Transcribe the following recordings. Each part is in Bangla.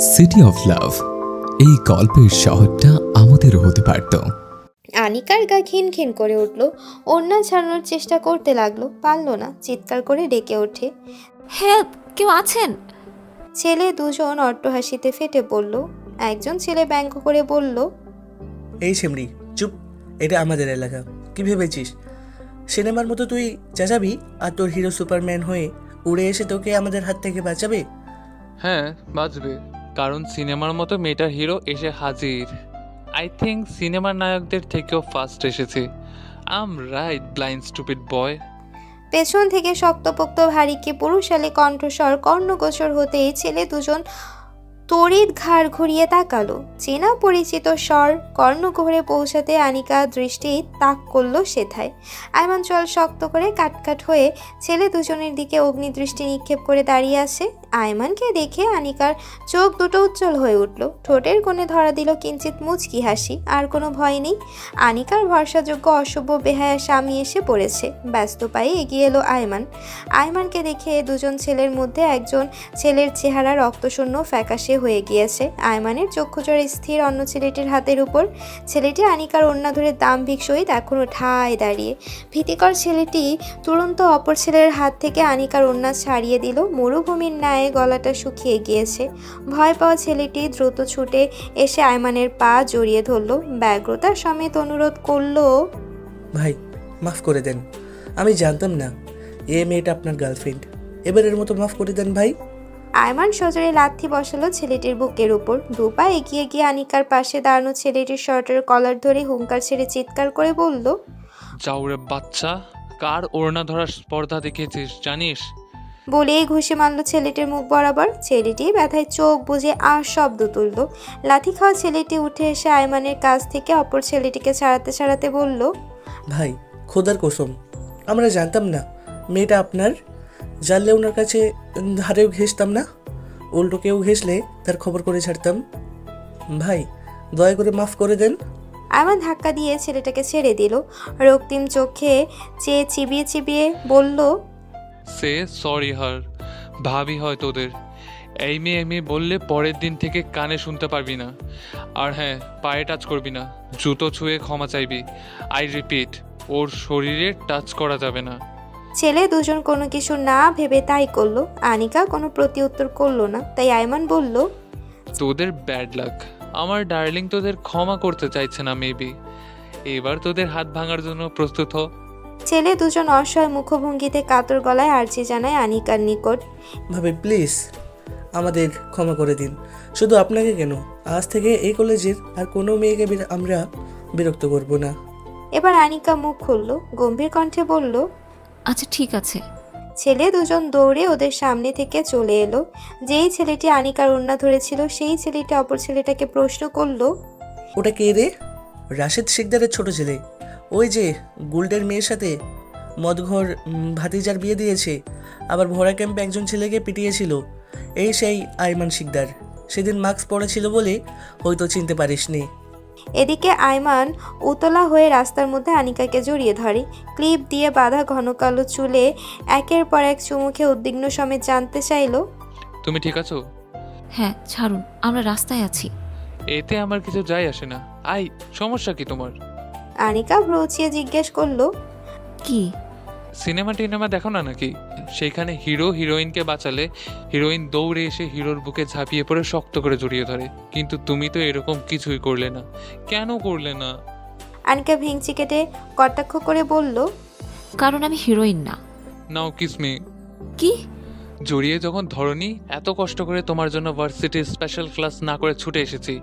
সিটি অফ লাভ, এই গল্পের শহরটা আমাদেরও হতে পারত। আনিকার গা খিন খিন করে উঠল। ওড়না ছাড়ানোর চেষ্টা করতে লাগলো, পারল না, চিৎকার করে ডেকে ওঠে, হেল্প, কেউ আছেন? ছেলে দুজন অট্টহাসিতে ফেটে পড়ল। একজন ছেলে ব্যঙ্গ করে বলল, এই সেমরি চুপ, এটা আমাদের এলাকা। কি ভেবেছিস সিনেমার মতো তুই চেঁচাবি আর তোর হিরো সুপারম্যান হয়ে উড়ে এসে তোকে আমাদের হাত থেকে বাঁচাবে? হ্যাঁ, বাঁচবে, কারণ সিনেমার মতো মেটার হিরো এসে হাজির। আই থিঙ্ক সিনেমার নায়কদের থেকেও ফাস্ট এসেছে। আম রাইট ব্লাইন্ড স্টুপিড বয়। পেছন থেকে শক্তপোক্ত ভারীকে পুরুষালী কণ্ঠস্বর কর্ণগোচর হতেই ছেলে দুজন তড়িৎ ঘাড় ঘুরিয়ে তাকালো। চেনা পরিচিত স্বর কর্ণগহ্বরে পৌঁছাতে আনিকা দৃষ্টি তাক করল সেথায়। আয়মান চল শক্ত করে কাটকাট হয়ে ছেলে দুজনের দিকে অগ্নিদৃষ্টি নিক্ষেপ করে দাঁড়িয়ে আছে। আয়মানকে দেখে আনিকার চোখ দুটো উজ্জ্বল হয়ে উঠল, ঠোঁটের কোণে ধরা দিল কিঞ্চিত মুচকি হাসি। আর কোনো ভয় নেই। আনিকার ভরসাযোগ্য অসভ্য বেহায়া স্বামী এসে পড়েছে। ব্যস্ত পায়ে এগিয়ে এলো আয়মান। আয়মানকে দেখে দুজন ছেলের মধ্যে একজন ছেলের চেহারা রক্তশূন্য ফ্যাকাশে হয়ে গিয়েছে। আয়মানের চক্ষুচড়ে স্থির অন্য ছেলেটির হাতের উপর। ছেলেটি আনিকার ওড়না ধরে দাম্ভিক সহিত এখনো ঠায় দাঁড়িয়ে। ভীতিকর ছেলেটি তুরন্ত অপর ছেলের হাত থেকে আনিকার ওড়না ছাড়িয়ে দিল। মরুভূমির ন্যায় গলাটা শুকিয়ে গিয়েছে। ভয় পাওয়া ছেলেটি দ্রুত ছুটে এসে আয়মানের পা জড়িয়ে ধরল, ব্যগ্রতার সমেত অনুরোধ করল, ভাই মাফ করে দেন, আমি জানতাম না এ মেয়েটা আপনার গার্লফ্রেন্ড। এবারের মতো মাফ করে দেন ভাই। আয়মান সজোরে লাথি বসালো ছেলেটির বুকের উপর। দুপা এগিয়ে গিয়ে আনিকার পাশে দাঁড়ানো ছেলেটির শার্টের কলার ধরে হুঙ্কার ছেড়ে চিৎকার করে বলল, যাওরে বাচ্চা, কার ওড়না ধরার স্পর্ধা দেখিয়েছিস জানিস? বলেই ঘুষি মারল ছেলেটির মুখ বরাবর। ছেলেটি ব্যথায় চোখ বুজে আর শব্দ তুলল। লাথি খাওয়া ছেলেটি উঠে এসে আয়মানের কাছ থেকে অপর ছেলেটিকে ছাড়াতে ছাড়াতে বলল, ভাই খোদার কসম, আমরা জানতাম না মেয়েটা আপনার। জানলে ওনার কাছে ধারেও ঘেঁষতাম না, উল্টো কেউ ঘেঁষলে তার খবর করে ছাড়তাম। ভাই দয়া করে মাফ করে দেন। আয়মান ধাক্কা দিয়ে ছেলেটাকে ছেড়ে দিল। রক্তিম চোখে চেয়ে চিবিয়ে চিবিয়ে বলল, সে সরি হার, ভাবি হয় তোদের। এই মেয়ে বললে পরের দিন থেকে কানে শুনতে পারবি না। আর হ্যাঁ, পায়ে টাচ করবি না, জুতো ছুঁয়ে ক্ষমা চাইবি। আই রিপিট, ওর শরীরে টাচ করা যাবে না। ছেলে দুজন কোনো কিছু না ভেবে তাই করলো। আনিকা কোনো প্রতি উত্তর করলো না। তাই আয়মান বলল, তোদের ব্যাড লাক। আমার ডার্লিং তোদের ক্ষমা করতে চাইছে না মেবি। এবার তোদের হাত ভাঙার জন্য প্রস্তুত হ। ছেলে দুজন অসহায় মুখভঙ্গিতে কাতর গলায় আর্জি জানায় আনিকার নিকট, ভাবি প্লিজ আমাদের ক্ষমা করে দিন। শুধু আপনাকে কেন, আজ থেকে এই কলেজের আর কোনো মেয়েকে আমরা বিরক্ত করব না। এবার আনিকা মুখ খুলল, গম্ভীর কণ্ঠে বলল, আচ্ছা ঠিক আছে। ছেলে দুজন দৌড়ে ওদের সামনে থেকে চলে এলো। যেই ছেলেটি আনিকার ওড়না ধরেছিল সেই ছেলেটি অপর ছেলেটাকে প্রশ্ন করলো, ওটা কে রে? রাশেদ শিকদারের ছোট ছেলে, ওই যে গুল্ডের মেয়ের সাথে মদঘর ভাতিজার বিয়ে দিয়েছে, আবার ভরা ক্যাম্পে একজন ছেলেকে পিটিয়েছিল। এই সেই আয়মান শিকদার। সেদিন মাস্ক পরেছিল বলে হয়তো চিনতে পারিসনি। এদিকে আয়মান উতলা হয়ে রাস্তার মধ্যে আনিকাকে জড়িয়ে ধরে। ক্লিপ দিয়ে বাঁধা ঘন কালো চুলে একের পর এক চুমুখে উদ্বিগ্ন সমেত জানতে চাইল, তুমি ঠিক আছো? হ্যাঁ ছাড়ুন, আমরা রাস্তায় আছি। এতে আমার কিছু যায় আসে না। আই, সমস্যা কি তোমার? আনিকা ভ্রুচিয়ে জিজ্ঞেস করলো, কি সিনেমা টিনেমা দেখো না নাকি? সেইখানে হিরো হিরোইনকে বাঁচালে হিরোইন দৌড়ে এসে হিরোর বুকে ঝাঁপিয়ে পড়ে শক্ত করে জড়িয়ে ধরে, কিন্তু তুমি তো এরকম কিছুই করলে না। কেন করলে না? আনিকা ভেঙচি কেটে কটাক্ষ করে বলল, কারণ আমি হিরোইন না। নাও কিস মি। কি? জড়িয়ে যখন ধরনি, এত কষ্ট করে তোমার জন্য ভার্সিটির স্পেশাল ক্লাস না করে ছুটে এসেছি।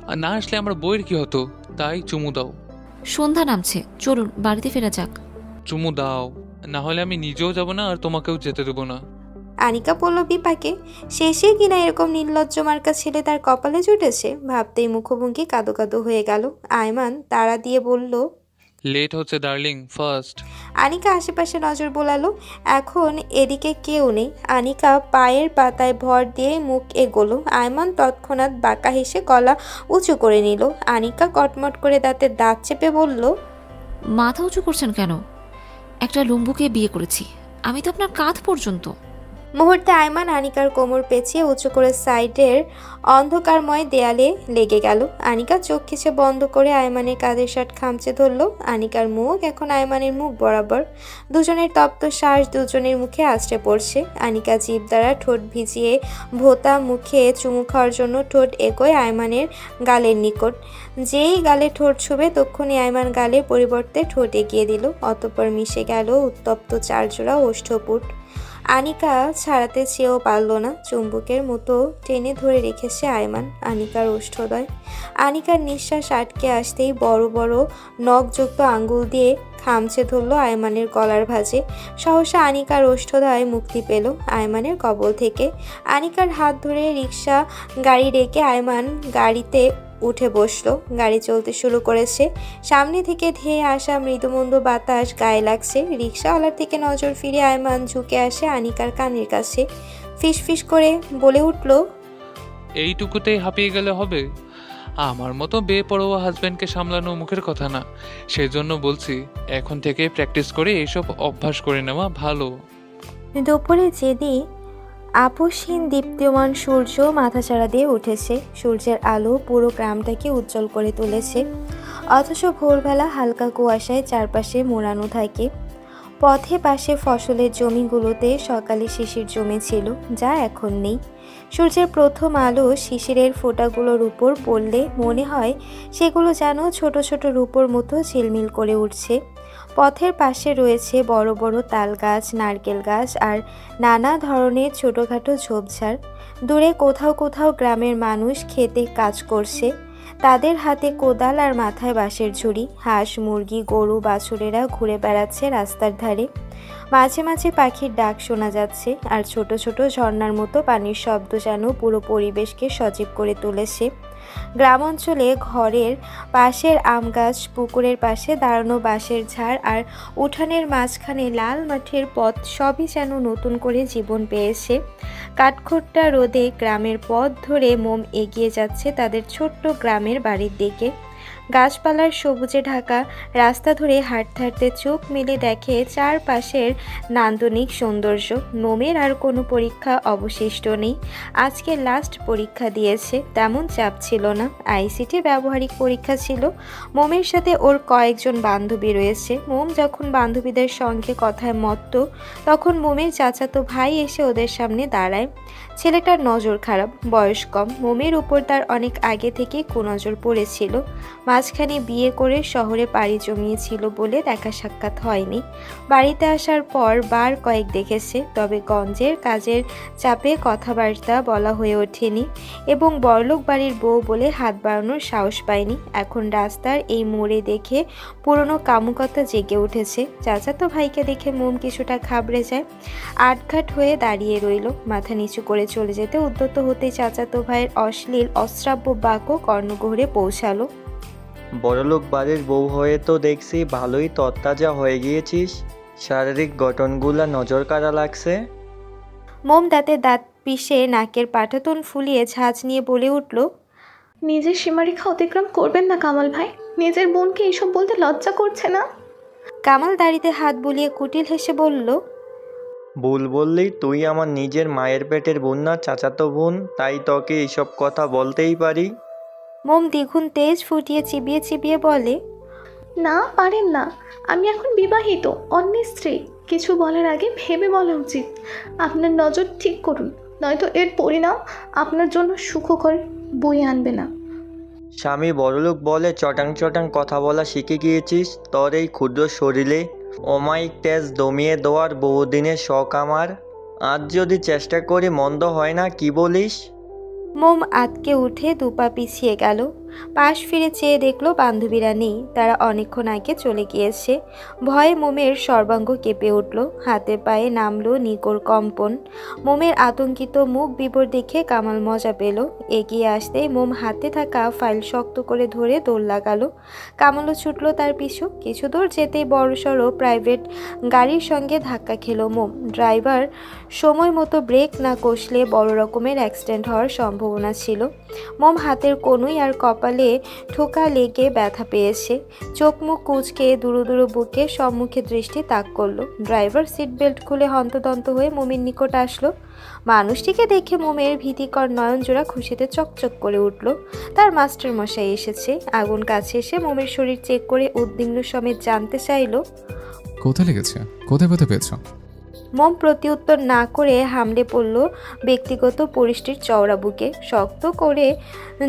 আর না আসলে আমার বইয়ের কি হতো? তাই চুমু দাও। সন্ধ্যা নামছে, চলুন বাড়িতে ফেরা যাক। চুমু দাও, না হলে আমি নিজেও যাব না আর তোমাকেও যেতে দেবো না। আনিকা বলল বিপাকে, শেষে কিনা এরকম নির্লজ্জ মার্কা ছেলে তার কপালে জুটেছে। ভাবতেই মুখভঙ্গি কাদো কাদো হয়ে গেল। আয়মান তাড়া দিয়ে বলল, লেট হচ্ছে ডার্লিং, ফার্স্ট। আনিকা আশেপাশে নজর বোলালো। এখন এদিকে কেউ নেই। আনিকা পায়ের পাতায় ভর দিয়ে মুখ এগোলো। আয়মান তৎক্ষণাৎ বাঁকা হেসে গলা উঁচু করে নিল। আনিকা কটমট করে দাঁতের দাঁত চেপে বলল, মাথা উঁচু করছেন কেন? একটা লুম্বুকে বিয়ে করেছি, আমি তো আপনার কাঁধ পর্যন্ত। মুহূর্তে আয়মান আনিকার কোমর পেঁচিয়ে উঁচু করে সাইডের অন্ধকারময় দেয়ালে লেগে গেল। আনিকা চোখ খিচে বন্ধ করে আয়মানের কাঁধের শার্ট খামচে ধরল। আনিকার মুখ এখন আয়মানের মুখ বরাবর। দুজনের তপ্ত শ্বাস দুজনের মুখে আছড়ে পড়ছে। আনিকা জিভ দ্বারা ঠোঁট ভিজিয়ে ভোতা মুখে চুমু খাওয়ার জন্য ঠোঁট এগোয় আয়মানের গালের নিকট। যেই গালে ঠোঁট ছুবে তক্ষুনি আয়মান গালের পরিবর্তে ঠোঁট এগিয়ে দিল। অতঃপর মিশে গেল উত্তপ্ত চারজোড়া ওষ্ঠপুট। আনিকা ছাড়াতে চেয়েও পারল না। চুম্বকের মতো টেনে ধরে রেখেছে আয়মান আনিকার ওষ্ঠদয়। আনিকার নিঃশ্বাস আটকে আসতেই বড় বড় নখযুক্ত আঙ্গুল দিয়ে খামচে ধরল আয়মানের গলার ভাঁজে। সহসা আনিকার ওষ্ঠদয় মুক্তি পেল আয়মানের কবল থেকে। আনিকার হাত ধরে রিক্সা গাড়ি ডেকে আয়মান গাড়িতে উঠে বসলো। গাড়ি চলতে শুরু করেছে। সামনে থেকে ধেয়ে আসা মৃদুমন্দ বাতাস গায়ে লাগছে। রিক্সাওয়ালার থেকে নজর ফিরে আয়মান ঝুঁকে আসে আনিকার কানের কাছে। ফিসফিস করে বলে উঠল, এইটুকুতেই হাঁপিয়ে গেলে হবে? আমার মতো বেপরোয়া হাজব্যান্ডকে সামলানো মুখের কথা না, সেজন্য বলছি এখন থেকে প্র্যাকটিস করে এইসব অভ্যাস করে নেওয়া ভালো। দুপুরে যেদি আপসহীন দীপ্যমান সূর্য মাথাচাড়া দিয়ে উঠেছে। সূর্যের আলো পুরো গ্রামটাকে উজ্জ্বল করে তুলেছে। অথচ ভোরবেলা হালকা কুয়াশায় চারপাশে মোড়ানো থাকে। পথে পাশে ফসলের জমিগুলোতে সকালে শিশির জমেছিল, যা এখন নেই। সূর্যের প্রথম আলো শিশিরের ফোঁটাগুলোর উপর পড়লে মনে হয় সেগুলো যেন ছোট ছোট রূপোর মতো ঝিলমিল করে উঠছে। পথের পাশে রয়েছে বড় বড় তাল গাছ, নারকেল গাছ আর নানা ধরনের ছোটোখাটো ঝোপঝাড়। দূরে কোথাও কোথাও গ্রামের মানুষ খেতে কাজ করছে। তাদের হাতে কোদাল আর মাথায় বাঁশের ঝুড়ি। হাঁস, মুরগি, গরু, বাছুরেরা ঘুরে বেড়াচ্ছে রাস্তার ধারে। মাঝে মাঝে পাখির ডাক শোনা যাচ্ছে, আর ছোট ছোট ঝর্ণার মতো পানির শব্দ যেন পুরো পরিবেশকে সজীব করে তুলেছে। গ্রাম অঞ্চলে ঘরের পাশের আম গাছ, পুকুরের পাশে দাঁড়ানো বাঁশের ঝাড় আর উঠানের মাঝখানে লাল মাঠের পথ সবই যেন নতুন করে জীবন পেয়েছে। কাঠখোট্টা রোদে গ্রামের পথ ধরে মোম এগিয়ে যাচ্ছে তাদের ছোট্ট গ্রামের বাড়ির দিকে। গাছপালার সবুজে ঢাকা রাস্তা ধরে হাঁটতে হাঁটতে চোখ মেলে দেখে চারপাশের নান্দনিক সৌন্দর্য। মোমের আর কোনো পরীক্ষা অবশিষ্ট নেই। আজকে লাস্ট পরীক্ষা দিয়েছে, তেমন চাপ ছিল না। আইসিটি ব্যবহারিক পরীক্ষা ছিল। মোমের সাথে ওর কয়েকজন বান্ধবী রয়েছে। মোম যখন বান্ধবীদের সঙ্গে কথায় মত্ত, তখন মোমের চাচাতো ভাই এসে ওদের সামনে দাঁড়ায়। ছেলেটার নজর খারাপ, বয়স কম। মোমের উপর তার অনেক আগে থেকে কুনজর পড়েছিল। মাঝখানে বিয়ে করে শহরে পাড়ি জমিয়েছিল বলে দেখা সাক্ষাৎ হয়নি। বাড়িতে আসার পর বার কয়েক দেখেছে, তবে গঞ্জের কাজের চাপে কথাবার্তা বলা হয়ে ওঠেনি এবং বড়লোক বাড়ির বউ বলে হাত বাড়ানোর সাহস পায়নি। এখন রাস্তার এই মোড়ে দেখে পুরনো কামুকতা জেগে উঠেছে। চাচাতো ভাইকে দেখে মোম কিছুটা ঘাবড়ে যায়। আটঘাট হয়ে দাঁড়িয়ে রইল। মাথা নিচু করে চলে যেতে উদ্যত হতেই চাচাতো ভাইয়ের অশ্লীল অশ্রাব্য বাক্য কর্ণগহ্বরে পৌঁছালো। বড়লোক বাড়ির বউ হয়ে তো দেখছি ভালোই তরতাজা হয়ে গিয়েছিস। শারীরিক গঠনগুলা নজর কাড়া লাগছে। মোম দাঁতে দাঁত পিষে নাকের পাটাতন ফুলিয়ে ঝাঁঝ নিয়ে বলে উঠল, নিজের সীমারেখা অতিক্রম করবেন না কামাল ভাই। নিজের বোনকে এসব বলতে লজ্জা করছে না? কামাল দাড়িতে হাত বুলিয়ে কুটিল হেসে বলল, ভুল বললেই তুই আমার নিজের মায়ের পেটের বোন না চাচাতো বোন, তাই তোকে এইসব কথা বলতেই পারি। মোম দ্বিগুণ তেজ ফুটিয়ে চিবিয়ে চিবিয়ে বলে, না পারেন না। আমি এখন বিবাহিত, অন্যের স্ত্রী। কিছু বলার আগে ভেবে বলা উচিত। আপনার নজর ঠিক করুন, নয়তো এর পরিণাম আপনার জন্য সুখকর বই আনবে না। স্বামী বড়লোক বলে চটাং চটাং কথা বলা শিখে গিয়েছিস। তোর এই ক্ষুদ্র শরীরে অমায়িক তেজ দমিয়ে দেওয়ার বহুদিনের শখ আমার। আজ যদি চেষ্টা করি মন্দ হয় না, কি বলিস? মোম আতকে উঠে দুপা পিছিয়ে গেল। পাশ ফিরে চেয়ে দেখলো বান্ধবীরা নেই, তারা অনেকক্ষণ আগে চলে গিয়েছে। ভয়ে মোমের সর্বাঙ্গ কেঁপে উঠল, হাতে পায়ে নামলো নিকর কম্পন। মোমের আতঙ্কিত মুখ বিবর দেখে কামাল মজা পেল। এগিয়ে আসতেই মোম হাতে থাকা ফাইল শক্ত করে ধরে দৌড় লাগালো। কামালও ছুটল তার পিছু। কিছু দূর যেতেই বড়সড় প্রাইভেট গাড়ির সঙ্গে ধাক্কা খেল মোম। ড্রাইভার সময় মতো ব্রেক না কষলে বড় রকমের অ্যাক্সিডেন্ট হওয়ার সম্ভাবনা ছিল। মোম হাতের কনুই আর কপালে ঠোকা লেগে ব্যথা পেয়েছে। চোখ মুখ কুঁচকে দুরু দুরু বুকে সম্মুখে দৃষ্টি তাক করলো। ড্রাইভার সিট বেল্ট খুলে হন্তদন্ত হয়ে মোমের নিকট আসলো। মানুষটিকে দেখে মোমের ভীতিকর নয়নজোড়া খুশিতে চকচক করে উঠল। তার মাস্টার মশাই এসেছে। আগুন কাছে এসে মোমের শরীর চেক করে উদ্বিগ্ন সমেত জানতে চাইল কোথায় লেগেছে, কোথায় ব্যথা পেয়েছ? মোম প্রতিউত্তর না করে হামলে পড়ল ব্যক্তিগত পরিষ্টির চওড়া বুকে। শক্ত করে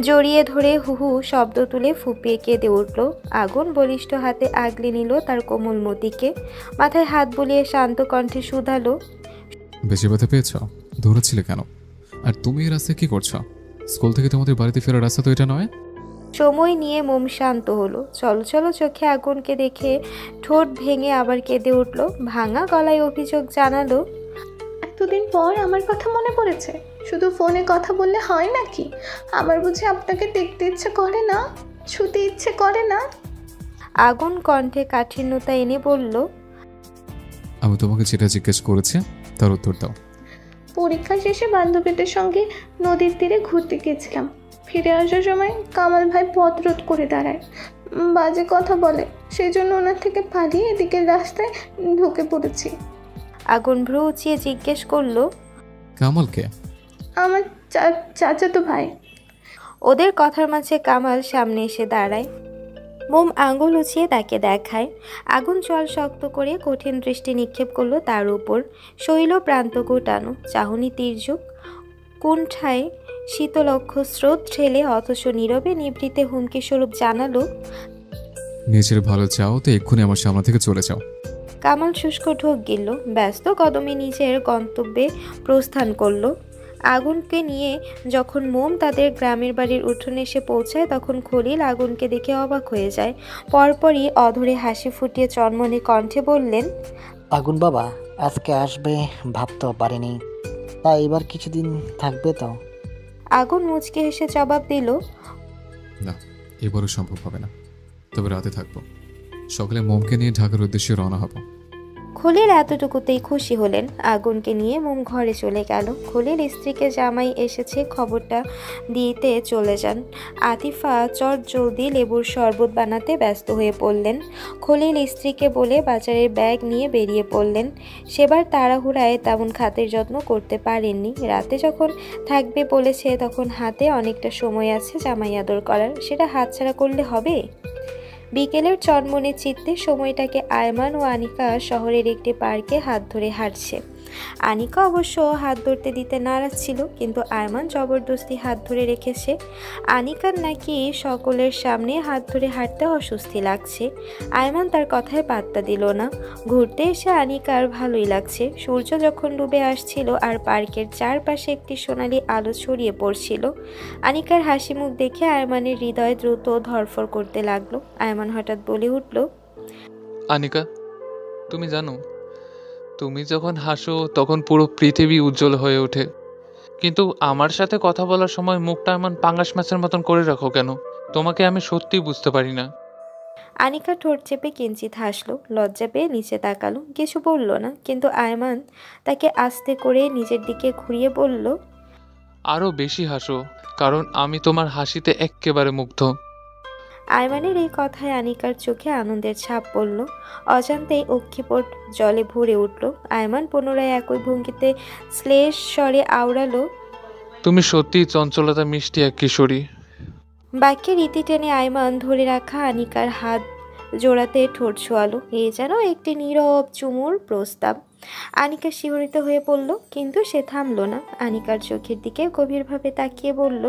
জড়িয়ে ধরে হুহু শব্দ তুলে ফুপিয়ে কেঁদে উঠল। আগুন বলিষ্ঠ হাতে আগলে নিল তার কোমল মতিকে। মাথায় হাত বুলিয়ে শান্ত কণ্ঠে শুধালো, বেশি ব্যথা পেয়েছ? দৌড়াচ্ছিলে কেন? আর তুমি এই রাস্তায় কি করছো? স্কুল থেকে তোমাদের বাড়িতে ফেরার রাস্তা তো এটা নয়। সময় নিয়ে মোম শান্ত হলো। চলো চলো চোখে আগুনকে দেখে ঠোঁট ভেঙে আবার কেঁদে উঠল। ভাঙা গলায় অভিযোগ জানালো, এতদিন পর আমার কথা মনে পড়েছে? শুধু ফোনে কথা বললে হয় নাকি? আমার বুঝি আপনাকে দেখতে ইচ্ছে করে না, ছুতে ইচ্ছে করে না? আগুন কণ্ঠে কাঠিন্যতা এনে বলল, আমি তোমাকে যেটা জিজ্ঞেস করেছি তার উত্তর দাও। পরীক্ষা শেষে বান্ধবীদের সঙ্গে নদীর তীরে ঘুরতে গিয়েছিলাম। ফিরে আসার সময় কামাল ভাই পথ রোধ করে দাঁড়ায়, বাজে কথা বলে। সেই জন্য ওনার থেকে পালিয়ে এদিকে রাস্তায় ঢুকে পড়েছি। আগুন ভ্রু উঁচিয়ে জিজ্ঞেস করলো, কামালকে? আমার চাচাতো ভাই। ওদের কথার মাঝে কামাল সামনে এসে দাঁড়ায়। মোম আঙুল উঁচিয়ে তাকে দেখায়। আগুন চল শক্ত করে কঠিন দৃষ্টি নিক্ষেপ করলো তার উপর। শৈল প্রান্ত গোটানো, চাহনি তীর্যক, কুণ্ঠায় শীতলক্ষ স্রোত ঠেলে অথচ নীরবে নিভৃতে হুমকি স্বরূপ জানালো, নিজের ভালো চাও তো এক্ষুনি আমার সামনে থেকে চলে যাও। কামাল শুষ্ক ঢোক গিলল। ব্যস্ত কদমে নিজের গন্তব্যে প্রস্থান করলো। আগুনকে নিয়ে যখন মোম তাদের গ্রামের বাড়ির উঠোনে এসে পৌঁছায় তখন খলিল আগুনকে দেখে অবাক হয়ে যায়। পরপরই অধরে হাসি ফুটিয়ে চনমনে কণ্ঠে বললেন, আগুন বাবা আজকে আসবে ভাবতেও পারিনি, তা এবার কিছুদিন থাকবে তো? আগুন মুচকে হেসে জবাব দিল, না, এবারও সম্ভব হবে না, তবে রাতে থাকবো। সকালে মোমকে নিয়ে ঢাকার উদ্দেশ্যে রওনা হব। খলিল এতটুকুতেই খুশি হলেন। আগুনকে নিয়ে মোম ঘরে চলে গেল। খলিল স্ত্রীকে জামাই এসেছে খবরটা দিতে চলে যান। আতিফা চট জলদি লেবুর শরবত বানাতে ব্যস্ত হয়ে পড়লেন। খলিল স্ত্রীকে বলে বাজারের ব্যাগ নিয়ে বেরিয়ে পড়লেন। সেবার তাড়াহুড়ায় তেমন খাতির যত্ন করতে পারেননি। রাতে যখন থাকবে বলেছে তখন হাতে অনেকটা সময় আছে জামাই আদর করার, সেটা হাতছাড়া করলে হবে? বিকেলের চনমনে চিত্তে সময়টাকে আয়মান ও আনিকা শহরের একটি পার্কে হাত ধরে হাঁটছে। আনিকা অবশ্য হাত ধরতে দিতে নারাজ ছিল, কিন্তু আয়মান জবরদস্তি হাত ধরে রেখেছে। আনিকার নাকি সকলের সামনে হাত ধরে হাঁটতে অস্বস্তি লাগছে। আয়মান তার কথায় পাত্তা দিল না। ঘুরতে এসে আনিকার ভালোই লাগছে। সূর্য যখন ডুবে আসছিল আর পার্কের চারপাশে একটি সোনালি আলো ছড়িয়ে পড়ছিল, আনিকার হাসি মুখ দেখে আয়মানের হৃদয় দ্রুত ধরফর করতে লাগলো। আয়মান হঠাৎ বলে উঠল, আনিকা, তুমি জানো, তুমি যখন হাসো তখন পুরো পৃথিবী উজ্জ্বল হয়ে ওঠে, কিন্তু আমার সাথে কথা বলার সময় মুখটা এমন পাঙ্গাস মাছের মতন করে রাখো কেন? তোমাকে আমি সত্যিই বুঝতে পারি না। আনিকা ঠোঁট চেপে কিঞ্চিত হাসলো। লজ্জা পেয়ে নিচে তাকালো, কিছু বলল না, কিন্তু আয়মান তাকে আস্তে করে নিজের দিকে ঘুরিয়ে বলল, আরো বেশি হাসো, কারণ আমি তোমার হাসিতে এক্কেবারে মুগ্ধ। আয়মানের এই কথায় আনিকার চোখে আনন্দের ছাপ পড়ল। অজান্তেই অক্ষিপট জলে ভরে উঠল। আয়মান পুনরায় একই ভঙ্গিতে শ্লেষ স্বরে আওড়ালো, তুমি সত্যিই চঞ্চলতা মিষ্টি এক কিশোরী। বাক্যের রীতি টেনে আয়মান ধরে রাখা আনিকার হাত জোড়াতে ঠোঁট ছোয়ালো। এ যেন একটি নীরব চুমুর প্রস্তাব। আনিকা শিহরিত হয়ে পড়ল, কিন্তু সে থামল না। আনিকার চোখের দিকে গভীরভাবে তাকিয়ে বলল,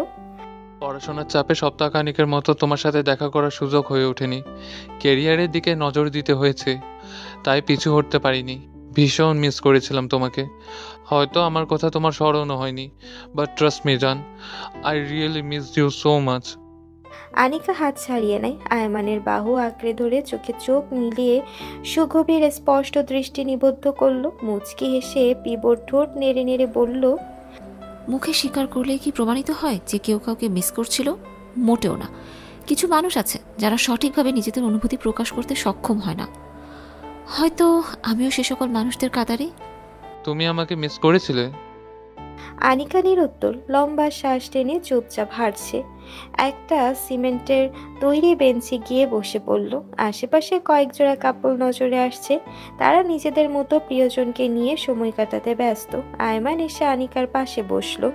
পড়াশোনার চাপে সপ্তাহখানিকের মতো তোমার সাথে দেখা করার সুযোগ হয়ে ওঠেনি। ক্যারিয়ারের দিকে নজর দিতে হয়েছে, তাই পিছু হটতে পারিনি। ভীষণ মিস করেছিলাম তোমাকে। হয়তো আমার কথা তোমার স্মরণও হয়নি, বাট ট্রাস্ট মি জান, I really miss you so much. Anika হাত ছাড়িয়ে নেয়। আয়মানের বাহু আঁকড়ে ধরে চোখে চোখ মিলিয়ে সুগভীর স্পষ্ট দৃষ্টি নিবদ্ধ করল। মুচকি হেসে পিবর ঠোঁট নেড়ে নেড়ে বলল, মুখে স্বীকার করলে কি প্রমাণিত হয় যে কেউ কাউকে মিস করছিল? মোটেও না। কিছু মানুষ আছে যারা সঠিকভাবে নিজেদের অনুভূতি প্রকাশ করতে সক্ষম হয় না। হয়তো আমিও সে সকল মানুষদের কাতারে। তুমি আমাকে মিস করেছিলে? আনিকা নিরুত্তর, লম্বা শ্বাস টেনে চুপচাপ হাঁটছে। একটা সিমেন্টের তৈরি বেঞ্চে গিয়ে বসে পড়ল। আশেপাশে কয়েক জোড়া কাপড় নজরে আসছে। তারা নিজেদের মতো প্রিয়জনকে নিয়ে সময় কাটাতে ব্যস্ত। আয়মান এসে আনিকার পাশে বসলো।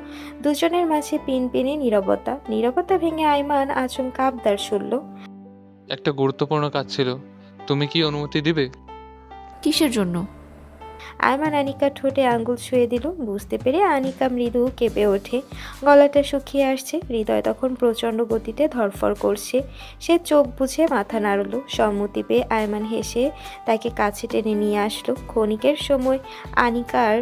দুজনের মাঝে পিনপিনে নীরবতা। নীরবতা ভেঙে আয়মান আচমকা আবদার শুনল, একটা গুরুত্বপূর্ণ কাজ ছিল, তুমি কি অনুমতি দিবে? কিসের জন্য? আয়মান আনিকার ঠোঁটে আঙ্গুল ছুঁয়ে দিল। বুঝতে পেরে আনিকা মৃদু কেঁপে ওঠে, গলাটা শুকিয়ে আসছে। হৃদয় তখন প্রচণ্ড গতিতে ধরফর করছে। সে চোখ বুজে মাথা নাড়ল। সম্মতি পেয়ে আয়মান হেসে তাকে কাছে টেনে নিয়ে আসলো। ক্ষণিকের সময় আনিকার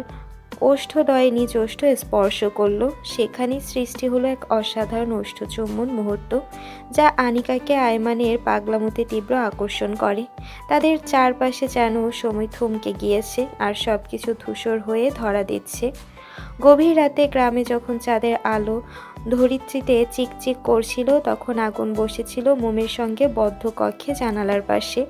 ওষ্ঠদয়ে নিজ ওষ্ঠ স্পর্শ করলো। সেখানে সৃষ্টি হলো এক অসাধারণ ওষ্ঠচুম্বন মুহূর্ত, যা আনিকাকে আয়মানের পাগলামোতে তীব্র আকর্ষণ করে। তাদের চারপাশে যেন সময় থমকে গিয়েছে, আর সবকিছু ধূসর হয়ে ধরা দিচ্ছে। গভীর রাতে গ্রামে যখন চাঁদের আলো ধরিত্রীতে চিকচিক করছিল, তখন আগুন বসেছিল মোমের সঙ্গে বদ্ধ কক্ষে জানালার পাশে।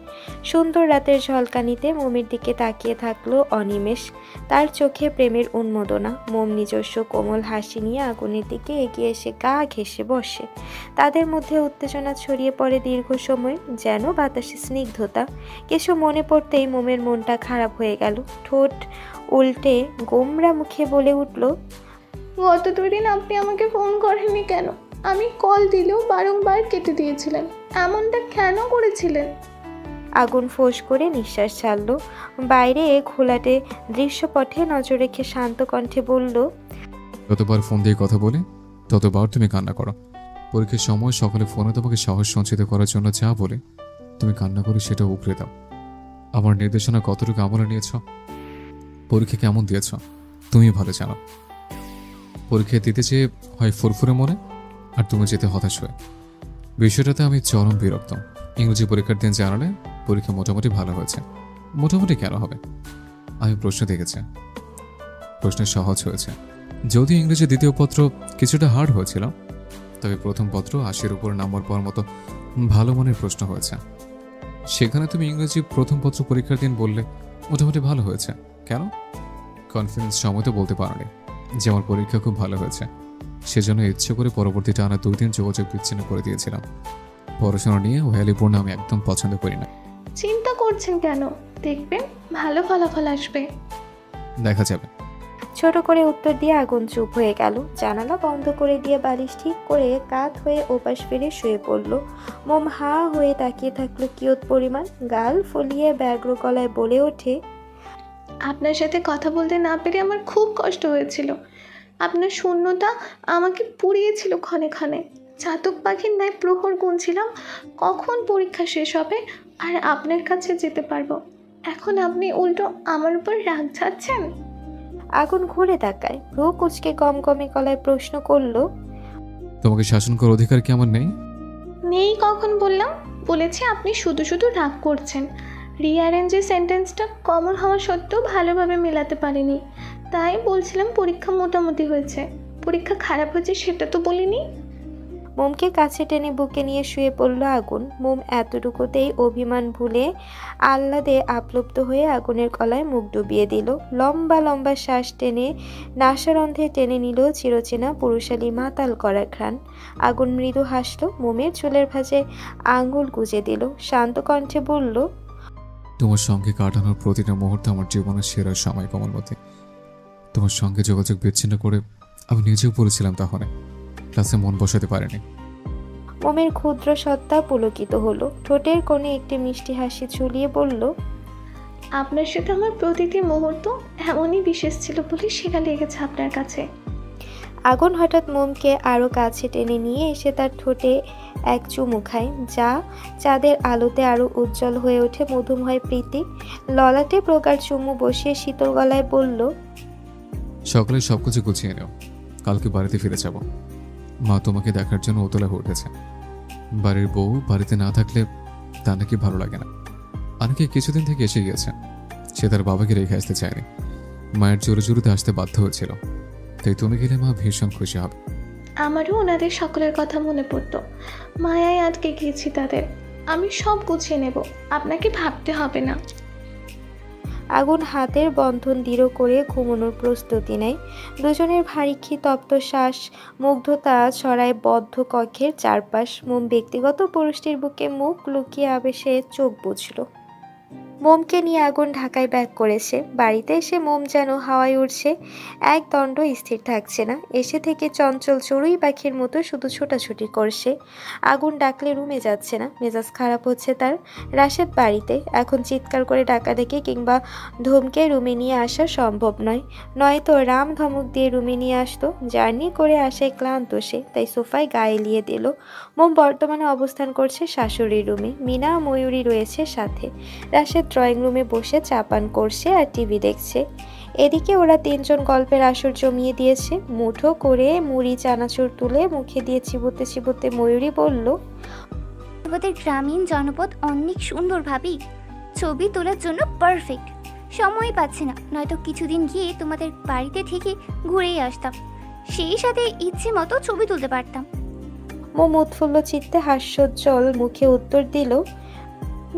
সুন্দর রাতের ঝলকানিতে মোমের দিকে তাকিয়ে থাকলো অনিমেষ। তার চোখে প্রেমের উন্মোদনা। মোম নিজস্ব কোমল হাসি নিয়ে আগুনের দিকে এগিয়ে এসে গা ঘেঁষে বসে। তাদের মধ্যে উত্তেজনা ছড়িয়ে পড়ে দীর্ঘ সময়, যেন বাতাসে স্নিগ্ধতা। কিছু মনে পড়তেই মোমের মনটা খারাপ হয়ে গেল। ঠোঁট উল্টে গোমরা মুখে বলে উঠল, গত 2 দিন আপনি আমাকে ফোন করেননি কেন? আমি কল দিলেও বারংবার কেটে দিয়েছিলেন। এমনটা কেন করেছিলেন? আগুন ফোঁস করে নিঃশ্বাস ছাড়ল। বাইরে ঘোলাটে দৃশ্যপটে নজর রেখে শান্ত কণ্ঠে বলল, যতবার ফোন দিয়ে কথা বলে ততবার তুমি কান্না করো। পরীক্ষার সময় সকালে ফোনে তোমাকে সাহস সঞ্চিত করার জন্য যা বলে তুমি কান্না করে সেটা উপড়ে দাও। আমার নির্দেশনা কতটুকু আমলে নিয়েছ, পরীক্ষা কেমন দিয়েছ তুমি ভালো জানো। পরীক্ষা দিতে চেয়ে হয় ফুরফুরে মনে, আর তুমি যেতে হতাশ হয়ে। বিষয়টাতে আমি চরম বিরক্ত। ইংরেজি পরীক্ষার দিন জানালে পরীক্ষা মোটামুটি ভালো হয়েছে। মোটামুটি কেন হবে? আমি প্রশ্ন দেখেছি, প্রশ্ন সহজ হয়েছে। যদিও ইংরেজি দ্বিতীয় পত্র কিছুটা হার্ড হয়েছিল, তবে প্রথম পত্র 80-এর উপর নাম্বার পাওয়ার মতো ভালো মানের প্রশ্ন হয়েছে। সেখানে তুমি ইংরেজি প্রথম পত্র পরীক্ষার দিন বললে মোটামুটি ভালো হয়েছে। কেন? কনফিডেন্স সময় তো বলতে পারোনি যে আমার পরীক্ষা খুব ভালো হয়েছে। সেজন্য ইচ্ছে করে পরবর্তী টানা 2 দিন যোগাযোগ বিচ্ছিন্ন করে দিয়েছিলাম। পড়াশোনা নিয়ে ওয়ালিপূর্ণ আমি একদম পছন্দ করি না। চিন্তা করছেন কেন? দেখবেন ভালো ফলাফল আসবে। দেখা যাবে। ছোট করে উত্তর দিয়ে আগুন চুপ হয়ে গেল। জানালা বন্ধ করে দিয়ে বালিশ ঠিক করে কাত হয়ে ওপাশ ফিরে শুয়ে পড়ল। মোম হা হয়ে তাকিয়ে থাকলো কিয়ত পরিমাণ। গাল ফলিয়ে ব্যগ্র গলায় বলে ওঠে, আপনার সাথে কথা বলতে না পেরে আমার খুব কষ্ট হয়েছিল। আপনার শূন্যতা আমাকে পুড়িয়েছিল ক্ষণে ক্ষণে। চাতক পাখির ন্যায় প্রহর গুনছিলাম কখন পরীক্ষা শেষ হবে আর আপনার কাছে যেতে পারবো। এখন আপনি উল্টো আমার উপর রাগ ঝাড়ছেন। আগুন ঘুরে তাকায়, ভ্রু কুচকে গমগমে গলায় প্রশ্ন করলো, তোমাকে শাসন করার অধিকার কি আমার নেই? নেই কখন বললাম? বলেছি আপনি শুধু শুধু রাগ করছেন। রিঅ্যারেঞ্জের সেন্টেন্সটা কমন হওয়া সত্ত্বেও ভালোভাবে মেলাতে পারিনি, তাই বলছিলাম পরীক্ষা মোটামুটি হয়েছে। পরীক্ষা খারাপ হয়েছে সেটা তো বলিনি। মোমকে কাছে টেনে বুকে নিয়ে শুয়ে পড়ল আগুন। মোম এতটুকুতেই অভিমান ভুলে আহ্লাদে আপ্লুপ্ত হয়ে আগুনের গলায় মুখ ডুবিয়ে দিল। লম্বা লম্বা শ্বাস টেনে নাসারন্ধ্রে টেনে নিল চিরচেনা পুরুষালী মাতাল করা ঘ্রাণ। আগুন মৃদু হাসল, মোমের চুলের ভাঁজে আঙ্গুল গুজে দিল। শান্ত কণ্ঠে বলল, তোমার সঙ্গে কাটানোর প্রতিটা মুহূর্তে আমার জীবনের সেরা সময় কমলমতি। তোমার সঙ্গে যোগাযোগ বিচ্ছিন্ন করে আমি নিজেও পড়েছিলাম, তাহলে ক্লাসে মন বসাতে পারিনি। মোমের ক্ষুদ্র সত্তা পুলকিত হলো। ঠোঁটের কোণে একটি মিষ্টি হাসি ঝুলিয়ে বলল, আপনার সাথে আমার প্রতিটি মুহূর্ত এমনই বিশেষ ছিল বলে সেটা লেগেছে আপনার কাছে। আগুন হঠাৎ মোমকে আরো কাছে টেনে নিয়ে এসে তার ঠোঁটে এক চুমু খায়, যা চাঁদের আলোতে আরো উজ্জ্বল হয়ে ওঠে মধুময় প্রীতি। ললাটে প্রকার চুমু বসিয়ে শীতল গলায় বলল, সকালে সবকিছু গুছিয়ে নেও, কালকে বাড়িতে ফিরে যাব। মা তোমাকে দেখার জন্য উতলা হয়ে উঠেছে। বাড়ির বউ বাড়িতে না থাকলে তা নাকি ভালো লাগে না। অনেকে কিছুদিন থেকে এসে গিয়েছে, সে তার বাবাকে রেখে আসতে চায়নি। মায়ের জোরে জোরেতে আসতে বাধ্য হয়েছিল, তাই তুমি গেলে মা ভীষণ খুশি হবে। আমারও ওনাদের সকলের কথা মনে পড়তো। মায়ায় আটকে গিয়েছি তাদের। আমি সব গুছিয়ে নেব, আপনাকে ভাবতে হবে না। আগুন হাতের বন্ধন দৃঢ় করে ঘুমানোর প্রস্তুতি নেয়। দুজনের ভারী তপ্ত শ্বাস মুগ্ধতা ছড়ায় বদ্ধ কক্ষের চারপাশ। মোম ব্যক্তিগত পুরুষটির বুকে মুখ লুকিয়ে আবেশে চোখ বুঝল। মোমকে নিয়ে আগুন ঢাকায় ব্যাক করেছে। বাড়িতে এসে মোম যেন হাওয়ায় উড়ছে, এক দণ্ড স্থির থাকছে না। এসে থেকে চঞ্চল চড়ুই পাখির মতো শুধু ছোটাছুটি করছে। আগুন ডাকলে রুমে যাচ্ছে না, মেজাজ খারাপ হচ্ছে তার। রাশেদ বাড়িতে, এখন চিৎকার করে ডাকা দেখে কিংবা ধমকে রুমে নিয়ে আসা সম্ভব নয়, নয়তো রাম ধমক দিয়ে রুমে নিয়ে আসতো। জার্নি করে আসায় ক্লান্ত সে, তাই সোফায় গায়ে এলিয়ে দিল। মোম বর্তমানে অবস্থান করছে শাশুড়ির রুমে, মিনা ময়ূরী রয়েছে সাথে। রাশেদ ড্রয়িং রুমে বসে চা পান করছে আর টিভি দেখছে। এদিকে ওরা তিনজন গল্পের আসর জমিয়ে দিয়েছে। মুঠো করে মুড়ি চানাচুর তুলে মুখে দিয়ে চিবোতে চিবোতে ময়ূরী বলল, আমাদের গ্রামীণ জনপদ অনেক সুন্দর ভাবি, ছবি তোলার জন্য পারফেক্ট। সময় পাচ্ছি না, নয়তো কিছুদিন গিয়ে তোমাদের বাড়িতে থেকে ঘুরেই আসতাম, সেই সাথে ইচ্ছে মতো ছবি তুলতে পারতাম। মোম উৎফুল্ল চিত্তে হাস্যোজ্জ্বল মুখে উত্তর দিল,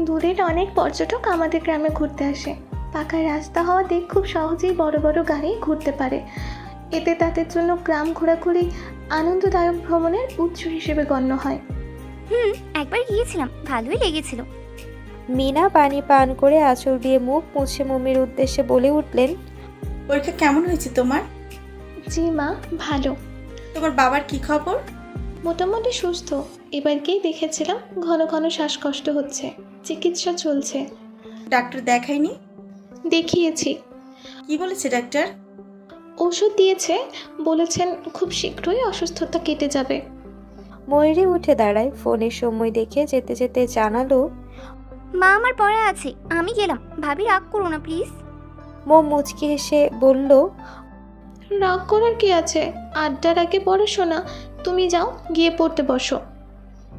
দূরের অনেক পর্যটক আমাদের গ্রামে ঘুরতে আসে। পাকা রাস্তা হওয়াতে খুব সহজেই বড় বড় গাড়ি ঘুরতে পারে। এতে তাদের জন্য গ্রাম ঘোরাঘুরি আনন্দদায়ক ভ্রমণের উৎস হিসেবে গণ্য হয়। একবার গিয়েছিলাম, ভালোই লেগেছিল। মিনা পানি পান করে আঁচল দিয়ে মুখ মুছে মোমের উদ্দেশ্যে বলে উঠলেন, পরীক্ষা কেমন হয়েছে তোমার? জি মা, ভালো। তোমার বাবার কি খবর? মোটামুটি সুস্থ। এবার গিয়ে দেখেছিলাম, ঘন ঘন শ্বাসকষ্ট হচ্ছে, চিকিৎসা চলছে। ডাক্তার দেখায়নি? দেখিয়েছি। কি বলেছে ডাক্তার? ওষুধ দিয়েছে, বলেছেন খুব শীঘ্রই অসুস্থতা কেটে যাবে। ময়ূরী উঠে দাঁড়ায়, ফোনের সময় দেখে যেতে যেতে জানালো, মা আমার পড়া আছে, আমি গেলাম। ভাবি রাগ করো না প্লিজ। মোম মুচকি হেসে বলল, রাগ করার কি আছে, আড্ডার আগে পড়াশোনা। তুমি যাও, গিয়ে পড়তে বসো।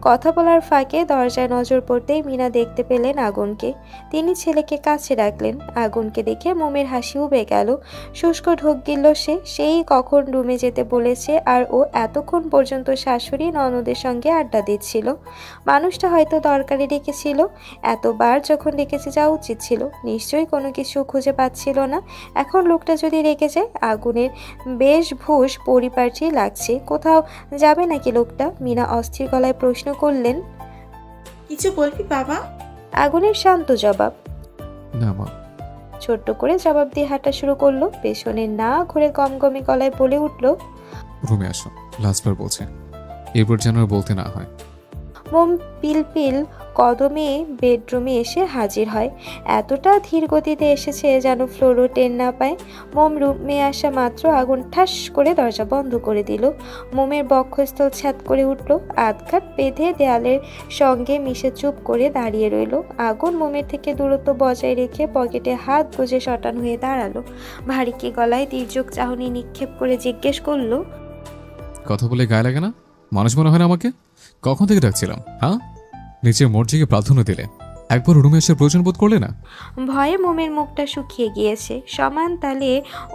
কথা বলার ফাঁকে দরজায় নজর পড়তেই মিনা দেখতে পেলেন আগুনকে। তিনি ছেলেকে কাছে ডাকলেন। আগুনকে দেখে মোমের হাসি উবে গেল। শুষ্ক ঢোক গিলল সে। সেই কখন রুমে যেতে বলেছে আর ও এতক্ষণ পর্যন্ত শাশুড়ি ননদের সঙ্গে আড্ডা দিচ্ছিল। মানুষটা হয়তো দরকারে ডেকেছিল। এতবার যখন ডেকেছে যাওয়া উচিত ছিল। নিশ্চয়ই কোনো কিছু খুঁজে পাচ্ছিল না। এখন লোকটা যদি রেখে যায়, আগুনের বেশভূষ পরিপাটি লাগছে। কোথাও যাবে নাকি লোকটা? মিনা অস্থির গলায় প্রশ্ন করলেন, কিছু বলবি বাবা? আগুনের শান্ত জবাব, না মা। ছোট্ট করে জবাব দিয়ে হাঁটা শুরু করলো। পেছনে না ঘুরে গমগমে গলায় বলে উঠল, রুমে আসো, লাস্টবার বলছে, এরপর যেন আর বলতে না হয়। মোম পিলপিল কদমে বেডরুমে এসে হাজির হয়। এতটা ধীর গতিতে এসেছে যেন ফ্লোরও টের না পায়। মোম রুমে আসা মাত্র আগুন ঠাস করে দরজা বন্ধ করে দিল। মোমের বক্ষস্থল ছ্যাদ করে উঠল। আধঘাট বেঁধে দেয়ালের সঙ্গে মিশে চুপ করে দাঁড়িয়ে রইল। আগুন মোমের থেকে দূরত্ব বজায় রেখে পকেটে হাত গুজে শটান হয়ে দাঁড়ালো। ভারীকে গলায় তির্যক চাহনি নিক্ষেপ করে জিজ্ঞেস করলো, কথা বলে গায়ে লাগে না? মানুষ মনে হয় না আমাকে? কখন থেকে ডাকছিলাম? হ্যাঁ, নিচের মর্জিকে প্রাধান্য দিলে, একবার রুমে আসার প্রয়োজন বোধ করলে না? ভয়ে মোমের মুখটা শুকিয়ে গিয়েছে। সমান তালে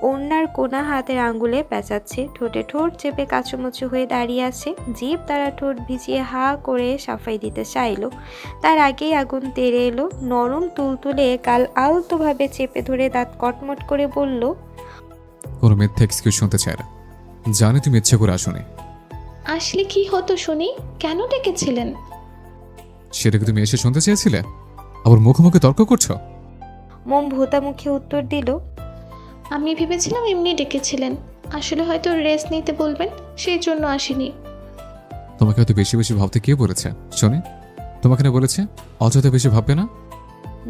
ওড়নার কোনা হাতের আঙ্গুলে পেঁচাচ্ছে। ঠোঁটে ঠোঁট চেপে কাচুমুচু হয়ে দাঁড়িয়ে আছে। জিভ তারা ঠোঁট ভিজিয়ে হা করে সাফাই দিতে চাইল। তার আগেই আগুন তেড়ে এলো। নরম তুলতুলে গাল আলতোভাবে চেপে ধরে দাঁত কটমট করে বলল, কোনো মিথ্যা এক্সকিউজ শুনতে চায় না। জানি তুমি ইচ্ছে করে আসোনি। আসলে কি হতো শুনি? কেন ডেকেছিলেন? সেটাকে তুমি এসে শুনতে চেয়েছিলে? আবার মুখোমুখি তর্ক করছো? মোম ভোতা মুখে উত্তর দিল, আমি ভেবেছিলাম এমনি ডেকেছিলেন। আসলে হয়তো রেস্ট নিতে বলবেন, সেই জন্য আসিনি। তোমাকে হয়তো বেশি বেশি ভাবতে কে বলেছে শুনি? তোমাকে না বলেছে অযথা বেশি ভাববে না?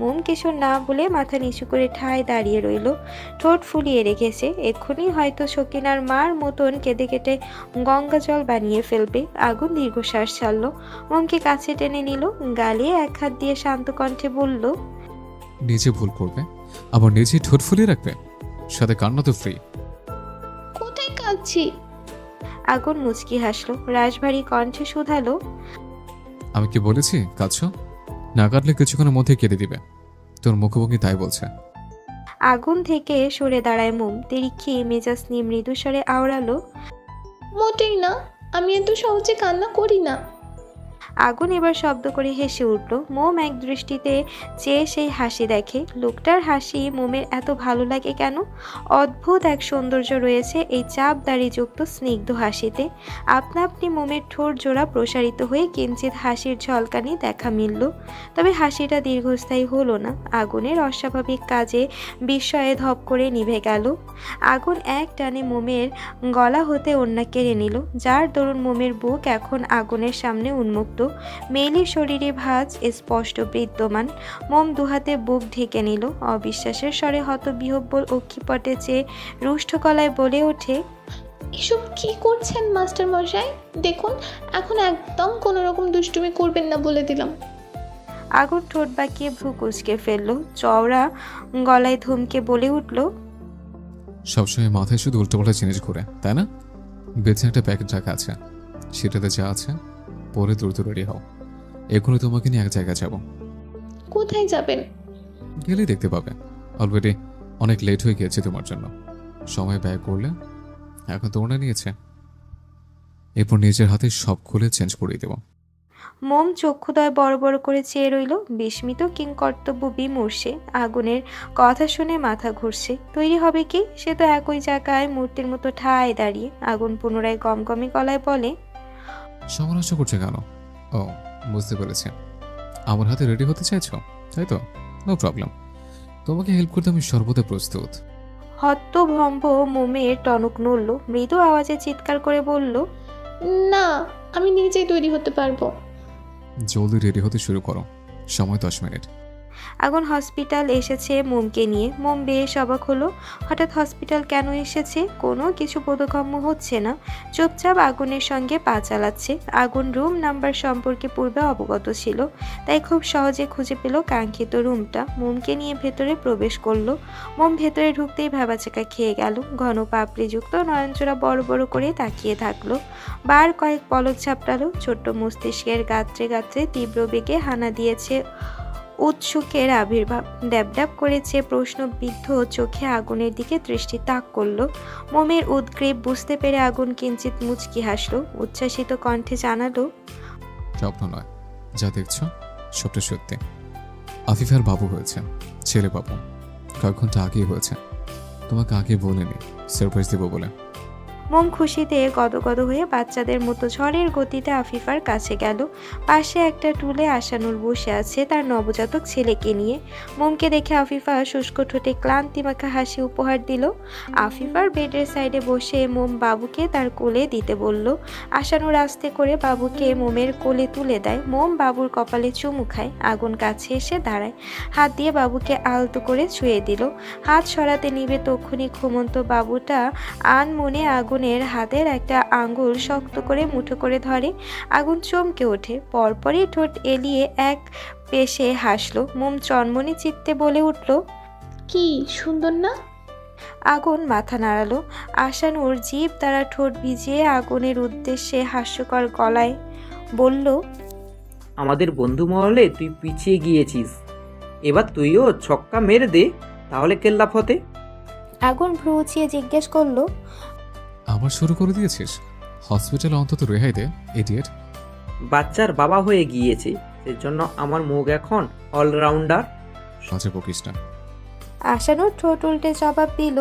মোম কিছু না বলে মাথা নিচু করে ঠায় দাঁড়িয়ে রইল। ঠোঁট ফুলিয়ে রেখেছে। এক্ষুনি হয়তো সকিনার মার মতন কেঁদে কেটে গঙ্গা জল বানিয়ে ফেলবে। আগুন দীর্ঘশ্বাস ছাড়ল। মোমকে কাছে টেনে নিল। গালে এক হাত দিয়ে শান্ত কণ্ঠে বলল, নিজে ভুল করবে, আবার নিজে ঠোঁট ফুলিয়ে রাখবে, সাথে কান্না তো ফ্রি। কোথায় কাঁদছি? আগুন মুচকি হাসলো। রাশভারী কণ্ঠে শুধালো, আমি কি বলেছি কাঁদছো? না কাটলে কিছুক্ষণের মধ্যে কেটে দিবে। তোর মুখোমুখি তাই বলছে। আগুন থেকে সরে দাঁড়ায় মোম। তেরিক্ষি মেজাজ নিয়ে মৃদুস্বরে আওড়ালো, মোটেই না, আমি এত সহজে কান্না করি না। আগুন এবার শব্দ করে হেসে উঠল। মোম এক দৃষ্টিতে চেয়ে সেই হাসি দেখে। লোকটার হাসি মোমের এত ভালো লাগে কেন? অদ্ভুত এক সৌন্দর্য রয়েছে এই চাপ দাড়িযুক্ত স্নিগ্ধ হাসিতে। আপনা আপনি মোমের ঠোঁট জোড়া প্রসারিত হয়ে কিঞ্চিত হাসির ঝলকানি দেখা মিলল। তবে হাসিটা দীর্ঘস্থায়ী হলো না। আগুনের অস্বাভাবিক কাজে বিস্ময়ে ধপ করে নিভে গেল। আগুন এক টানে মোমের গলা হতে ওড়না কেড়ে নিল, যার দরুন মোমের বুক এখন আগুনের সামনে উন্মুক্ত। মেয়েলি শরীরে ভাঁজ স্পষ্ট বিদ্যমান। মোম দুহাতে বুক ঢেকে নিল। অবিশ্বাসের স্বরে হতবিহ্বল অক্ষিপটে চেয়ে রুষ্ট গলায় বলে ওঠে, এসব কি করছেন মাস্টার মশাই? দেখুন, এখন একদম কোনো রকম দুষ্টুমি করবেন না বলে দিলাম। আগুন ঠোঁট বাঁকিয়ে ভ্রু কুঁচকে ফেলল। চওড়া গলায় ধমকে বলে উঠল, সবসময় মাথায় শুধু উল্টোপাল্টা জিনিস ঘুরে, তাই না? বেঁচে একটা প্যাকেট রাখা আছে, সেটাতে যা আছে পরে দ্রুত রেডি হও। এখনই তোমাকে নিয়ে এক জায়গায় যাব। কোথায় যাবেন? গেলেই দেখতে পাবে। অলরেডি অনেক লেট হয়ে গিয়েছে তোমার জন্য। সময় ব্যয় করলে এখন তো ওনা নিয়েছে, এরপর নিজের হাতে সব খুলে চেঞ্জ করিয়ে দেব। মোম চক্ষুদয় বড় বড় করে চেয়ে রইল, বিস্মিত কিংকর্তব্য বিমর্ষে। আগুনের কথা শুনে মাথা ঘুরছে। তৈরি হবে কি? সে তো একই জায়গায় মূর্তির মতো ঠায় দাঁড়িয়ে। আগুন পুনরায় গমগমে গলায় বলে, সমালোচনা করছে কেন? ও, বুঝতে পেরেছি, আমার হাতে রেডি হতে চাইছো, তাই তো? নো প্রবলেম, তোমাকে হেল্প করতে আমি সর্বদা প্রস্তুত। হতভম্ব মোমের টনক নড়ল। মৃদু আওয়াজে চিৎকার করে বলল, না, আমি নিজেই তৈরি হতে পারবো। জলদি রেডি হতে শুরু করো, সময় 10 মিনিট। আগুন হসপিটাল এসেছে মোমকে নিয়ে। মোম বেশ অবাক হলো। হঠাৎ হসপিটাল কেন এসেছে? কোনো কিছু বোধগম্য হচ্ছে না। চুপচাপ আগুনের সঙ্গে পা চালাচ্ছে। আগুন রুম নাম্বার সম্পর্কে পূর্বে অবগত ছিল, তাই খুব সহজে খুঁজে পেল কাঙ্ক্ষিত রুমটা। মোমকে নিয়ে ভেতরে প্রবেশ করলো। মোম ভেতরে ঢুকতেই ভ্যাবাচাকা খেয়ে গেল। ঘন পাপড়িযুক্ত নয়নচোরা বড় বড় করে তাকিয়ে থাকলো। বার কয়েক পলক ঝাপটালো। ছোট্ট মস্তিষ্কের গাত্রে গাত্রে তীব্র বেগে হানা দিয়েছে উৎসুকের আবির্ভাব। ড্যাব করেছে প্রশ্নবিদ্ধ চোখে আগুনের দিকে দৃষ্টি তাক করলো। মোমের উদ্গ্রীব বুঝতে পেরে আগুন কিঞ্চিত মুচকি হাসলো। উচ্ছ্বাসিত কণ্ঠে জানালো, স্বপ্ন নয়, যা দেখছো সবটা সত্যি। আফিফার বাবু হয়েছে, ছেলে বাবু। কয়েক ঘন্টা আগেই হয়েছে, তোমাকে আগে বলিনি, সারপ্রাইজ দেবো বলে। মোম খুশিতে গদগদ হয়ে বাচ্চাদের মতো ঝড়ের গতিতে আফিফার কাছে গেল। পাশে একটা টুলে আশানুর বসে আছে তার নবজাতক ছেলেকে নিয়ে। মোমকে দেখে আফিফা শুষ্ক ঠোঁটে ক্লান্তি মাখা হাসি উপহার দিল। আফিফার বেডের সাইডে বসে মোম বাবুকে তার কোলে দিতে বলল। আশানুর আস্তে করে বাবুকে মোমের কোলে তুলে দেয়। মোম বাবুর কপালে চুমু খায়। আগুন কাছে এসে দাঁড়ায়, হাত দিয়ে বাবুকে আলতো করে ছুঁয়ে দিল। হাত সরাতে নিবে তক্ষুনি ঘুমন্ত বাবুটা আনমনে আগুনের হাতের একটা আঙ্গুল শক্ত করে মুঠো করে ধরে। আগুন চমকে ওঠে। পরপরই ঠোঁট এলিয়ে এক পেশে হাসলো। মোম চনমনে চিত্তে বলে উঠল, কি সুন্দর না? আগুন মাথা নাড়ালো। আশানুর জিভ দ্বারা ঠোঁট ভিজিয়ে আগুনের উদ্দেশ্যে হাস্যকর গলায় বলল, আমাদের বন্ধু মহলে তুই পিছিয়ে গিয়েছিস, এবার তুইও ছক্কা মেরে দে, তাহলে কেল্লা ফতে। আগুন ভ্রু উঁচিয়ে জিজ্ঞেস করলো, আবার শুরু করে দিয়েছিস? হসপিটালে অন্তত রেহাই দে, ইডিয়েট। বাচ্চার বাবা হয়ে গিয়েছে, সেজন্য আমার মুখ এখন অলরাউন্ডার। সাজে বকিস না। আশানুর ঠোঁট উল্টে জবাব দিল,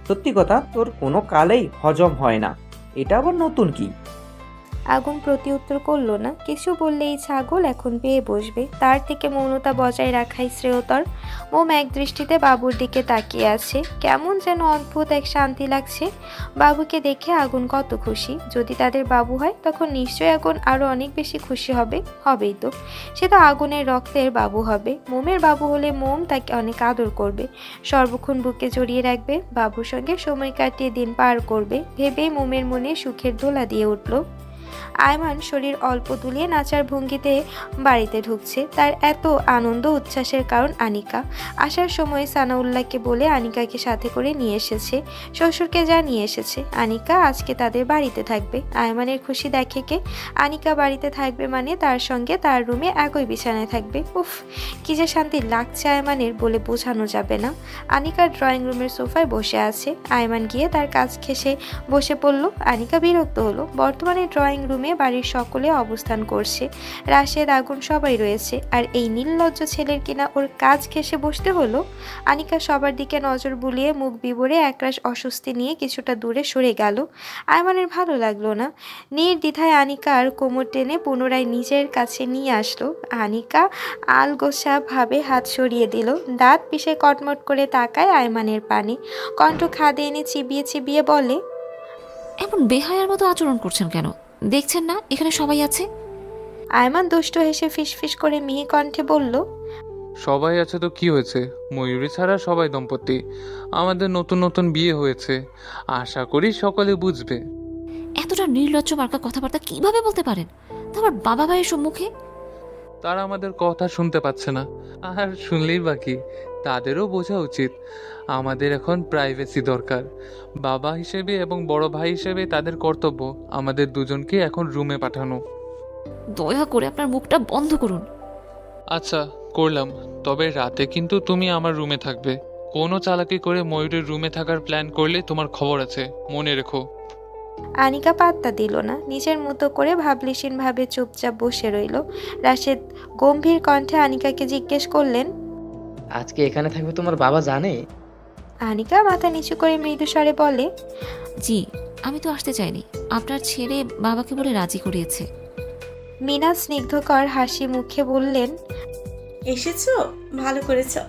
সত্যি কথা, তোর কোনো কালেই হজম হয় না, এটা আবার নতুন কি? আগুন প্রতি উত্তর করলো না। কিছু বললেই ছাগল এখন পেয়ে বসবে, তার থেকে মৌনতা বজায় রাখাই শ্রেয়তর। মোম এক দৃষ্টিতে বাবুর দিকে তাকিয়ে আছে। কেমন যেন অদ্ভুত এক শান্তি লাগছে। বাবুকে দেখে আগুন কত খুশি। যদি তাদের বাবু হয় তখন নিশ্চয়ই আগুন আরো অনেক বেশি খুশি হবে। হবেই তো, সে তো আগুনের রক্তের বাবু হবে। মোমের বাবু হলে মোম তাকে অনেক আদর করবে, সর্বক্ষণ বুকে জড়িয়ে রাখবে, বাবুর সঙ্গে সময় কাটিয়ে দিন পার করবে ভেবেই মোমের মনে সুখের দোলা দিয়ে উঠল। আয়মান শরীর অল্প তুলিয়ে নাচার ভঙ্গিতে বাড়িতে ঢুকছে। তার এত আনন্দ উচ্ছ্বাসের কারণ আনিকা। আসার সময় সানাউল্লাহকে বলে আনিকাকে সাথে করে নিয়ে এসেছে। শ্বশুরকে জানিয়ে এসেছে আনিকা আজকে তাদের বাড়িতে থাকবে। আয়মানের খুশি দেখে কে? আনিকা বাড়িতে থাকবে মানে তার সঙ্গে তার রুমে একই বিছানায় থাকবে। উফ, কি যে শান্তি লাগছে আয়মানের বলে বোঝানো যাবে না। আনিকা ড্রয়িং রুমের সোফায় বসে আছে। আয়মান গিয়ে তার কাজ ঘেঁষে বসে পড়ল। আনিকা বিরক্ত হলো। বর্তমানে ড্রয়িং রুমে রুমে বাড়ির সকলে অবস্থান করছে। রাশেদ, আগুন সবাই রয়েছে, আর এই নির্লজ্জ ছেলের কিনা ওর কাজ ঘেঁষে বসতে হলো। আনিকা সবার দিকে নজর বুলিয়ে মুখ বিবরে একরাশ অস্বস্তি নিয়ে কিছুটা দূরে সরে গেল। আয়মানের ভালো লাগলো না। নির্দ্বিধায় আনিকার কোমর টেনে পুনরায় নিজের কাছে নিয়ে আসলো। আনিকা আলগোসা ভাবে হাত সরিয়ে দিল, দাঁত পিষে কটমট করে তাকায় আয়মানের পানে। কণ্ঠ খাদে এনে চিবিয়ে চিবিয়ে বলে, এমন বেহায়ার মতো আচরণ করছেন কেন? দেখছেন না এখানে সবাই আছে? আয়মান দুষ্ট হেসে ফিসফিস করে মিহি কণ্ঠে বলল, সবাই আছে তো কি হয়েছে, ময়ূরী ছাড়া সবাই দম্পতি। আমাদের নতুন নতুন বিয়ে হয়েছে, আশা করি সকলে বুঝবে। এতটা নির্লজ্জ মার্কা কথাবার্তা কিভাবে বলতে পারেন, তোমার বাবা ভাইয়ের সম্মুখে? তারা আমাদের কথা শুনতে পাচ্ছে না, আর শুনলেই বাকি। তাদেরও বোঝা উচিত আমাদের এখন প্রাইভেসি দরকার। বাবা হিসেবে এবং বড় ভাই হিসেবে তাদের কর্তব্য আমাদের দুজনকে এখন রুমে পাঠানো। দয়া করে আপনার মুখটা বন্ধ করুন। আচ্ছা করলাম, তবে রাতে কিন্তু তুমি আমার রুমে থাকবে। কোনো চালাকি করে ময়ূরের রুমে থাকার প্ল্যান করলে তোমার খবর আছে, মনে রেখো। আনিকা পাত্তা দিল না, নিজের মতো করে ভাবলিসীন ভাবে চুপচাপ বসে রইল। রাশেদ গম্ভীর কণ্ঠে আনিকাকে জিজ্ঞেস করলেন, আজকে এখানে থাকবে তোমার বাবা জানে? আনিকা মাথা নিচু করে মৃদু স্বরে বলে, জি, আমি তো আসতে চাইনি, আপনার ছেলে বাবাকে বলে রাজি করিয়েছে। মিনা স্নিগ্ধকর হাসি মুখে বললেন, এসেছো, ভালো করেছো।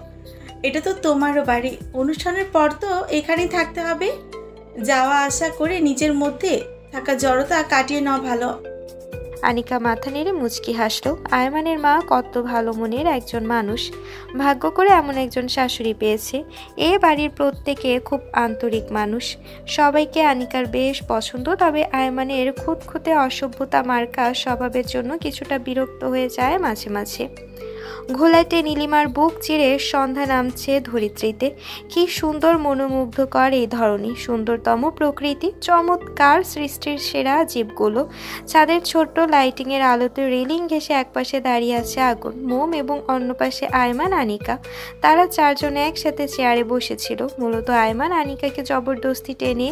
এটা তো তোমারও বাড়ি, অনুষ্ঠানের পর তো এখানেই থাকতে হবে। যাওয়া আসা করে নিজের মধ্যে থাকা জড়তা কাটিয়ে নেওয়া ভালো। আনিকা মাথা নেড়ে মুচকি হাসল। আয়মানের মা কত ভালো মনের একজন মানুষ, ভাগ্য করে এমন একজন শাশুড়ি পেয়েছে। এ বাড়ির প্রত্যেকে খুব আন্তরিক মানুষ, সবাইকে আনিকার বেশ পছন্দ। তবে আয়মানের খুঁতখুঁতে অসভ্যতা মার্কা স্বভাবের জন্য কিছুটা বিরক্ত হয়ে যায় মাঝে মাঝে। ঘোলাটে নীলিমার বুক চিরে সন্ধ্যা নামছে ধরিত্রীতে। কি সুন্দর মনোমুগ্ধকর এই ধরনী, সুন্দরতম প্রকৃতি, চমৎকার সৃষ্টির সেরা জীবগুলো। ছাদের ছোট্ট লাইটিংয়ের আলোতে রেলিং ঘেঁষে একপাশে দাঁড়িয়ে আছে আগুন, মোম এবং অন্য পাশে আয়মান, আনিকা। তারা চারজনে একসাথে চেয়ারে বসেছিল। মূলত আয়মান আনিকাকে জবরদস্তি টেনে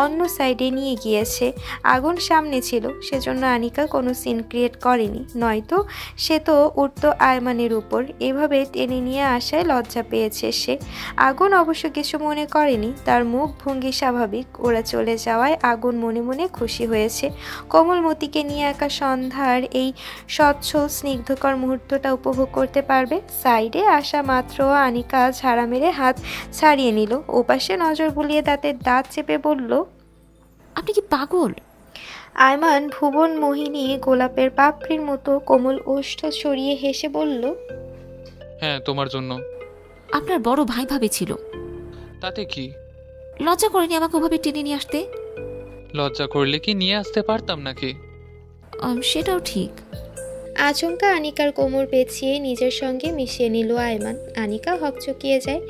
অন্য সাইডে নিয়ে গিয়েছে। আগুন সামনে ছিল, সেজন্য আনিকা কোনো সিন ক্রিয়েট করেনি, নয়তো সে তো উঠতো আয়মানের উপর। এভাবে টেনে নিয়ে আসায় লজ্জা পেয়েছে সে। আগুন অবশ্য কিছু মনে করেনি, তার মুখ ভঙ্গি স্বাভাবিক। ওরা চলে যাওয়ায় আগুন মনে মনে খুশি হয়েছে। কোমলমতিকে নিয়ে একা সন্ধ্যার এই স্বচ্ছ স্নিগ্ধকর মুহূর্তটা উপভোগ করতে পারবে। সাইডে আসা মাত্র আনিকা ঝাড়া মেরে হাত ছাড়িয়ে নিল। ওপাশে নজর বুলিয়ে দাঁত চেপে বলল, আপনি কি পাগল? আয়মান ভুবন মোহিনী গোলাপের পাপড়ির মতো কোমল ওষ্ঠ ছড়িয়ে হেসে বলল, হ্যাঁ তোমার জন্য। আপনার বড় ভাই ভাবি ছিল, তাতে কি? লজ্জা করেনি আমাকে ওভাবে টেনে নিয়ে আসতে? লজ্জা করলে কি নিয়ে আসতে পারতাম নাকি? সেটাও ঠিক। আচমকা আনিকার কোমর পেঁচিয়ে নিজের সঙ্গে মিশিয়ে নিল আয়মান। আনিকা হকচকিয়ে যায়,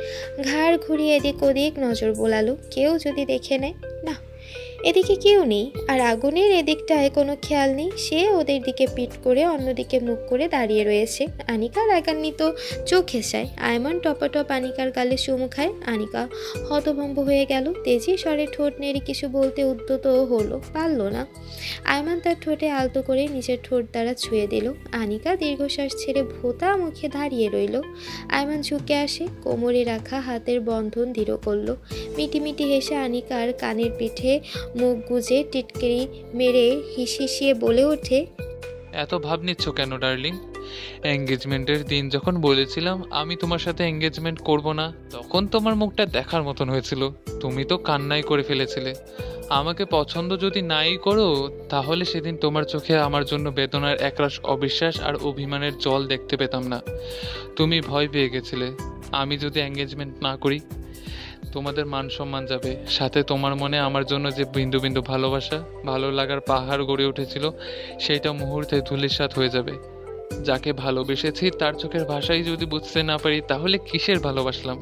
ঘাড় ঘুরিয়ে এদিক ওদিক নজর বোলালো। কেউ যদি দেখে নেয়? না, এদিকে কেউ নেই। আর আগুনের এদিকটায় কোনো খেয়াল নেই, সে ওদের দিকে পিট করে অন্যদিকে মুখ করে দাঁড়িয়ে রয়েছে। আনিকা রাগান্বিত চোখে চায়। আয়মান টপাটপ আনিকার গালে চুমু খায়। আনিকা হতভম্ব হয়ে গেল, তেজি স্বরে ঠোঁট নেড়ে কিছু বলতে উদ্যত হলো, পারল না। আয়মান তার ঠোঁটে আলতো করে নিজের ঠোঁট দ্বারা ছুঁয়ে দিল। আনিকা দীর্ঘশ্বাস ছেড়ে ভোঁতা মুখে দাঁড়িয়ে রইল। আয়মান ঝুঁকে আসে, কোমরে রাখা হাতের বন্ধন দৃঢ় করল। মিটিমিটি হেসে আনিকার কানের পিঠে মুখ গুজে টিটকিরি মেরে হিসিয়ে বলে ওঠে, এত ভাব নিচ্ছ কেন ডার্লিং? এঙ্গেজমেন্টের দিন যখন বলেছিলাম আমি তোমার সাথে এঙ্গেজমেন্ট করব না, তখন তোমার মুখটা দেখার মতন হয়েছিল। তুমি তো কান্নাই করে ফেলেছিলে। আমাকে পছন্দ যদি নাই করো, তাহলে সেদিন তোমার চোখে আমার জন্য বেদনার একরাশ অবিশ্বাস আর অভিমানের জল দেখতে পেতাম না। তুমি ভয় পেয়ে গেছিলে আমি যদি এঙ্গেজমেন্ট না করি তোমাদের মান সম্মান যাবে, সাথে তোমার মনে আমার জন্য যে বিন্দু বিন্দু ভালোবাসা, ভালো লাগার পাহাড় গড়ে উঠেছিল, সেইটা মুহূর্তে ধূলিসাৎ হয়ে যাবে। যাকে ভালোবেসেছি তার চোখের ভাষাই যদি বুঝতে না পারি, তাহলে কিসের ভালোবাসলাম?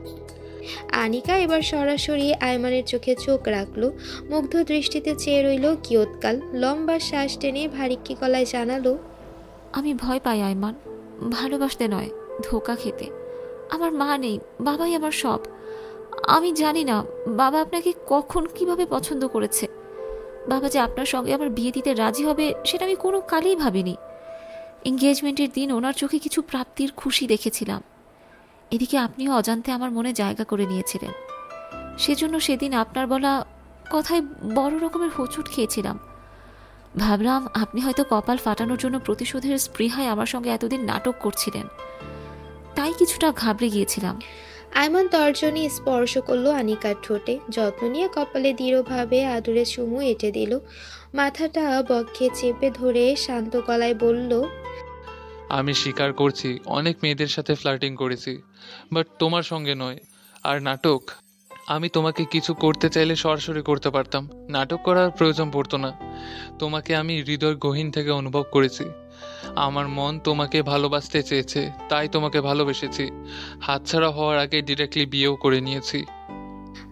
আনিকা এবার সরাসরি আয়মানের চোখে চোখ রাখলো, মুগ্ধ দৃষ্টিতে চেয়ে রইল কিয়ৎকাল। লম্বা শ্বাস টেনে ভারিক্কি গলায় জানালো, আমি ভয় পাই আয়মান, ভালোবাসতে নয়, ধোঁকা খেতে। আমার মা নেই, বাবাই আমার সব। আমি জানি না বাবা আপনাকে কখন কিভাবে পছন্দ করেছে। বাবা যে আপনার সঙ্গে আমার বিয়ে দিতে রাজি হবে সেটা আমি কোনো কালেই ভাবিনি। এঙ্গেজমেন্টের দিন ওনার চোখে কিছু প্রাপ্তির খুশি দেখেছিলাম, এদিকে আপনিও অজান্তে আমার মনে জায়গা করে নিয়েছিলেন। সেজন্য সেদিন আপনার বলা কথায় বড় রকমের হোঁচট খেয়েছিলাম। ভাবলাম আপনি হয়তো কপাল ফাটানোর জন্য প্রতিশোধের স্পৃহায় আমার সঙ্গে এতদিন নাটক করছিলেন, তাই কিছুটা ঘাবড়ে গিয়েছিলাম। আয়মান তর্জনী স্পর্শ করলো আনিকার ঠোঁটে, যত্ন নিয়ে কপালে দৃঢ়ভাবে আদুরে চুমু এঁটে দিল। মাথাটা বক্ষে চেপে ধরে শান্ত গলায় বলল, আমি স্বীকার করছি অনেক মেয়েদের সাথে ফ্লার্টিং করেছি, বাট তোমার সঙ্গে নয়। আর নাটক, আমি তোমাকে কিছু করতে চাইলে সরাসরি করতে পারতাম, নাটক করার প্রয়োজন পড়তো না। তোমাকে আমি হৃদয় গহীন থেকে অনুভব করেছি। আমার মন তোমাকে ভালোবাসতে চেয়েছে, তাই তোমাকে ভালোবেসেছি। হাতছাড়া হওয়ার আগে ডিরেক্টলি বিয়েও করে নিয়েছি।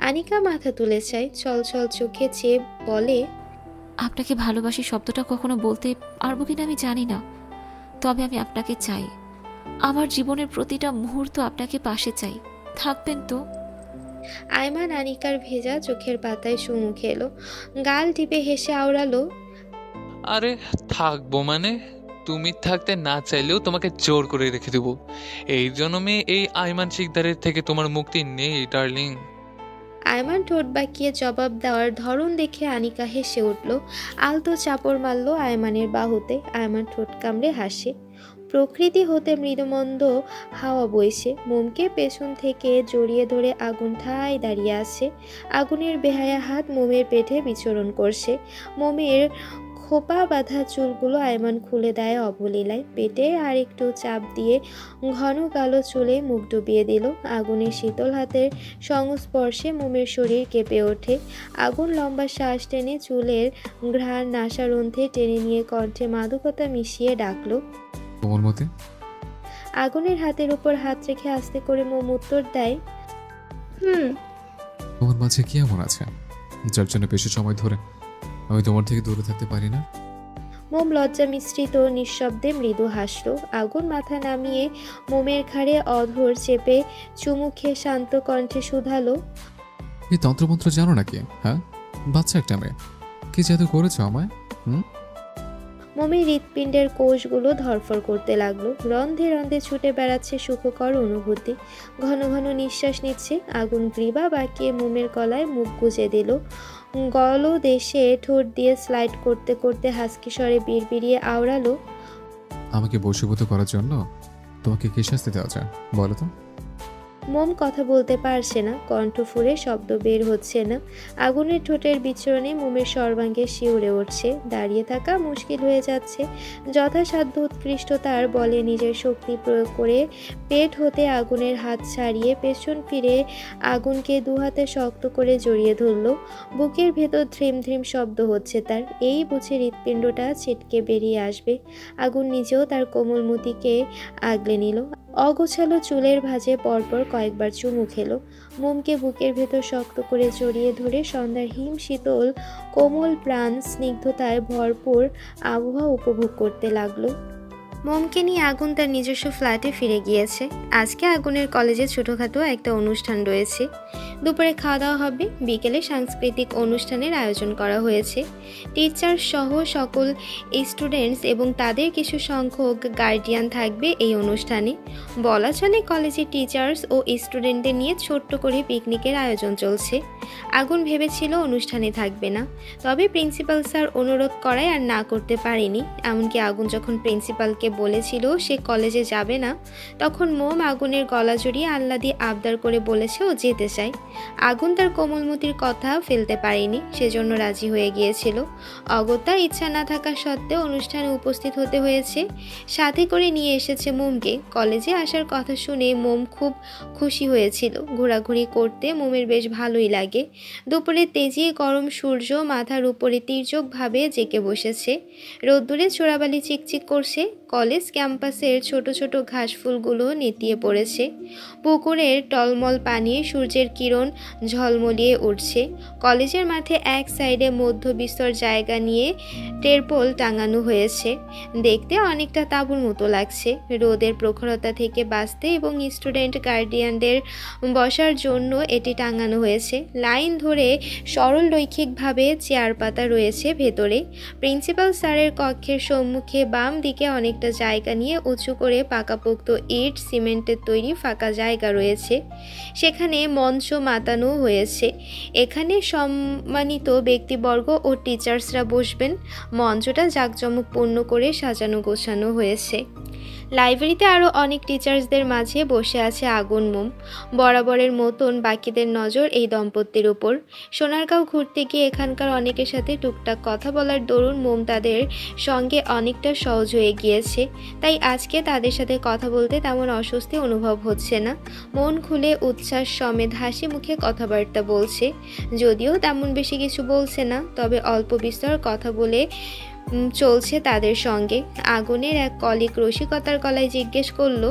আনিকা মাথা তুলে চায়, ছলছল চোখে চেয়ে বলে, আপনাকে ভালোবাসি শব্দটা কখনো বলতে পারবো কিনা আমি জানি না, তবে আমি আপনাকে চাই। আমার জীবনের প্রতিটা মুহূর্ত আপনাকে পাশে চাই, থাকবেন তো? আয়মান আনিকার ভেজা চোখের পাতায় চুমু খেলো, গাল টিপে হেসে আওড়ালো, আরে থাকবো মানে? তুমি থাকতে না চাইলেও তোমাকে জোর করে রেখে দেবো। এই জন্মে এই আইমান শিকদারের থেকে তোমার মুক্তি নেই ডার্লিং। আয়মান ঠোঁট বাঁকিয়ে জবাব দেওয়ার ধরন দেখে আনিকা হেসে উঠল, আলতো চাপড় মারল আয়মানের বাহুতে। আয়মান ঠোঁট কামড়ে হাসে। প্রকৃতি হতে মৃদুমন্দ হাওয়া বইছে। মোমকে পেছন থেকে জড়িয়ে ধরে আগুন ঠায় দাঁড়িয়ে আছে। আগুনের বেহায়া হাত মোমের পেটে বিচরণ করছে। মোমের খোপা বাঁধা চুলগুলো আয়মান খুলে দেয় অবলীলায়। পেটে আর একটু চাপ দিয়ে ঘন কালো চুলে মুখ ডুবিয়ে দিল। আগুনের শীতল হাতের সংস্পর্শে মোমের শরীর কেঁপে ওঠে। আগুন লম্বা শ্বাস টেনে চুলের ঘ্রাণ নাসারন্ধ্রে টেনে নিয়ে কণ্ঠে মাদকতা মিশিয়ে ডাকলো, কোমলমতি। আগুনের হাতের উপর হাত রেখে আস্তে করে মোম উত্তর দেয়, তোমার মাঝে কি এমন আছে যার জন্য বেশি সময় ধরে আমি তোমার থেকে দূরে থাকতে পারি না? মোম লজ্জা মিশ্রিত নিঃশব্দে মৃদু হাসল। আগুন মাথা নামিয়ে মোমের ঘাড়ে অধর চেপে চুমু খেয়ে শান্ত কণ্ঠে শুধালো, এই তন্ত্রমন্ত্র জানো নাকি? হ্যাঁ, বাচ্চা একটা মেয়ে, কি জাদু করেছো আমায়? মোমের হৃৎপিণ্ডের কোষগুলো ধরফর করতে লাগলো। রন্ধে রন্ধে ছুটে বেড়াচ্ছে সুখকর অনুভূতি। ঘন ঘন নিঃশ্বাস নিচ্ছে। আগুন গ্রীবা বাঁকিয়ে মোমের গলায় মুখ গুজে দিল। গল দেশে ঠোঁট দিয়ে স্লাইড করতে করতে হাসকি স্বরে বিড়বিড়িয়ে আওড়ালো, আমাকে বশীভূত করার জন্য তোমাকে কি শাস্তি দেওয়া যায় বলো তো? মোম কথা বলতে পারছে না, কণ্ঠ ফুঁড়ে শব্দ বের হচ্ছে না। আগুনের ঠোঁটের বিচরণে মোমের সর্বাঙ্গে শিউরে উঠছে। দাঁড়িয়ে থাকা মুশকিল হয়ে যাচ্ছে। যথাসাধ্য উৎকৃষ্টতার বলে নিজের শক্তি প্রয়োগ করে পেট হতে আগুনের হাত ছাড়িয়ে পেছন ফিরে আগুনকে দুহাতে শক্ত করে জড়িয়ে ধরল। বুকের ভেতর ধ্রিম ধ্রিম শব্দ হচ্ছে তার। এই বুঝে হৃৎপিণ্ডটা ছিটকে বেরিয়ে আসবে। আগুন নিজেও তার কোমলমতিকে আগলে নিল। অগোছালো চুলের ভাঁজে পরপর কয়েকবার চুমু খেলো। মোমকে বুকের ভেতর শক্ত করে জড়িয়ে ধরে সন্ধ্যার হিম শীতল কোমল প্রাণ স্নিগ্ধতায় ভরপুর আবহাওয়া উপভোগ করতে লাগলো। মোমকে নিয়ে আগুন তার নিজস্ব ফ্ল্যাটে ফিরে গিয়েছে। আজকে আগুনের কলেজে ছোটোখাটো একটা অনুষ্ঠান রয়েছে। দুপুরে খাওয়া দাওয়া হবে। বিকেলে সাংস্কৃতিক অনুষ্ঠানের আয়োজন করা হয়েছে। টিচার সহ সকল স্টুডেন্টস এবং তাদের কিছু সংখ্যক গার্ডিয়ান থাকবে এই অনুষ্ঠানে। বলা চলে কলেজের টিচার্স ও স্টুডেন্টদের নিয়ে ছোট্ট করে পিকনিকের আয়োজন চলছে। আগুন ভেবেছিল অনুষ্ঠানে থাকবে না, তবে প্রিন্সিপাল স্যার অনুরোধ করায় আর না করতে পারেনি। এমনকি আগুন যখন প্রিন্সিপালকে বলেছিল সে কলেজে যাবে না, তখন মোম আগুনের গলা জড়িয়ে আহ্লাদি আবদার করে বলেছে ও যেতে চায়। আগুন তার কোমলমতির কথা ফেলতে পারেনি, সেজন্য রাজি হয়ে গিয়েছিল। অগত্যা ইচ্ছা না থাকা সত্ত্বেও অনুষ্ঠানে উপস্থিত হতে হয়েছে। সাথে করে নিয়ে এসেছে মোমকে। কলেজে আসার কথা শুনে মোম খুব খুশি হয়েছিল। ঘোরাঘুরি করতে মোমের বেশ ভালোই লাগে। দুপুরে তেজিয়ে গরম সূর্য মাথার উপরে তির্যকভাবে জেঁকে বসেছে। রোদ্দুরে চোরাবালি চিকচিক করছে। কলেজ ক্যাম্পাসের ছোট ছোট ঘাসফুলগুলো নেতিয়ে পড়েছে। পুকুরের টলমল পানি সূর্যের কিরণ ঝলমলিয়ে উঠছে। কলেজের মাঠে এক সাইডে মধ্যবিস্তর জায়গা নিয়ে টেরপোল টাঙানো হয়েছে। দেখতে অনেকটা তাঁবুর মতো লাগছে। রোদের প্রখরতা থেকে বাঁচতে এবং স্টুডেন্ট গার্ডিয়ানদের বসার জন্য এটি টাঙানো হয়েছে। লাইন ধরে সরল রৈখিকভাবে চেয়ার পাতা রয়েছে ভেতরে। প্রিন্সিপাল স্যারের কক্ষের সম্মুখে বাম দিকে অনেকটা জায়গা নিয়ে উঁচু করে পাকাপোক্ত ইট সিমেন্টের তৈরি ফাঁকা জায়গা রয়েছে। সেখানে মঞ্চ মাতানো হয়েছে। এখানে সম্মানিত ব্যক্তিবর্গ ও টিচার্সরা বসবেন। মঞ্চটা জাঁকজমকপূর্ণ করে সাজানো গোছানো হয়েছে। লাইব্রেরিতে আরও অনেক টিচার্সদের মাঝে বসে আছে আগুন মোম। বরাবরের মতন বাকিদের নজর এই দম্পতির উপর। সোনারগাঁও ঘুরতে গিয়ে এখানকার অনেকের সাথে টুকটাক কথা বলার দরুন মোম তাদের সঙ্গে অনেকটা সহজ হয়ে গিয়েছে। তাই আজকে তাদের সাথে কথা বলতে তেমন অস্বস্তি অনুভব হচ্ছে না। মন খুলে উচ্ছ্বাস সমেত হাসি মুখে কথাবার্তা বলছে। যদিও তেমন বেশি কিছু বলছে না, তবে অল্প বিস্তর কথা বলে চলছে তাদের সঙ্গে। আগুনের এক কলিগ রসিকতার গলায় জিজ্ঞেস করলো,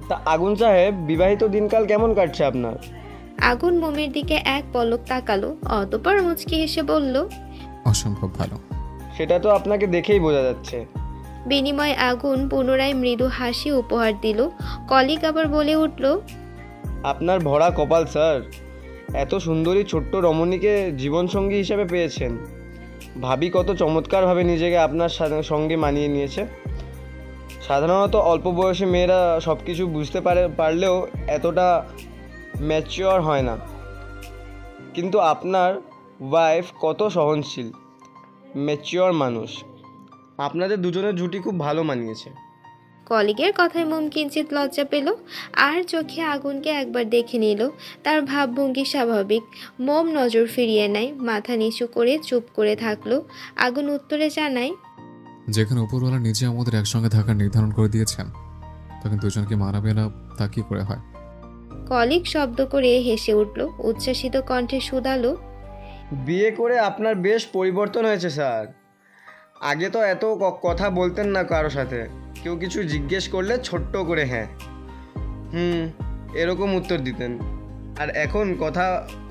তা আগুন সাহেব, বিবাহিত দিনকাল কেমন কাটছে আপনার? আগুন মোমের দিকে এক পলক তাকালো, অতঃপর মুচকি হেসে বলল, অসম্ভব ভালো। সেটা তো আপনাকে দেখেই বোঝা যাচ্ছে। বিনিময় আগুন পুনরায় মৃদু হাসি উপহার দিল। কলিগ আবার বলে উঠল, আপনার ভরা কপাল স্যার, এত সুন্দরী ছোট্ট রমণীকে জীবনসঙ্গী হিসেবে পেয়েছেন। ভাবি কত চমৎকারভাবে নিজেকে আপনার সঙ্গে মানিয়ে নিয়েছে। সাধারণত অল্প বয়সী মেয়েরা সব কিছু বুঝতে পারলেও এতটা ম্যাচিওর হয় না, কিন্তু আপনার ওয়াইফ কত সহনশীল, ম্যাচিওর মানুষ। আপনাদের দুজনের জুটি খুব ভালো মানিয়েছে। কলিগের কথায় মোম কিঞ্চিত লজ্জা পেল আর চোখে আগুনকে একবার দেখে নিল। তার ভাবভঙ্গি স্বাভাবিক। মোম নজর ফিরিয়ে নেয়, মাথা নিচু করে চুপ করে থাকলো। আগুন উত্তরে জানায়, যেখানে উপরওয়ালা নিজে আমাদের একসঙ্গে থাকার নির্ধারণ করে দিয়েছেন, তখন দুজনকে মানাবে না তা কি করে হয়? কলিগ শব্দ করে হেসে উঠল, উচ্ছ্বাসিত কণ্ঠে শুধালো, বিয়ে করে আপনার বেশ পরিবর্তন হয়েছে স্যার। আগে তো এত কথা বলতেন না কারো সাথে। কেউ কিছু জিজ্ঞেস করলে ছোট্ট করে হ্যাঁ এরকম উত্তর দিতেন। আর এখন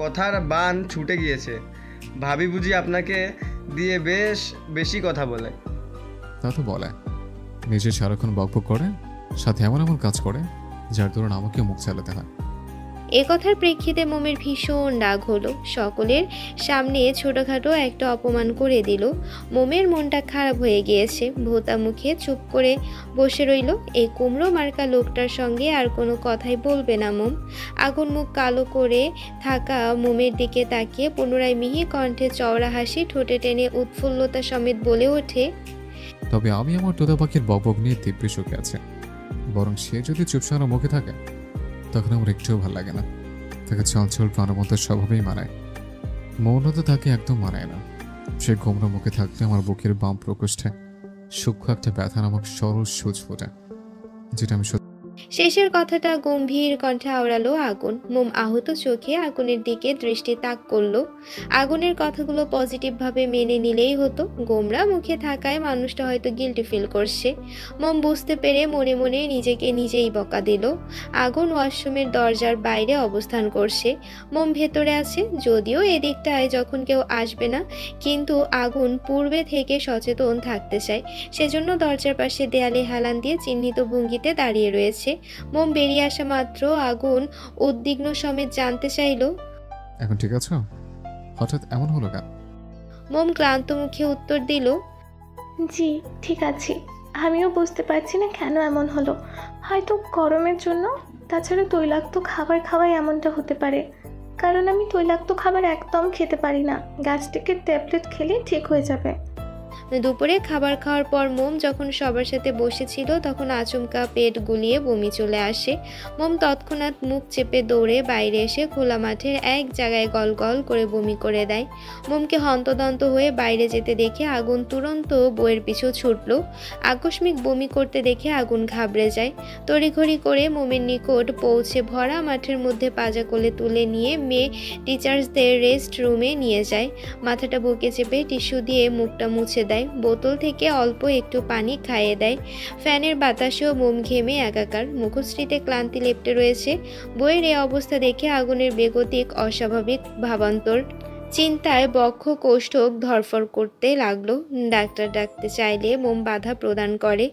কথার বান ছুটে গিয়েছে। ভাবি বুঝি আপনাকে দিয়ে বেশি কথা বলে? তা তো বলে, নিজে সারাক্ষণ বকবক করে, সাথে এমন এমন কাজ করে যার দরুন আমাকে মুখ চালাতে হয়। এ কথার প্রেক্ষিতে মোমের ভীষণ রাগ হলো। সকলের সামনে ছোটখাটো একটা অপমান করে দিল। মোমের মনটা খারাপ হয়ে গিয়েছে। ভোতা মুখে চুপ করে বসে রইল। এই কুমড়ো মার্কা লোকটার সঙ্গে আর কোনো কথাই বলবে না মোম। আগুন মুখ কালো করে থাকা মোমের দিকে তাকিয়ে পুনরায় মিহি কণ্ঠে চওড়া হাসি ঠোঁটে টেনে উৎফুল্লতা সমেত বলে ওঠে, তবে আমি আমার তোতা পাখির বকবক নিয়ে তীব্র সুখে আছে। বরং সে যদি চুপসানো মুখে থাকে তখন আমার একটুও ভালো লাগে না। তাকে চঞ্চল প্রাণবন্ত স্বভাবেই মানায়। মৌনতা তাকে একদম মানায় না। সে গোমরা মুখে থাকলে আমার বুকের বাম প্রকোষ্ঠে সূক্ষ্ম একটা ব্যথা নামক সরল সুচ ফোটে, যেটা আমি শেষের কথাটা গম্ভীর কণ্ঠে আওড়ালো আগুন। মোম আহত চোখে আগুনের দিকে দৃষ্টি তাক করলো। আগুনের কথাগুলো পজিটিভভাবে মেনে নিলেই হতো। গোমরা মুখে থাকায় মানুষটা হয়তো গিল্টি ফিল করছে। মোম বুঝতে পেরে মনে মনে নিজেকে নিজেই বকা দিল। আগুন ওয়াশরুমের দরজার বাইরে অবস্থান করছে। মোম ভেতরে আছে, যদিও এদিকটায় যখন কেউ আসবে না, কিন্তু আগুন পূর্বে থেকে সচেতন থাকতে চায়। সেজন্য দরজার পাশে দেয়ালে হেলান দিয়ে চিহ্নিত ভঙ্গিতে দাঁড়িয়ে রয়েছে। মোম বেরিয়ে আসা মাত্র আগুন উদ্বিগ্ন সমেত জানতে চাইল, এখন ঠিক আছে? হঠাৎ এমন হলো কেন? মোম ক্লান্ত মুখে উত্তর দিল, জি ঠিক আছে। আমিও বুঝতে পারছি না কেন এমন হলো। হয়তো গরমের জন্য, তাছাড়া তৈলাক্ত খাবার খাওয়াই এমনটা হতে পারে। কারণ আমি তৈলাক্ত খাবার একদম খেতে পারি না। গ্যাস্ট্রিকের ট্যাবলেট খেলে ঠিক হয়ে যাবে। দুপুরে খাবার খাওয়ার পর মোম যখন সবার সাথে বসেছিল তখন আচমকা পেট গুলিয়ে বমি চলে আসে। মোম তৎক্ষণাৎ মুখ চেপে দৌড়ে বাইরে এসে খোলা মাঠের এক জায়গায় গল গল করে বমি করে দেয়। মোমকে হন্তদন্ত হয়ে বাইরে যেতে দেখে আগুন তুরন্ত বইয়ের পিছু ছুটল। আকস্মিক বমি করতে দেখে আগুন ঘাবড়ে যায়। তড়িঘড়ি করে মোমের নিকট পৌঁছে ভরা মাঠের মধ্যে পাজা কোলে তুলে নিয়ে মেয়ে টিচার্সদের রেস্ট রুমে নিয়ে যায়। মাথাটা বুকে চেপে টিস্যু দিয়ে মুখটা মুছে দেয়। দেয়, বোতল থেকে অল্প একটু পানি খাইয়ে দেয়। ফ্যানের বাতাসেও মোম ঘেমে একাকার, মুখশ্রীতে ক্লান্তি লেপ্টে রয়েছে। বইয়ের এই অবস্থা দেখে আগুনের বেগতিক অস্বাভাবিক ভাবান্তর, চিন্তায় বক্ষ কোষ্ঠক ধরফর করতে লাগলো। ডাক্তার ডাকতে চাইলে মোম বাধা প্রদান করে।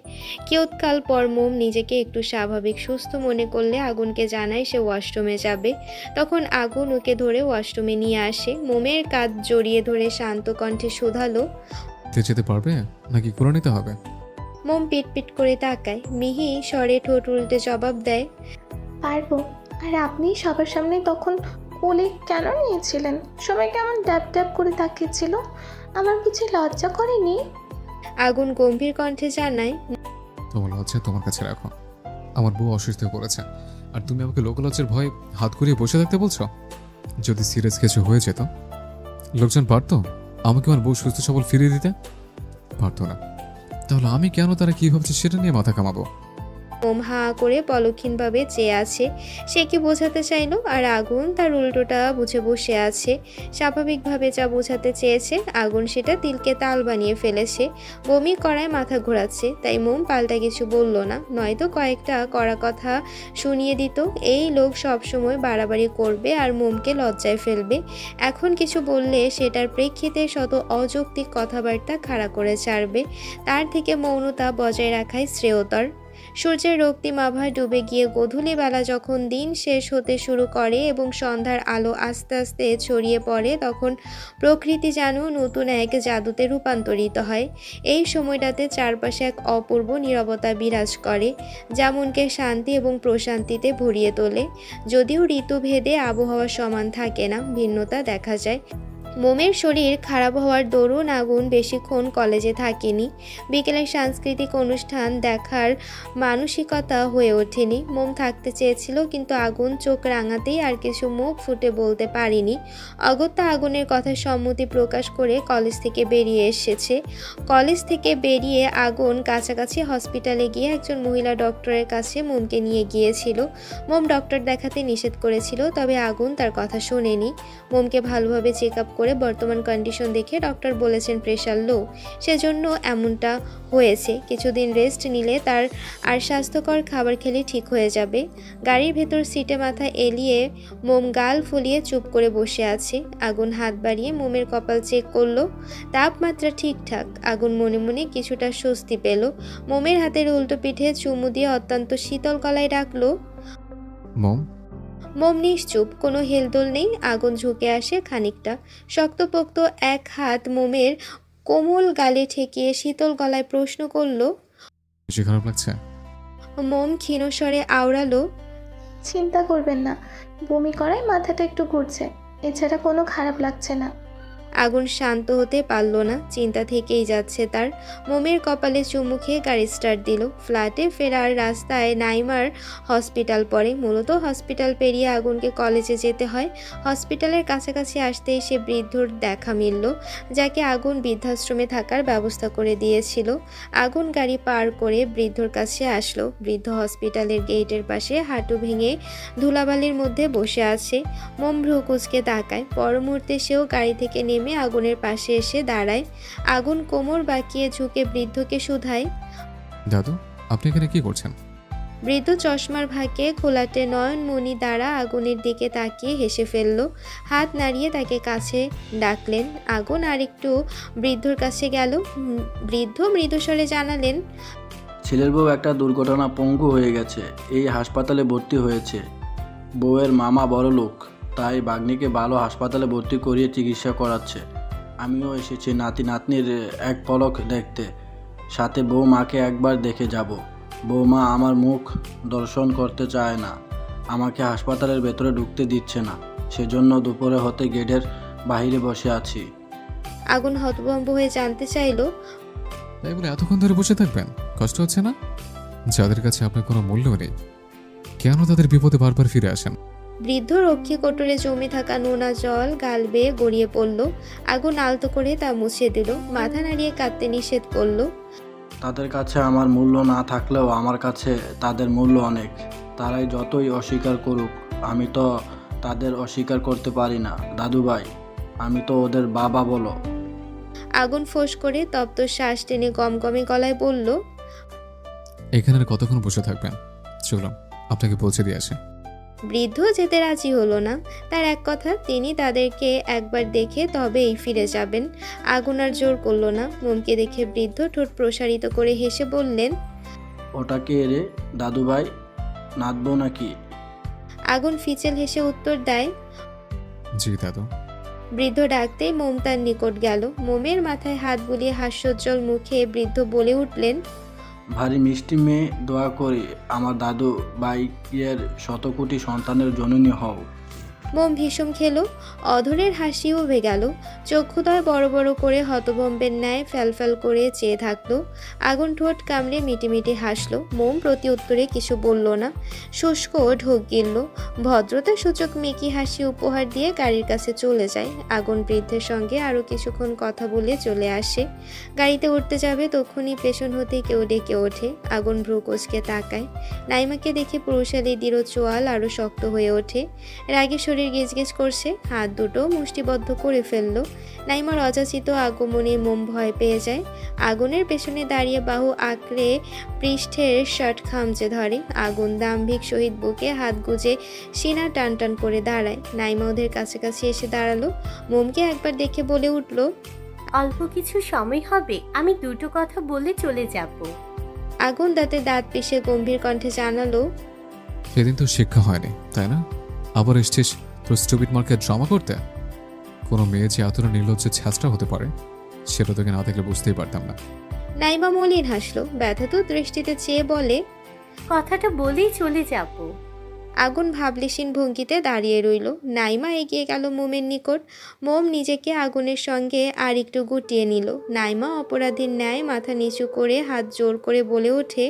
কিয়ৎকাল পর মোম নিজেকে একটু স্বাভাবিক সুস্থ মনে করলে আগুনকে জানায় সে ওয়াশরুমে যাবে। তখন আগুন ওকে ধরে ওয়াশরুমে নিয়ে আসে। মোমের কাঁধ জড়িয়ে ধরে শান্ত কণ্ঠে শুধালো, যেতে পারবে নাকি করে নিতে হবে? মোম পিট করে তাকায়। মিহি স্বরে ঠোঁট উল্টে জবাব দেয়, পারবো। আর আপনি সবার সামনে তখন কোলে কেন নিয়েছিলেন? সবাই কেমন ড্যাব ড্যাব করে তাকিয়েছিল, আমার কিছু লজ্জা করেনি? আগুন গম্ভীর কণ্ঠে জানায়, তোমার লজ্জা তোমার কাছে রাখো। আমার বউ অসুস্থ হয়ে পড়েছে আর তুমি আমাকে লোকলজ্জার ভয়ে হাত করিয়ে বসে থাকতে বলছো? যদি সিরিয়াস কিছু হয়ে যেত লোকজন পারতো আমাকে আমার বউ সুস্থ সবল ফিরিয়ে দিতে? পারতো না। তাহলে আমি কেন তারা কি ভাবছে সেটা নিয়ে মাথা কামাবো? মোম হাঁ করে পলক্ষীনভাবে চেয়ে আছে। সে কি বোঝাতে চাইলো, আর আগুন তার উল্টোটা বুঝে বসে আছে। স্বাভাবিকভাবে যা বোঝাতে চেয়েছে আগুন সেটা তিলকে তাল বানিয়ে ফেলেছে। বমি করায় মাথা ঘোরাচ্ছে, তাই মোম পাল্টা কিছু বলল না, নয়তো কয়েকটা কড়া কথা শুনিয়ে দিত। এই লোক সবসময় বাড়াবাড়ি করবে আর মোমকে লজ্জায় ফেলবে। এখন কিছু বললে সেটার প্রেক্ষিতে শত অযৌক্তিক কথাবার্তা খাড়া করে ছাড়বে। তার থেকে মৌনতা বজায় রাখাই শ্রেয়তর। সূর্যের রক্তিম আভা ডুবে গিয়ে গধূলি বেলা যখন দিন শেষ হতে শুরু করে এবং সন্ধ্যার আলো আস্তে আস্তে ছড়িয়ে পড়ে, তখন প্রকৃতি যেন নতুন এক জাদুতে রূপান্তরিত হয়। এই সময়টাতে চারপাশে এক অপূর্ব নীরবতা বিরাজ করে, যা মনকে শান্তি এবং প্রশান্তিতে ভরিয়ে তোলে। যদিও ঋতুভেদে আবহাওয়া সমান থাকে না, ভিন্নতা দেখা যায়। মোমের শরীর খারাপ হওয়ার দরুন আগুন বেশিক্ষণ কলেজে থাকেনি। বিকেলে সাংস্কৃতিক অনুষ্ঠান দেখার মানসিকতা হয়ে ওঠেনি। মোম থাকতে চেয়েছিল, কিন্তু আগুন চোখ রাঙাতেই আর কিছু মুখ ফুটে বলতে পারিনি। অগত্যা আগুনের কথা সম্মতি প্রকাশ করে কলেজ থেকে বেরিয়ে এসেছে। কলেজ থেকে বেরিয়ে আগুন কাছাকাছি হসপিটালে গিয়ে একজন মহিলা ডক্টরের কাছে মোমকে নিয়ে গিয়েছিল। মোম ডক্টর দেখাতে নিষেধ করেছিল, তবে আগুন তার কথা শোনেনি। মোমকে ভালোভাবে চেক আপ করে বর্তমান কন্ডিশন দেখে ডক্টর বলেছেন প্রেশার লো, সেজন্য এমনটা হয়েছে। কিছুদিন রেস্ট নিলে তার আর স্বাস্থ্যকর খাবার খেলে ঠিক হয়ে যাবে। গাড়ির ভেতর সিটে মাথা এলিয়ে মোম গাল ফুলিয়ে চুপ করে বসে আছে। আগুন হাত বাড়িয়ে মোমের কপাল চেক করলো, তাপমাত্রা ঠিকঠাক। আগুন মনে মনে কিছুটা স্বস্তি পেল। মোমের হাতের উল্টো পিঠে চুমু দিয়ে অত্যন্ত শীতল গলায় ডাকলো, মম। মোম নিশ্চুপ, কোনো হেলদোল নেই। আগুন ঝুঁকে আসে খানিকটা, শক্তপোক্ত এক হাত মোমের কোমল গালে ঠেকিয়ে শীতল গলায় প্রশ্ন করলো, বেশি খারাপ লাগছে? মোম ক্ষীণ স্বরে আওড়ালো, চিন্তা করবেন না, বমি করায় মাথাটা একটু ঘুরছে, এছাড়া কোনো খারাপ লাগছে না। আগুন শান্ত হতে পারল না, চিন্তা থেকেই যাচ্ছে তার। মোমের কপালে চুমু খেয়ে গাড়ি স্টার্ট দিল। ফ্ল্যাটে ফেরার রাস্তায় নাইমার হসপিটাল পড়ে। মূলত হসপিটাল পেরিয়ে আগুনকে কলেজে যেতে হয়। হসপিটালের কাছাকাছি আসতেই সে বৃদ্ধর দেখা মিলল, যাকে আগুন বৃদ্ধাশ্রমে থাকার ব্যবস্থা করে দিয়েছিল। আগুন গাড়ি পার করে বৃদ্ধর কাছে আসলো। বৃদ্ধ হসপিটালের গেটের পাশে হাঁটু ভেঙে ধুলাবালির মধ্যে বসে আছে। মোম ভ্রু কুঁচকে তাকায়। পর মুহূর্তে সেও গাড়ি থেকে নেমে আগুনের পাশে এসে দাঁড়ায়। আগুন কোমর বাঁকিয়ে ঝুঁকে বৃদ্ধকে শুধায়, দাদু আপনি এখানে কি করছেন? বৃদ্ধ চশমার ফাঁকে খোলাটে নয়নমণি দ্বারা আগুনের দিকে তাকিয়ে হেসে ফেলল। হাত নাড়িয়ে তাকে কাছে ডাকলেন। আগুন আরেকটু বৃদ্ধর কাছে গেল। বৃদ্ধ মৃদুস্বরে জানালেন, ছেলের বউ একটা দুর্ঘটনা পঙ্গু হয়ে গেছে, এই হাসপাতালে ভর্তি হয়েছে। বউয়ের মামা বড় লোক, তাই বাগ্নিকে ভালো হাসপাতালে ভর্তি করিয়ে চিকিৎসা করাচ্ছে। আমিও এসেছি নাতি নাতনির এক পলক দেখতে, সাথে বৌমাকে একবার দেখে যাব। বৌমা আমার মুখ দর্শন করতে চায় না, আমাকে হাসপাতালের ভেতরে ঢুকতে দিচ্ছে না, সেজন্য দুপুরে হতে গেটের বাইরে বসে আছি। আগুন হতভম্ব হয়ে জানতে চাইল, তাই বলে এতক্ষণ ধরে বসে থাকবেন? কষ্ট হচ্ছে না? যাদের কাছে আপনার কোনো মূল্য নেই, কেন তাদের বিপদে বারবার ফিরে আসেন? বৃদ্ধ রক্ষী কোটরে জমে থাকা নোনা জল গাল বেয়ে গড়িয়ে পড়ল। আগুন আলতো করে তা মুছে দিল। মাথা নাড়িয়ে কাঁদতে নিষেধ করল, তাদের কাছে আমার মূল্য না থাকলেও আমার কাছে তাদের মূল্য অনেক। তারাই যতই অস্বীকার করুক, আমি তো তাদের অস্বীকার করতে পারি না। দাদু ভাই, আমি তো ওদের বাবা বলো। আগুন ফোঁস করে তপ্ত শ্বাস টেনে গমগমে গলায় বলল, এখানে আর কতক্ষণ বসে থাকবেন? চলুন, আপনাকে পৌঁছে দিয়ে আসে। বৃদ্ধ যেতে রাজি হলো না। তার এক কথা, তিনি তাদেরকে একবার দেখে তবেই ফিরে যাবেন। আগুন আর জোর করল না। মোমকে দেখে বৃদ্ধ ঠোঁট প্রসারিত করে হেসে বললেন, ওটা কে রে দাদু ভাই, নাচবো নাকি? আগুন ফিচেল হেসে উত্তর দেয়, জি দাদু। বৃদ্ধ ডাকতেই মোম তার নিকট গেল। মোমের মাথায় হাত বুলিয়ে হাস্যোজ্জ্বল মুখে বৃদ্ধ বলে উঠলেন, ভারী মিষ্টি মেয়ে, দোয়া করি আমার দাদু ভাইয়ের শতকোটি সন্তানের জননী হও। মোম ভীষণ খেলো। অধরের হাসি উবে গেল। চক্ষুদয় বড় বড় করে হতভম্বের ন্যায় ফ্যালফ্যাল করে চেয়ে থাকলো। আগুন ঠোঁট কামড়ে মিটিমিটি হাসলো। মোম প্রতি উত্তরে কিছু বলল না, শুষ্ক ঢোক গিলল। ভদ্রতা সূচক মেকি হাসি উপহার দিয়ে গাড়ির কাছে চলে যায়। আগুন বৃদ্ধের সঙ্গে আরো কিছুক্ষণ কথা বলে চলে আসে। গাড়িতে উঠতে যাবে তখনই পেছন হতে কেউ ডেকে ওঠে। আগুন ভ্রু কোচকে তাকায়। নাইমাকে দেখে পুরুষালী দৃঢ় চোয়াল আরো শক্ত হয়ে ওঠে। রাগে শরীর গিজগিজ করছে। হাত দুটো মুষ্টিবদ্ধ করে ফেলল। নাইমার অযাচিত আগমনে মোম ভয় পেয়ে যায়। আগুনের পেছনে দাঁড়িয়ে বাহু আঁকড়ে পৃষ্ঠের শার্ট খামচে ধরে। আগুন দাম্ভিক সহিত বুকে হাত গুজে সিনা টান টান করে দাঁড়ায়। নাইমা ওদের কাছাকাছি এসে দাঁড়ালো। মোমকে একবার দেখে বলে উঠল, অল্প কিছু সময় হবে, আমি দুটো কথা বলে চলে যাব। আগুন দাঁতে দাঁত পিষে গম্ভীর কণ্ঠে জানালো, সেদিন তো শিক্ষা হয়নি, তাই না? আবার এসছিস তোর স্টুপিড মার্কে ড্রামা করতে? কোনো মেয়ে যে এতটা নির্লজ্জ ছ্যাঁচড়া হতে পারে সেটা তোকে না দেখলে বুঝতেই পারতাম না। নাইমা মলিন হাসলো। ব্যথাত দৃষ্টিতে চেয়ে বলে, কথাটা বলেই চলে যাব। আগুন ভাবলেশীন ভঙ্গিতে দাঁড়িয়ে রইল। নাইমা এগিয়ে গেল মোমের নিকট। মোম নিজেকে আগুনের সঙ্গে আর একটু গুটিয়ে নিল। নাইমা অপরাধীর ন্যায় মাথা নিচু করে হাত জোর করে বলে ওঠে,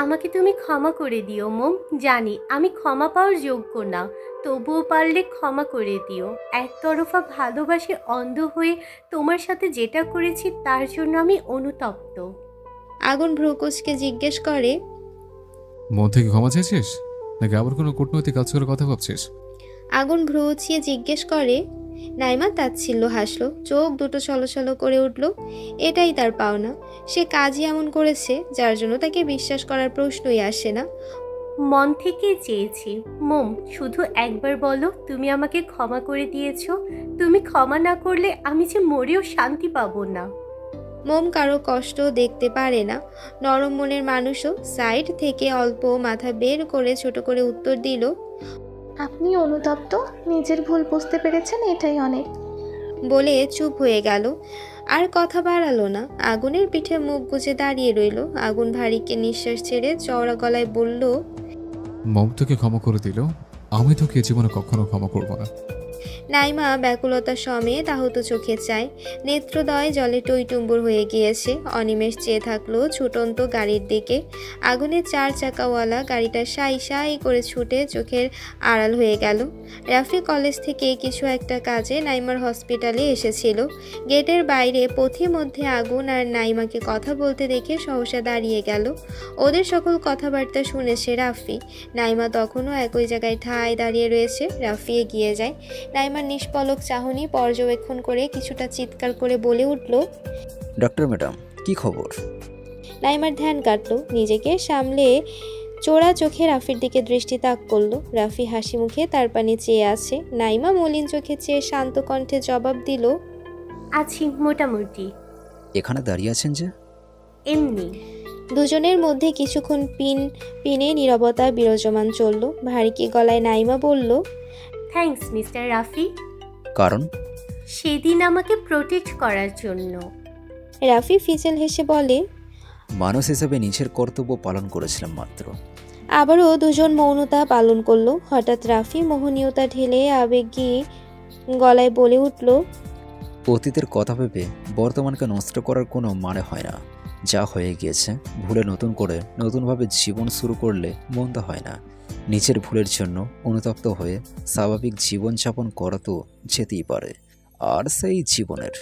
আমাকে তুমি ক্ষমা করে দিও মোম। জানি আমি ক্ষমা পাওয়ার যোগ্য না, তবুও পারলে ক্ষমা করে দিও। একতরফা ভালোবাসে অন্ধ হয়ে তোমার সাথে যেটা করেছি তার জন্য আমি অনুতপ্ত। আগুন ভ্রুকুচকে জিজ্ঞেস করে, মন থেকে ক্ষমা চাইছিস নাকি আবার কোনো কূটনৈতিক কাজ করে কথা ভাবছিস? আগুন ভ্রু উঁচিয়ে জিজ্ঞেস করে। নাইমা তাচ্ছিল্য হাসলো। চোখ দুটো ছলছল করে উঠল। এটাই তার পাওনা। সে কাজই এমন করেছে যার জন্য তাকে বিশ্বাস করার প্রশ্নই আসে না। মন থেকে চেয়েছি মোম, শুধু একবার বলো তুমি আমাকে ক্ষমা করে দিয়েছো। তুমি ক্ষমা না করলে আমি যে মরেও শান্তি পাবো না। মোম কারো কষ্ট দেখতে পারে না। নরম মনের মানুষও সাইড থেকে অল্প মাথা বের করে ছোট করে উত্তর দিল, আপনি অনুতপ্ত, নিজের ভুল বুঝতে পেরেছেন, এটাই অনেক। বলে চুপ হয়ে গেল। আর কথা বাড়ালো না। আগুনের পিঠে মুখ গুজে দাঁড়িয়ে রইল। আগুন ভারীকে নিঃশ্বাস ছেড়ে চওড়া গলায় বলল, মম তোকে ক্ষমা করে দিল, আমি তোকে জীবনে কখনো ক্ষমা করব না। নাইমা ব্যাকুলতা সমেত আহত চোখে চায়। নেত্রদয় জলে টইটুম্বুর হয়ে গিয়েছে। অনিমেষ চেয়ে থাকলো ছুটন্ত গাড়ির দিকে। আগুনের 4 চাকাওয়ালা গাড়িটা সাই সাই করে ছুটে চোখের আড়াল হয়ে গেল। রাফি কলেজ থেকে কিছু একটা কাজে নাইমার হসপিটালে এসেছিল। গেটের বাইরে পথিমধ্যে আগুন আর নাইমাকে কথা বলতে দেখে সহসা দাঁড়িয়ে গেল। ওদের সকল কথাবার্তা শুনেছে রাফি। নাইমা তখনও একই জায়গায় ঠায় দাঁড়িয়ে রয়েছে। রাফি এগিয়ে যায়। নাইমার নিষ্পলক চাহনি পর্যবেক্ষণ করে কিছুটা চিৎকার করে বলে উঠল, ডক্টর ম্যাডাম, কি খবর? নাইমার ধ্যান কাটলো। নিজেকে সামলে চোরা চোখে রাফির দিকে দৃষ্টি তাক করলো। রাফি হাসি মুখে তার পানে চেয়ে আছে। নাইমা মলিন চোখে চেয়ে শান্ত কণ্ঠে জবাব দিল, আছি মোটামুটি। এখানে দাঁড়িয়ে আছেন যে? এমনি। দুজনের মধ্যে কিছুক্ষণ পিনে নীরবতা বিরাজমান চলল। ভারী গলায় নাইমা বলল, থ্যাঙ্কস মিস্টার রাফি। কারণ? সেদিন আমাকে প্রোটেক্ট করার জন্য। রাফি ফিচেল হেসে বলে, মানুষ হিসেবে নিজের কর্তব্য পালন করেছিলাম মাত্র। আবারও দুজন মৌনতা পালন করলো। হঠাৎ রাফি মোহনীয়তা ঢেলে আবেগী গলায় বলে উঠল, অতীতের কথা ভেবে বর্তমানকে নষ্ট করার কোনো মানে হয় না। যা হয়ে গিয়েছে ভুলে নতুন করে নতুনভাবে জীবন শুরু করলে মন্দ হয় না। নিজের ভুলের জন্য অনুতপ্ত হয়ে স্বাভাবিক জীবনযাপন করা তো যেতেই পারে। আর সেই জীবনের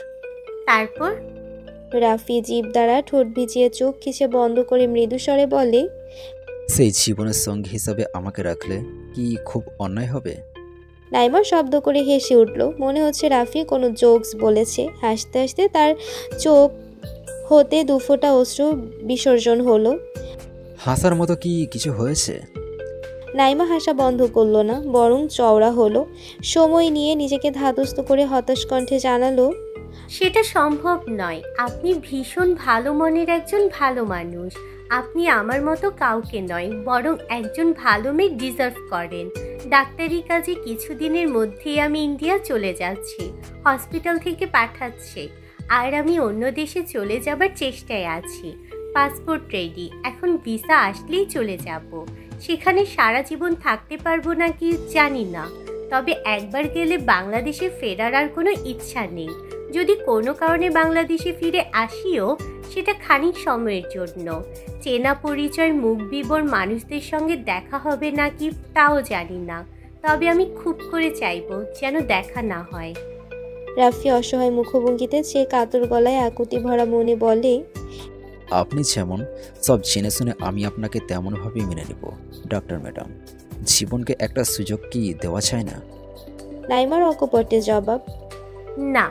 তারপর? রাফি জিভ দ্বারা ঠোঁট ভিজিয়ে চোখ খিচে বন্ধ করে মৃদুস্বরে বলে, সেই জীবনের সঙ্গী হিসাবে আমাকে রাখলে কি খুব অন্যায় হবে? নাইমা শব্দ করে হেসে উঠল। মনে হচ্ছে রাফি কোনো জোকস বলেছে। হাসতে হাসতে তার চোখ হতে দুফোঁটা অশ্রু বিসর্জন হলো। হাসার মতো কি কিছু হয়েছে? নাইমা হাসা বন্ধ করলো না, বরং চওড়া হলো। সময় নিয়ে নিজেকে ধাতস্থ করে হতাশ কণ্ঠে জানালো, সেটা সম্ভব নয়। আপনি ভীষণ ভালো মনের একজন ভালো মানুষ। আপনি আমার মতো কাউকে নয়, বরং একজন ভালো মেয়ে ডিজার্ভ করেন। ডাক্তারি কাজে কিছুদিনের মধ্যেই আমি ইন্ডিয়া চলে যাচ্ছি, হসপিটাল থেকে পাঠাচ্ছে। আর আমি অন্য দেশে চলে যাবার চেষ্টায় আছি। পাসপোর্ট রেডি, এখন ভিসা আসলেই চলে যাব। সেখানে সারা জীবন থাকতে পারবো না কি জানি না, তবে একবার গেলে বাংলাদেশে ফেরার আর কোনো ইচ্ছা নেই। যদি কোনো কারণে বাংলাদেশে ফিরে আসিও, সেটা খানিক সময়ের জন্য। চেনা পরিচয় মুখ বিবর মানুষদের সঙ্গে দেখা হবে নাকি তাও জানি না, তবে আমি খুব করে চাইবো যেন দেখা না হয়। রাফি অসহায় মুখভঙ্গিতে চেয়ে কাতর গলায় আকুতি ভরা মনে বলে, আপনি যেমন সব জেনে শুনে আমি আপনাকে তেমনভাবেই মেনে নেব ডাক্তার ম্যাডাম। জীবনকে একটা সুযোগ কি দেওয়া যায় না? নাইমার অকপটে জবাব, না।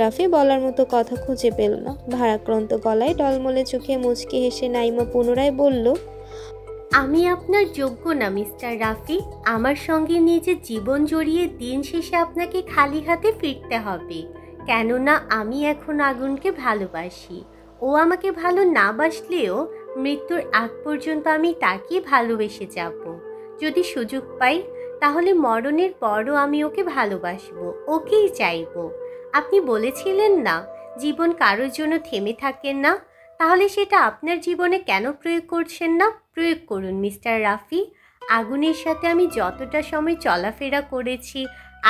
রাফি বলার মতো কথা খুঁজে পেল না। ভারাক্রান্ত গলায় টলমলে চোখে মুচকি হেসে নাইমা পুনরায় বলল, আমি আপনার যোগ্য না মিস্টার রাফি। আমার সঙ্গে নিজের জীবন জড়িয়ে দিন শেষে আপনাকে খালি হাতে ফিরতে হবে, কেননা আমি এখন আগুনকে ভালোবাসি। ও আমাকে ভালো না বাসলেও মৃত্যুর আগ পর্যন্ত আমি তাকে ভালোবেসে যাব। যদি সুযোগ পাই তাহলে মরণের পরও আমি ওকে ভালোবাসবো, ওকেই চাইবো। আপনি বলেছিলেন না জীবন কারোর জন্য থেমে থাকেন না, তাহলে সেটা আপনার জীবনে কেন প্রয়োগ করছেন না? প্রয়োগ করুন মিস্টার রাফি। আগুনের সাথে আমি যতটা সময় চলাফেরা করেছি,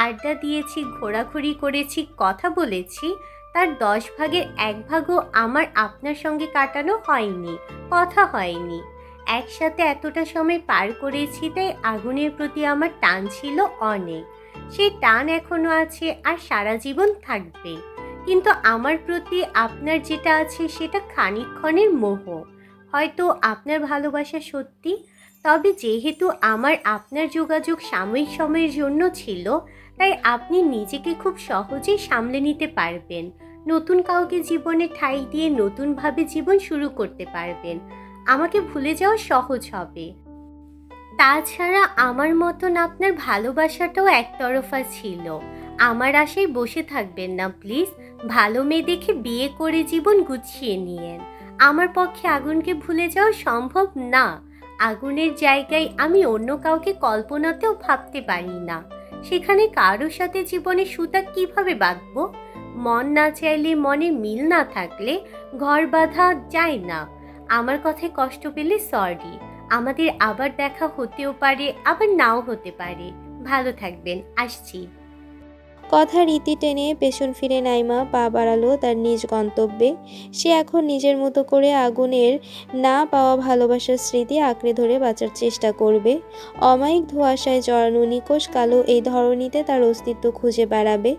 আড্ডা দিয়েছি, ঘোরাঘুরি করেছি, কথা বলেছি, তার 10 ভাগের 1 ভাগও আমার আপনার সঙ্গে কাটানো হয়নি, কথা হয়নি। একসাথে এতটা সময় পার করেছি, তাই আগুনের প্রতি আমার টান ছিল অনেক। সেই টান এখনো আছে আর সারা জীবন থাকবে। কিন্তু আমার প্রতি আপনার যেটা আছে সেটা খানিকক্ষণের মোহ। হয়তো আপনার ভালোবাসা সত্যি, তবে যেহেতু আমার আপনার যোগাযোগ সাময়িক সময়ের জন্য ছিল, তাই আপনি নিজেকে খুব সহজেই সামলে নিতে পারবেন। নতুন কাউকে জীবনে ঠাঁই দিয়ে নতুনভাবে জীবন শুরু করতে পারবেন। আমাকে ভুলে যাওয়া সহজ হবে। তাছাড়া আমার মতন আপনার ভালোবাসাটাও একতরফা ছিল। আমার আশায় বসে থাকবেন না প্লিজ। ভালো মেয়ে দেখে বিয়ে করে জীবন গুছিয়ে নিয়েন। আমার পক্ষে আগুনকে ভুলে যাওয়া সম্ভব না। আগুনের জায়গায় আমি অন্য কাউকে কল্পনাতেও ভাবতে পারি না। সেখানে কারোর সাথে জীবনে সুতা কিভাবে বাঁধবো? মন না চাইলে, মনে মিল না থাকলে ঘর বাঁধা যায় না। আমার কথায় কষ্ট পেলে সরি। আমাদের আবার দেখা হতেও পারে, আবার নাও হতে পারে। ভালো থাকবেন, আসছি। কথা রীতি টেনে পেছন ফিরে নাইমা পা বাড়ালো তার নিজ গন্তব্যে। সে এখন নিজের মতো করে আগুনের না পাওয়া ভালোবাসার স্মৃতি আঁকড়ে ধরে বাঁচার চেষ্টা করবে। অমায়িক ধোঁয়াশায় জড়ানো নিকোষ কালো এই ধরনীতে তার অস্তিত্ব খুঁজে বেড়াবে।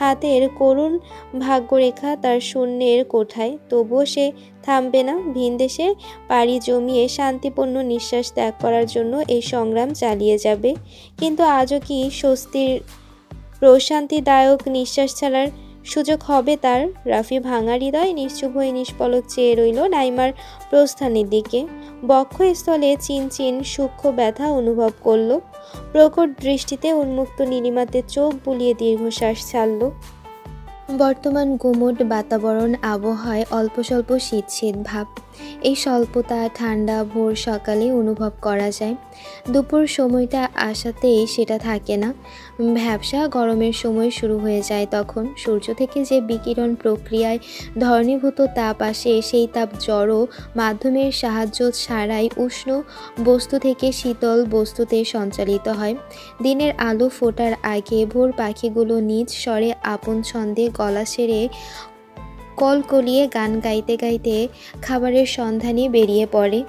হাতের করুণ ভাগ্যরেখা তার শূন্যের কোঠায়, তবুও সে থামবে না। ভিনদেশে পাড়ি জমিয়ে শান্তিপূর্ণ নিঃশ্বাস ত্যাগ করার জন্য এই সংগ্রাম চালিয়ে যাবে। কিন্তু আজও কি স্বস্তির প্রশান্তিদায়ক নিঃশ্বাস ছাড়ার সুযোগ হবে তার? রাফি ভাঙা হৃদয় নিশ্চুপ হয়ে নিষ্পলক চেয়ে রইল নাইমার প্রস্থানের দিকে। বক্ষস্থলে চিনচিন সূক্ষ্ম ব্যথা অনুভব করল। প্রকট দৃষ্টিতে উন্মুক্ত নীলিমাতে চোখ বুলিয়ে দীর্ঘশ্বাস ছাড়ল। বর্তমান গুমোট বাতাবরণ আবহাওয়ায় অল্প স্বল্প শীত শীত ভাব। এই স্বল্পতা ঠান্ডা ভোর সকালে অনুভব করা যায়। দুপুর সময়টা আসাতেই সেটা থাকে না। ভ্যাবসা গরমের সময় শুরু হয়ে যায় তখন। সূর্য থেকে যে বিকিরণ প্রক্রিয়ায় ধরণীভূত তাপ আসে, সেই তাপ জড় মাধ্যমের সাহায্য ছাড়াই উষ্ণ বস্তু থেকে শীতল বস্তুতে সঞ্চালিত হয়। দিনের আলো ফোটার আগে ভোর পাখিগুলো নিজ স্বরে আপন ছন্দে গলা ছেড়ে কলকলিয়ে গান গাইতে গাইতে খাবারের সন্ধানে বেরিয়ে পড়ে।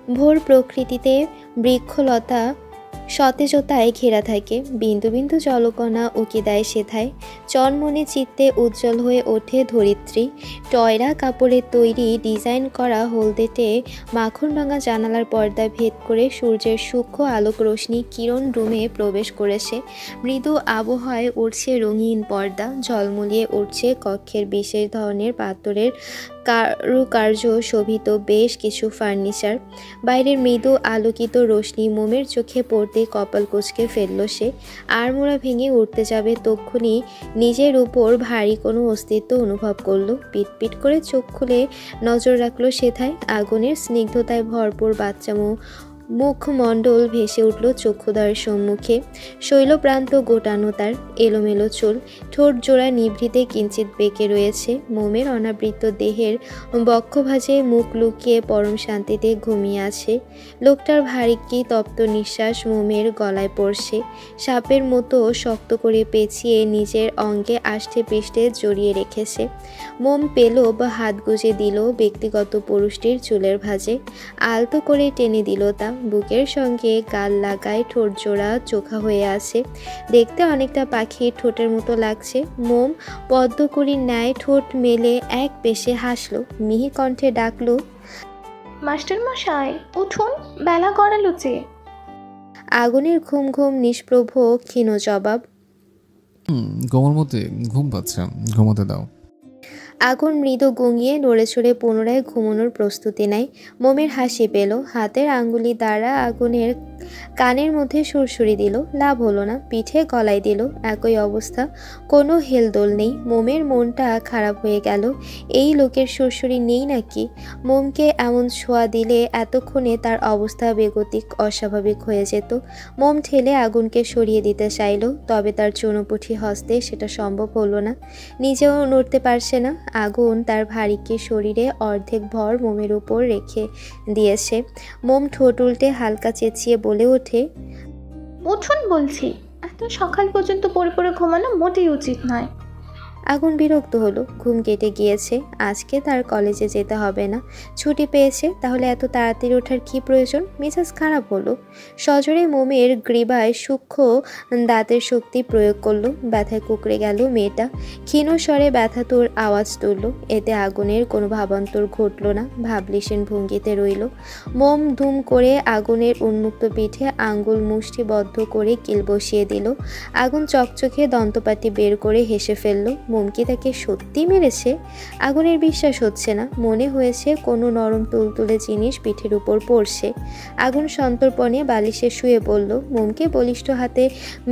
ভোর প্রকৃতিতে বৃক্ষলতা সতেজতায় ঘেরা থাকে, বিন্দু বিন্দু জলকণা উকি দেয় সেথায়। চনমনে চিত্তে উজ্জ্বল হয়ে ওঠে ধরিত্রী। টয়রা কাপড়ের তৈরি ডিজাইন করা হলদেটে মাখন ভাঙা জানালার পর্দা ভেদ করে সূর্যের সূক্ষ্ম আলোক রশ্মি কিরণ রুমে প্রবেশ করেছে। মৃদু আবহাওয়ায় উঠছে রঙিন পর্দা, ঝলমলিয়ে উঠছে কক্ষের বিশেষ ধরনের পাথরের কারুকার্য শোভিত বেশ কিছু ফার্নিচার। বাইরের মৃদু আলোকিত রশ্মি মোমের চোখে পড়তে কপাল কুঁচকে ফেলল সে। আড়মোড়া ভেঙে উঠতে যাবে তক্ষুনি নিজের উপর ভারী কোনো অস্তিত্ব অনুভব করলো। পিটপিট করে চোখ খুলে নজর রাখলো সেথায়। আগুনের স্নিগ্ধতায় ভরপুর বাচ্চামো মুখমণ্ডল ভেসে উঠল চক্ষুদ্বয়ের সম্মুখে। শৈলপ্রান্ত গোটানো তার, এলোমেলো চুল, ঠোঁট জোড়া নিভৃতে কিঞ্চিত বেঁকে রয়েছে। মোমের অনাবৃত দেহের বক্ষভাজে মুখ লুকিয়ে পরম শান্তিতে ঘুমিয়ে আছে। লোকটার ভারী কি তপ্ত নিঃশ্বাস মোমের গলায় পড়ছে। সাপের মতো শক্ত করে পেঁচিয়ে নিজের অঙ্গে আষ্টে পৃষ্ঠে জড়িয়ে রেখেছে। মোম পেল বা হাত গুজে দিল ব্যক্তিগত পুরুষটির চুলের ভাঁজে, আলতো করে টেনে দিল তা। বুকের সঙ্গে গাল লাগায় ঠোঁট জোড়া চোখা হয়ে আছে, দেখতে অনেকটা পাখির ঠোঁটের মতো লাগছে। মোম পদ্মকুড়ির ন্যায় ঠোঁট মেলে এক পেশে হাসলো, মিহি কণ্ঠে ডাকলো, মাস্টার মশাই উঠুন, বেলা গড়ালো যে। আগুনের ঘুম ঘুম নিষ্প্রভ ক্ষীণ জবাব, ঘুমের মধ্যে ঘুম পাচ্ছে, ঘুমাতে দাও। আগুন মৃদু গুঙিয়ে নড়ে চড়ে পুনরায় ঘুমানোর প্রস্তুতি নেয়। মোমের হাসি পেল, হাতের আঙ্গুলি দ্বারা আগুনের কানের মধ্যে সুরসুরি দিল। লাভ হলো না, পিঠে গলায় দিল। একই অবস্থা, কোনো হেলদোল নেই। মোমের মনটা খারাপ হয়ে গেল। এই লোকের সুরসুরি নেই নাকি? মোমকে এমন ছোঁয়া দিলে এতক্ষণে তার অবস্থা বেগতিক অস্বাভাবিক হয়ে যেত। মোম ঠেলে আগুনকে সরিয়ে দিতে চাইল, তবে তার চুনোপুঠি হস্তে সেটা সম্ভব হলো না। নিজেও নড়তে পারছে না। আগুন তার ভারীকে শরীরে অর্ধেক ভর মোমের উপর রেখে দিয়েছে। মোম ঠোঁট উল্টে হালকা চেঁচিয়ে বলে ওঠে, উঠুন বলছি, এত সকাল পর্যন্ত পড়ে পড়ে ঘুমানো মোটেই উচিত নয়। আগুন বিরক্ত হলো, ঘুম কেটে গিয়েছে। আজকে তার কলেজে যেতে হবে না, ছুটি পেয়েছে। তাহলে এত তাড়াতাড়ি ওঠার কী প্রয়োজন? মেজাজ খারাপ হলো। সজোরে মোমের গ্রীবায় সূক্ষ্ম দাঁতের শক্তি প্রয়োগ করলো। ব্যথায় কুকড়ে গেল মেয়েটা। ক্ষীণ স্বরে ব্যথাতুর আওয়াজ তুলল। এতে আগুনের কোনো ভাবান্তর ঘটল না, ভাবলিসেন ভঙ্গিতে রইল। মোম ধুম করে আগুনের উন্মুক্ত পিঠে আঙ্গুল মুষ্টিবদ্ধ করে কিল বসিয়ে দিল। আগুন চকচকে দন্তপাটি বের করে হেসে ফেলল। মোম কি তাকে সত্যি মেরেছে? আগুনের বিশ্বাস হচ্ছে না। মনে হয়েছে কোনো নরম তুলতুলে জিনিস পিঠের উপর পড়ছে। আগুন সন্তর্পণে বালিশে শুয়ে পড়ল। মোমকে বলিষ্ঠ হাতে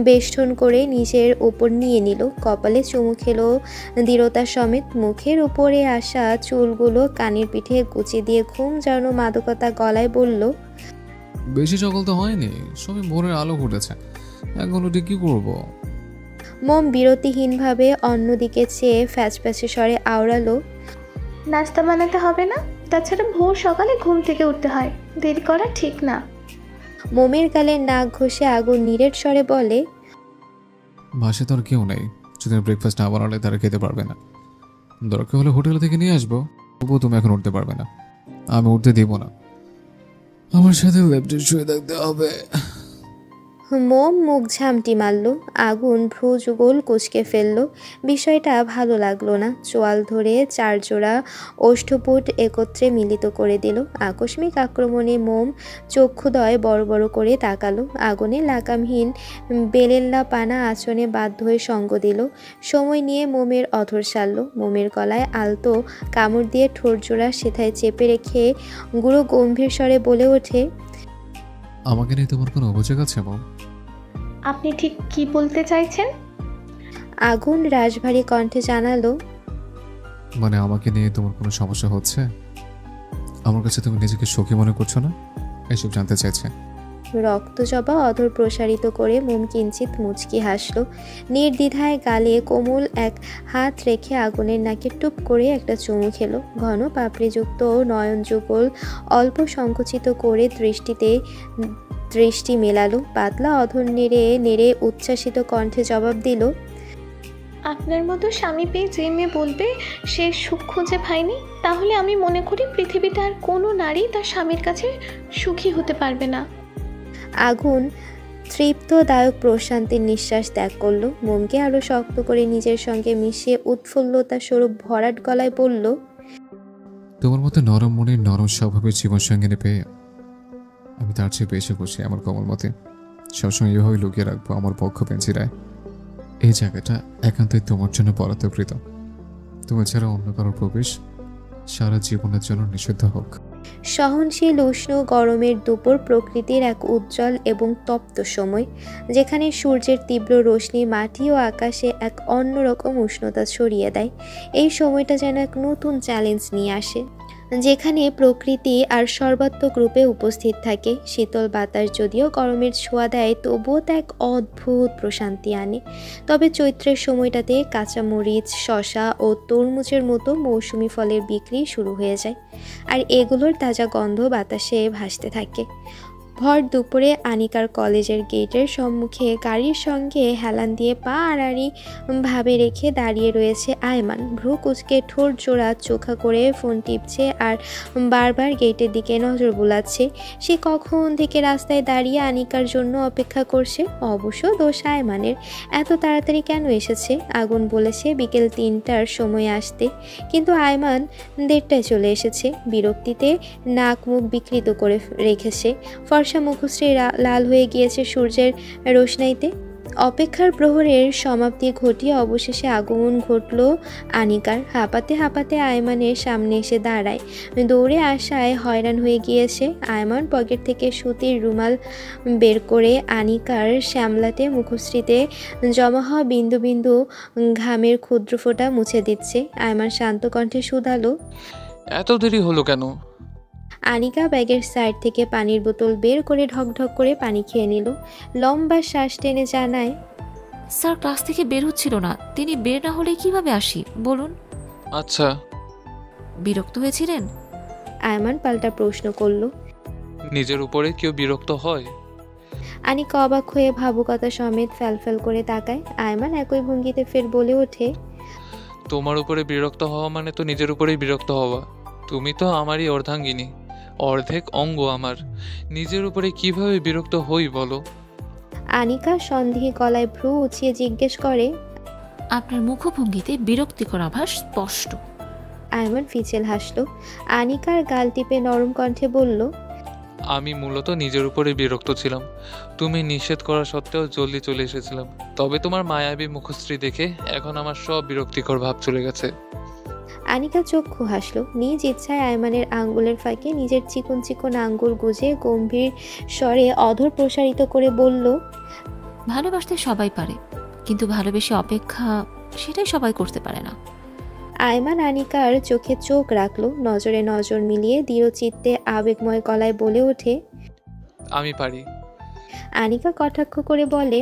বেষ্টন করে নিজের ওপর নিয়ে নিল। কপালে চুমু খেলো দৃঢ়তা সমেত। মুখের উপরে আসা চুলগুলো কানের পিঠে গুঁজে দিয়ে ঘুম যেন মাদকতা গলায় বলল, বেশি সকাল তো হয়নি, সবে ভোরের আলো ফুটেছে, এখন উঠে কি করবো? মোম বিরতিহীনভাবে অন্যদিকে চেয়ে ফ্যাচফ্যাচে স্বরে আওড়ালো, নাস্তা বানাতে হবে না? তাছাড়া ভোর সকালে ঘুম থেকে উঠতে হয়, দেরি করা ঠিক না। মোমের গালে নাক ঘষে আগুন নিরেট স্বরে বলে, বাসে তো আর কেউ নেই, যদি ব্রেকফাস্ট না বানালে তারা খেতে পারবে না। দরকার হলে হোটেল থেকে নিয়ে আসবো, তবুও তুমি এখন উঠতে পারবে না। আমি উঠতে দিব না, আমার সাথে ল্যাপটপ শুয়ে থাকতে হবে। মোম মুখ ঝামটি মারল। আগুন ভ্রু যুগল কুঁচকে ফেলল। বিষয়টা ভালো লাগলো না। চোয়াল ধরে চারজোড়া ওষ্ঠপুট একত্রে মিলিত করে দিল। আকস্মিক আক্রমণে মোম চক্ষুদয় বড় বড় করে তাকালো। আগুনে লাগামহীন বেলেল্লা পানা আচরণে বাধ্য হয়ে সঙ্গ দিল। সময় নিয়ে মোমের অধর সারল। মোমের গলায় আলতো কামড় দিয়ে ঠোঁট জোড়া সেথায় চেপে রেখে গুঁড়ো গম্ভীর স্বরে বলে ওঠে, আমাকে নিয়ে তোমার কোনো অভিযোগ আছে মম? আপনি ঠিক কি বলতে চাইছেন? আগুন রাশভারী কণ্ঠে জানালো, মানে আমাকে নিয়ে তোমার কোনো সমস্যা হচ্ছে? আমার কাছে তুমি নিজেকে সুখী মনে করছো না, এসব জানতে চাইছে। রক্তজবা অধর প্রসারিত করে মোম কিঞ্চিত মুচকি হাসল। নির্দ্বিধায় গালে কোমল এক হাত রেখে আগুনের নাকে টুপ করে একটা চুমু খেলো। ঘন পাপড়িযুক্ত নয়ন যুগল অল্প সংকুচিত করে দৃষ্টি মেলালো। পাতলা অধর নেড়ে নেড়ে উচ্ছ্বাসিত কণ্ঠে জবাব দিল, আপনার মতো স্বামী পেয়ে যে মেয়ে বলবে সে সুখ খুঁজে পায়নি, তাহলে আমি মনে করি পৃথিবীতে আর কোনো নারী তার স্বামীর কাছে সুখী হতে পারবে না। আগুন তৃপ্তদায়ক প্রশান্তির নিঃশ্বাস ত্যাগ করলো। মোমকে আরো শক্ত করে নিজের সঙ্গে মিশিয়ে উৎফুল্লতা স্বরূপ ভরাট গলায় বলল, তোমার মতো নরম মনের নরম স্বভাবের জীবন সঙ্গিনী পেয়ে আমি তার চেয়ে বেশি খুশি। আমার কমলমতি সবসময় এভাবে লুকিয়ে রাখবো আমার পক্ষ পেঞ্চিরায়। এই জায়গাটা একান্তই তোমার জন্য বরাদ্দকৃত। তুমি ছাড়া অন্য কারোর প্রবেশ সারা জীবনের জন্য নিষিদ্ধ হোক। সহনশীল উষ্ণ গরমের দুপুর প্রকৃতির এক উজ্জ্বল এবং তপ্ত সময়, যেখানে সূর্যের তীব্র রশ্মি মাটি ও আকাশে এক অন্যরকম উষ্ণতা ছড়িয়ে দেয়। এই সময়টা যেন এক নতুন চ্যালেঞ্জ নিয়ে আসে, যেখানে প্রকৃতি আর সর্বাত্মক রূপে উপস্থিত থাকে। শীতল বাতাস যদিও গরমের ছোঁয়া দেয়, তবুও তা এক অদ্ভুত প্রশান্তি আনে। তবে চৈত্রের সময়টাতে কাঁচামরিচ, শসা ও তরমুজের মতো মৌসুমি ফলের বিক্রি শুরু হয়ে যায়, আর এগুলোর তাজা গন্ধ বাতাসে ভাসতে থাকে। ভর দুপুরে আনিকার কলেজের গেটের সম্মুখে গাড়ির সঙ্গে হেলান দিয়ে পা আড়াআড়ি ভাবে রেখে দাঁড়িয়ে রয়েছে আয়মান। ভ্রু কুঁচকে ঠোঁট জোড়া চোখা করে ফোন টিপছে আর বারবার গেটের দিকে নজর বুলাচ্ছে। সে কখন থেকে রাস্তায় দাঁড়িয়ে আনিকার জন্য অপেক্ষা করছে। অবশ্য দোষ আয়মানের, এত তাড়াতাড়ি কেন এসেছে? আগুন বলেছে বিকেল 3টার সময় আসতে, কিন্তু আয়মান 1:30টায় চলে এসেছে। বিরক্তিতে নাক মুখ বিকৃত করে রেখেছে। ফর্সা মুখশ্রী লাল হয়ে গিয়েছে সূর্যের রোশনাইতে। অপেক্ষার প্রহরের সমাপ্তি ঘটিয়ে অবশেষে আগমন ঘটল আনিকার। হাঁপাতে হাঁপাতে আয়মানের সামনে এসে দাঁড়ায়। দৌড়ে আসায় হয়রান হয়ে গিয়েছে। আয়মান পকেট থেকে সুতির রুমাল বের করে আনিকার শ্যামলাটে মুখশ্রীতে জমা হওয়া বিন্দু বিন্দু ঘামের ক্ষুদ্র ফোঁটা মুছে দিচ্ছে। আয়মান শান্ত কণ্ঠে শুধালো, এত দেরি হলো কেন? আনিকা ব্যাগের সাইড থেকে পানির বোতল বের করে ঢকঢক করে পানি খেয়ে নিল। লম্বা শ্বাস টেনে জানায়, স্যার ক্লাস থেকে বের হচ্ছিল না। তিনি বের না হলে কিভাবে আসি বলুন? আচ্ছা। বিরক্ত হয়েছিলেন? আয়মান পাল্টা প্রশ্ন করল। নিজের উপরে কেউ বিরক্ত হয়? আনিকা অবাক হয়ে ভাবুকতা সমেত ফ্যালফ্যাল করে তাকায়। আয়মান একই ভঙ্গিতে ফের বলে ওঠে, তোমার উপরে বিরক্ত হওয়া মানে তো নিজের উপরেই বিরক্ত হওয়া। তুমি তো আমারই অর্ধাঙ্গিনী, অর্ধেক অঙ্গ আমার। নিজের উপরে কিভাবে বিরক্ত হই বলো? আনিকা সন্দেহী গলায় ভ্রু উঁচিয়ে জিজ্ঞেস করে, আপনার মুখভঙ্গিতে বিরক্তিকর আভাস স্পষ্ট। আয়মান ফিচেল হাসল। আনিকার গাল টিপে নরম কণ্ঠে বলল, আমি মূলত নিজের উপরে বিরক্ত ছিলাম। তুমি নিষেধ করা সত্ত্বেও জলদি চলে এসেছিলাম। তবে তোমার মায়াবী মুখশ্রী দেখে এখন আমার সব বিরক্তিকর ভাব চলে গেছে। আনিকা চক্ষু হাসল। নিজ ইচ্ছায় আয়মানের আঙ্গুলের ফাঁকে নিজের চিকন চিকন আঙ্গুল গুজে গম্ভীর স্বরে অধর প্রসারিত করে বলল, ভালোবাসতে সবাই পারে, কিন্তু ভালোবেসে অপেক্ষা সেটাই সবাই করতে পারে না। আয়মান আনিকার চোখে চোখ রাখলো, নজরে নজর মিলিয়ে দৃঢ়চিত্তে আবেগময় গলায় বলে ওঠে, আমি পারি। আনিকা কটাক্ষ করে বলে,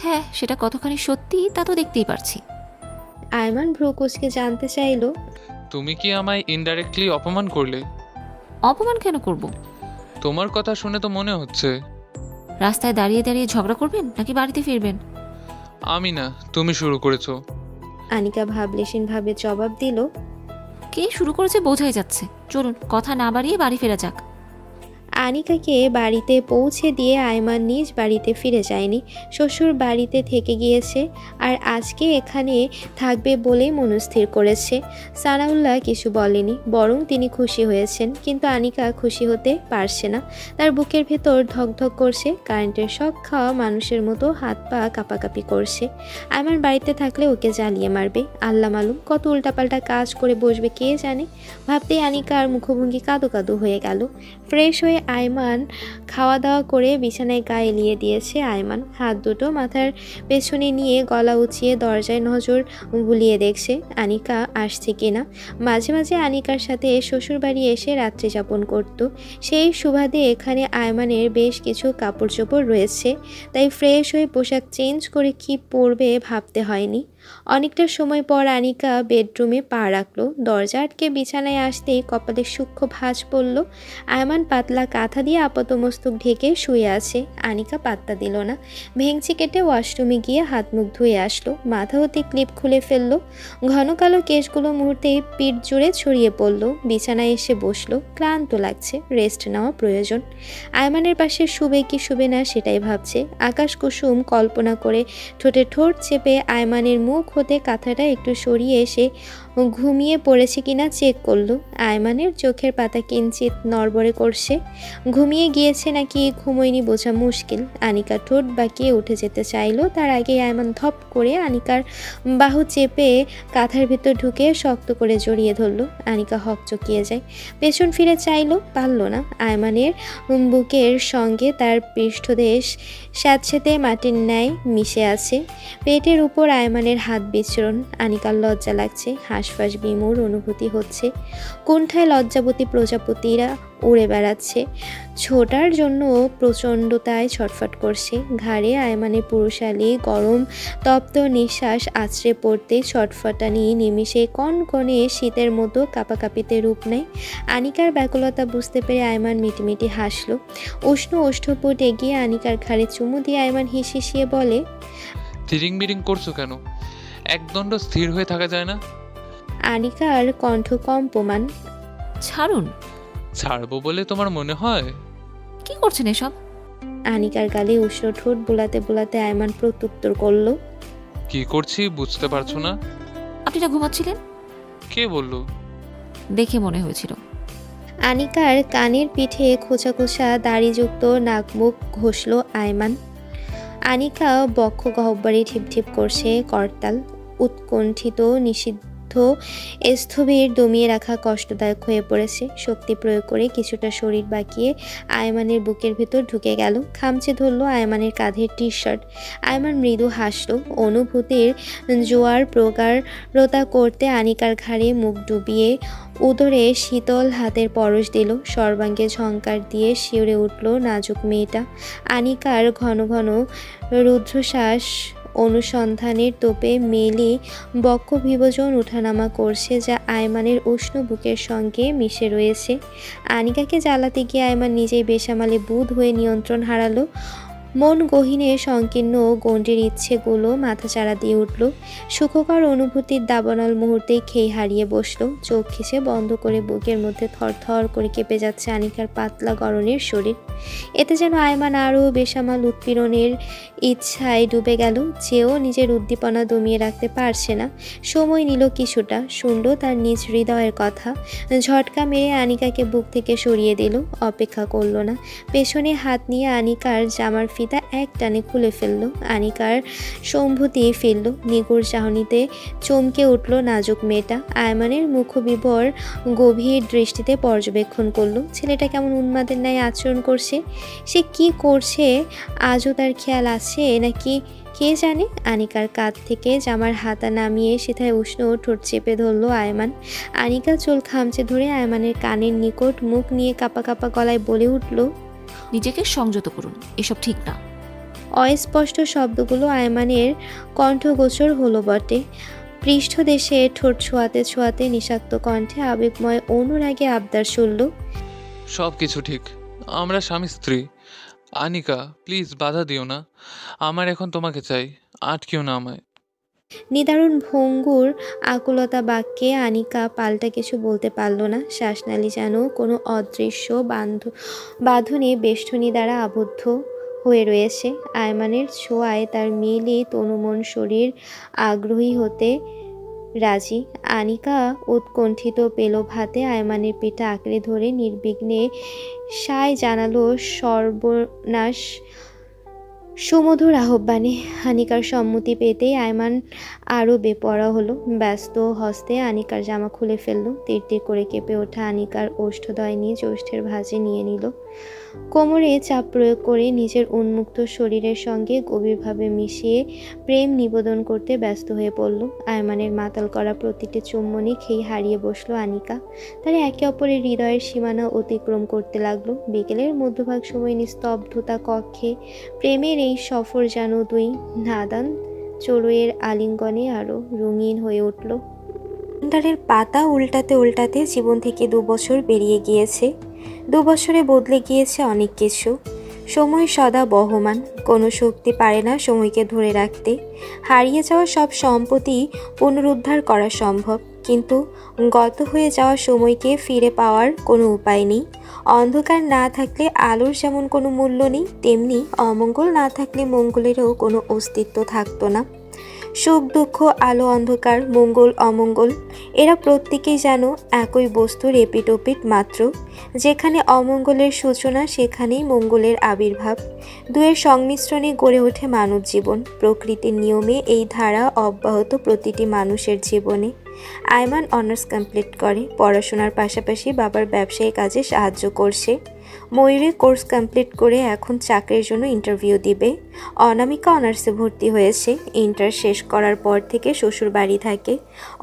হ্যাঁ, সেটা কতখানি সত্যি তা তো দেখতেই পারছি। আয়মান ভ্রু কুঁচকে জানতে চাইল, তুমি কি আমায় ইনডাইরেক্টলি অপমান করলে? অপমান কেন করব? তোমার কথা শুনে তো মনে হচ্ছে। রাস্তায় দাঁড়িয়ে দাঁড়িয়ে ঝগড়া করবেন নাকি বাড়িতে ফিরবেন? আমি না, তুমি শুরু করেছো। আনিকা ভাবলেশীন ভাবে জবাব দিল, কে শুরু করেছে বোঝাই যাচ্ছে। চলুন কথা না বাড়িয়ে বাড়ি ফেরা যাক। আনিকাকে বাড়িতে পৌঁছে দিয়ে আয়মান নিজ বাড়িতে ফিরে যায়নি, শ্বশুর বাড়িতে থেকে গিয়েছে আর আজকে এখানে থাকবে বলেই মনস্থির করেছে। সানাউল্লাহ কিছু বলেনি, বরং তিনি খুশি হয়েছেন, কিন্তু আনিকা খুশি হতে পারছে না। তার বুকের ভেতর ধকধক করছে, কারেন্টের শক খাওয়া মানুষের মতো হাত পা কাঁপাকাঁপি করছে। আমার বাড়িতে থাকলে ওকে জ্বালিয়ে মারবে, আল্লাহ মালুম কত উল্টাপাল্টা কাজ করে বসবে কে জানে। ভাবতেই আনিকার মুখভঙ্গি কাদো কাদো হয়ে গেল। ফ্রেশ হয়ে আয়মান খাওয়া দাওয়া করে বিছানায় গায়ে এলিয়ে দিয়েছে। আয়মান হাত দুটো মাথার পেছনে নিয়ে গলা উঁচিয়ে দরজায় নজর বুলিয়ে দেখছে আনিকা আসছে কিনা। মাঝে মাঝে আনিকার সাথে শ্বশুরবাড়ি এসে রাত্রি যাপন করত। সেই সুবাদে এখানে আয়মানের বেশ কিছু কাপড় চোপড় রয়েছে, তাই ফ্রেশ হয়ে পোশাক চেঞ্জ করে কি পরবে ভাবতে হয়নি। অনেকটা সময় পর আনিকা বেডরুমে পা রাখলো। দরজা আটকে বিছানায় আসতেই কপালে সূক্ষ্ম ভাঁজ পড়ল। আয়মান পাতলা কাঁথা দিয়ে আপাতমস্তক ঢেকে শুয়ে আছে। আনিকা পাত্তা দিল না। ভেঙচি কেটে ওয়াশরুমে গিয়ে হাত মুখ ধুয়ে আসলো। মাথা হতে ক্লিপ খুলে ফেললো। ঘন কালো কেশগুলো মুহূর্তেই পিঠ জুড়ে ছড়িয়ে পড়লো। বিছানায় এসে বসলো। ক্লান্ত লাগছে, রেস্ট নেওয়া প্রয়োজন। আয়মানের পাশে শুবে কি শুবে না সেটাই ভাবছে। আকাশ কুসুম কল্পনা করে ঠোঁটে ঠোঁট চেপে আয়মানের মুখ হতে কাঁথাটা একটু সরিয়ে এসে ঘুমিয়ে পড়েছে কিনা চেক করলো। আয়মানের চোখের পাতা কিঞ্চিত নড়বড়ে করছে। ঘুমিয়ে গিয়েছে নাকি ঘুমোয়নি বোঝা মুশকিল। আনিকা ঠোঁট বাঁকিয়ে উঠে যেতে চাইলো, তার আগে আয়মান ধপ করে আনিকার বাহু চেপে কাঁথার ভিতর ঢুকে শক্ত করে জড়িয়ে ধরলো। আনিকা হকচকিয়ে যায়, পেছন ফিরে চাইলো, পারল না। আয়মানের বুকের সঙ্গে তার পৃষ্ঠদেশ স্যাঁতসেঁতে মাটির ন্যায় মিশে আছে। পেটের উপর আয়মানের হাত বিচরণ। আনিকার লজ্জা লাগছে, হাঁসফাঁস বিমূঢ় অনুভূতি হচ্ছে। কোনঠায় লজ্জাবতী প্রজাপতিরা উড়ে বেড়াচ্ছে। ছোটার জন্য প্রচণ্ডতায় ছটফট করছে। ঘাড়ে আয়মানের পুরুষালী গরম তপ্ত নিঃশ্বাস আছড়ে পড়তে ছটফটানি নিমিষে কনকনে শীতের মতো কাঁপাকাঁপিতে রূপ নেয়। আনিকার ব্যাকুলতা বুঝতে পেরে আয়মান মিটিমিটি হাসলো। উষ্ণ ওষ্ঠপুট এগিয়ে আনিকার ঘাড়ে চুমু দিয়ে আয়মান হিসিয়ে বলে, তিরিং বিরিং করছো কেন? একদণ্ড স্থির হয়ে থাকা যায় না? আনিকার কণ্ঠ কম্পমান। ছাড়ুন। ছাড়বো বলে তোমার মনে হয়? কি করছেন এসব? আনিকার গালে উষ্ণ ঠোঁট বুলাতে বুলাতে আয়মান প্রত্যুত্তর করলো, কি করছি বুঝতে পারছো না? আপনি না ঘুমাচ্ছিলেন? কে বললো? দেখে মনে হয়েছিল। আনিকার কানের পিঠে খোঁচা খোঁচা দাড়িযুক্ত নাকমুখ ঘষল আয়মান। আনিকা বক্ষ গহ্বরে ঠিপ ঠিপ করছে করতাল। উৎকণ্ঠিত নিষিদ্ধ স্থবির দমিয়ে রাখা কষ্টদায়ক হয়ে পড়েছে। শক্তি প্রয়োগ করে কিছুটা শরীর বাঁকিয়ে আয়মানের বুকের ভিতর ঢুকে গেল। খামচে ধরল আয়মানের কাঁধের টি শার্ট। আয়মান মৃদু হাসল। অনুভূতির জোয়ার প্রগাঢ়তা করতে আনিকার ঘাড়ে মুখ ডুবিয়ে উদরে শীতল হাতের পরশ দিল। সর্বাঙ্গে ঝংকার দিয়ে শিউরে উঠল নাজুক মেয়েটা। আনিকার ঘন ঘন রুদ্ধশ্বাস অনুসন্ধানের তোপে মেলে বক্ষ বিভাজন উঠানামা করছে, যা আয়মানের উষ্ণ বুকের সঙ্গে মিশে রয়েছে। আনিকাকে জ্বালাতে গিয়ে আয়মান নিজেই বেসামালে বুঁদ হয়ে নিয়ন্ত্রণ হারালো। মন গহীনে সংকীর্ণ গণ্ডির ইচ্ছেগুলো মাথাচাড়া দিয়ে উঠল। সুখকর অনুভূতির দাবানল মুহূর্তেই খেই হারিয়ে বসলো। চোখ খিচে বন্ধ করে বুকের মধ্যে থরথর করে কেঁপে যাচ্ছে আনিকার পাতলা গরনের শরীর। এতে যেন আয়মান আরও বেসামাল উৎপীড়নের ইচ্ছায় ডুবে গেল। চেয়েও নিজের উদ্দীপনা দমিয়ে রাখতে পারছে না। সময় নিল কিছুটা, শুনল তার নিজ হৃদয়ের কথা। ঝটকা মেরে আনিকাকে বুক থেকে সরিয়ে দিল। অপেক্ষা করল না। পেছনে হাত নিয়ে আনিকার জামার ফিতা এক টানে খুলে ফেলল। আনিকার সম্ভূতি ফেলল। নিগুড় চাহনিতে চমকে উঠল নাজুক মেয়েটা। আয়মানের মুখবিবর গভীর দৃষ্টিতে পর্যবেক্ষণ করলো। ছেলেটা কেমন উন্মাদের ন্যায় আচরণ করছে। সে কি করছে আজও তার খেয়াল আছে নাকি কে জানে। আনিকার কাঁধ থেকে জামার হাতা নামিয়ে সেথায় উষ্ণ ঠোঁট চেপে ধরল আয়মান। আনিকা চুল খামচে ধরে আয়মানের কানের নিকট মুখ নিয়ে কাঁপা কাঁপা গলায় বলে উঠল, নিজেকে সংযত করুন, এসব ঠিক না। অস্পষ্ট শব্দগুলো আয়মানের কণ্ঠগোচর হলো বটে। পৃষ্ঠদেশে ঠোঁট ছোঁয়াতে ছোঁয়াতে নিষাক্ত কণ্ঠে আবেগময় অনুরাগে আবদার শুনল, সব কিছু ঠিক, আমরা স্বামী স্ত্রী। আনিকা প্লিজ বাধা দিও না, আমার এখন তোমাকে চাই, আটকিও না আমায়। নিদারুণ ভঙ্গুর আকুলতা বাক্যে আনিকা পাল্টা কিছু বলতে পারল না। শ্বাসনালী যেন কোনো অদৃশ্য বাঁধনে বেষ্টনী দ্বারা আবদ্ধ হয়ে রয়েছে। আয়মানের ছোঁয়ায় তার মেলে তনুমন শরীর আগ্রহী হতে রাজি। আনিকা উৎকণ্ঠিত পেল ভাতে আয়মানের পিঠে আঁকড়ে ধরে নির্বিঘ্নে সায় জানালো সর্বনাশ সুমধুর আহ্বানে। আনিকার সম্মতি পেতেই আয়মান আরও বেপরোয়া হলো। ব্যস্ত হস্তে আনিকার জামা খুলে ফেললো। তীর করে কেঁপে ওঠা আনিকার ওষ্ঠদয় নিয়ে ওষ্ঠের ভাঁজে নিয়ে নিল। কোমরে চাপ প্রয়োগ করে নিজের উন্মুক্ত শরীরের সঙ্গে গভীরভাবে মিশিয়ে প্রেম নিবেদন করতে ব্যস্ত হয়ে পড়ল। আয়মানের মাতাল করা প্রতিটি চুম্বনে খেই হারিয়ে বসলো আনিকা। তারা একে অপরের হৃদয়ের সীমানা অতিক্রম করতে লাগলো। বিকেলের মধ্যভাগ সময় নিস্তব্ধতা কক্ষে প্রেমের এই সফর যেন দুই নাদান চড়ুইয়ের আলিঙ্গনে আরও রঙিন হয়ে উঠল। ক্যালেন্ডারের পাতা উল্টাতে উল্টাতে জীবন থেকে 2 বছর বেরিয়ে গিয়েছে। 2 বছরে বদলে গিয়েছে অনেক কিছু। সময় সদা বহমান, কোনো শক্তি পারে না সময়কে ধরে রাখতে। হারিয়ে যাওয়া সব সম্পত্তি পুনরুদ্ধার করা সম্ভব, কিন্তু গত হয়ে যাওয়া সময়কে ফিরে পাওয়ার কোনো উপায় নেই। অন্ধকার না থাকলে আলোর যেমন কোনো মূল্য নেই, তেমনি অমঙ্গল না থাকলে মঙ্গলেরও কোনো অস্তিত্ব থাকতো না। সুখ দুঃখ, আলো অন্ধকার, মঙ্গল অমঙ্গল, এরা প্রত্যেকেই যেন একই বস্তুর এপিটোপিট মাত্র। যেখানে অমঙ্গলের সূচনা সেখানেই মঙ্গলের আবির্ভাব। দুয়ের সংমিশ্রণে গড়ে ওঠে মানব জীবন। প্রকৃতির নিয়মে এই ধারা অব্যাহত প্রতিটি মানুষের জীবনে। আয়মান অনার্স কমপ্লিট করে, পড়াশোনার পাশাপাশি বাবার ব্যবসায়ী কাজে সাহায্য করছে। ময়ূরী কোর্স কমপ্লিট করে এখন চাকরির জন্য ইন্টারভিউ দিবে। অনামিকা অনার্সে ভর্তি হয়েছে। ইন্টার শেষ করার পর থেকে শ্বশুর বাড়ি থাকে,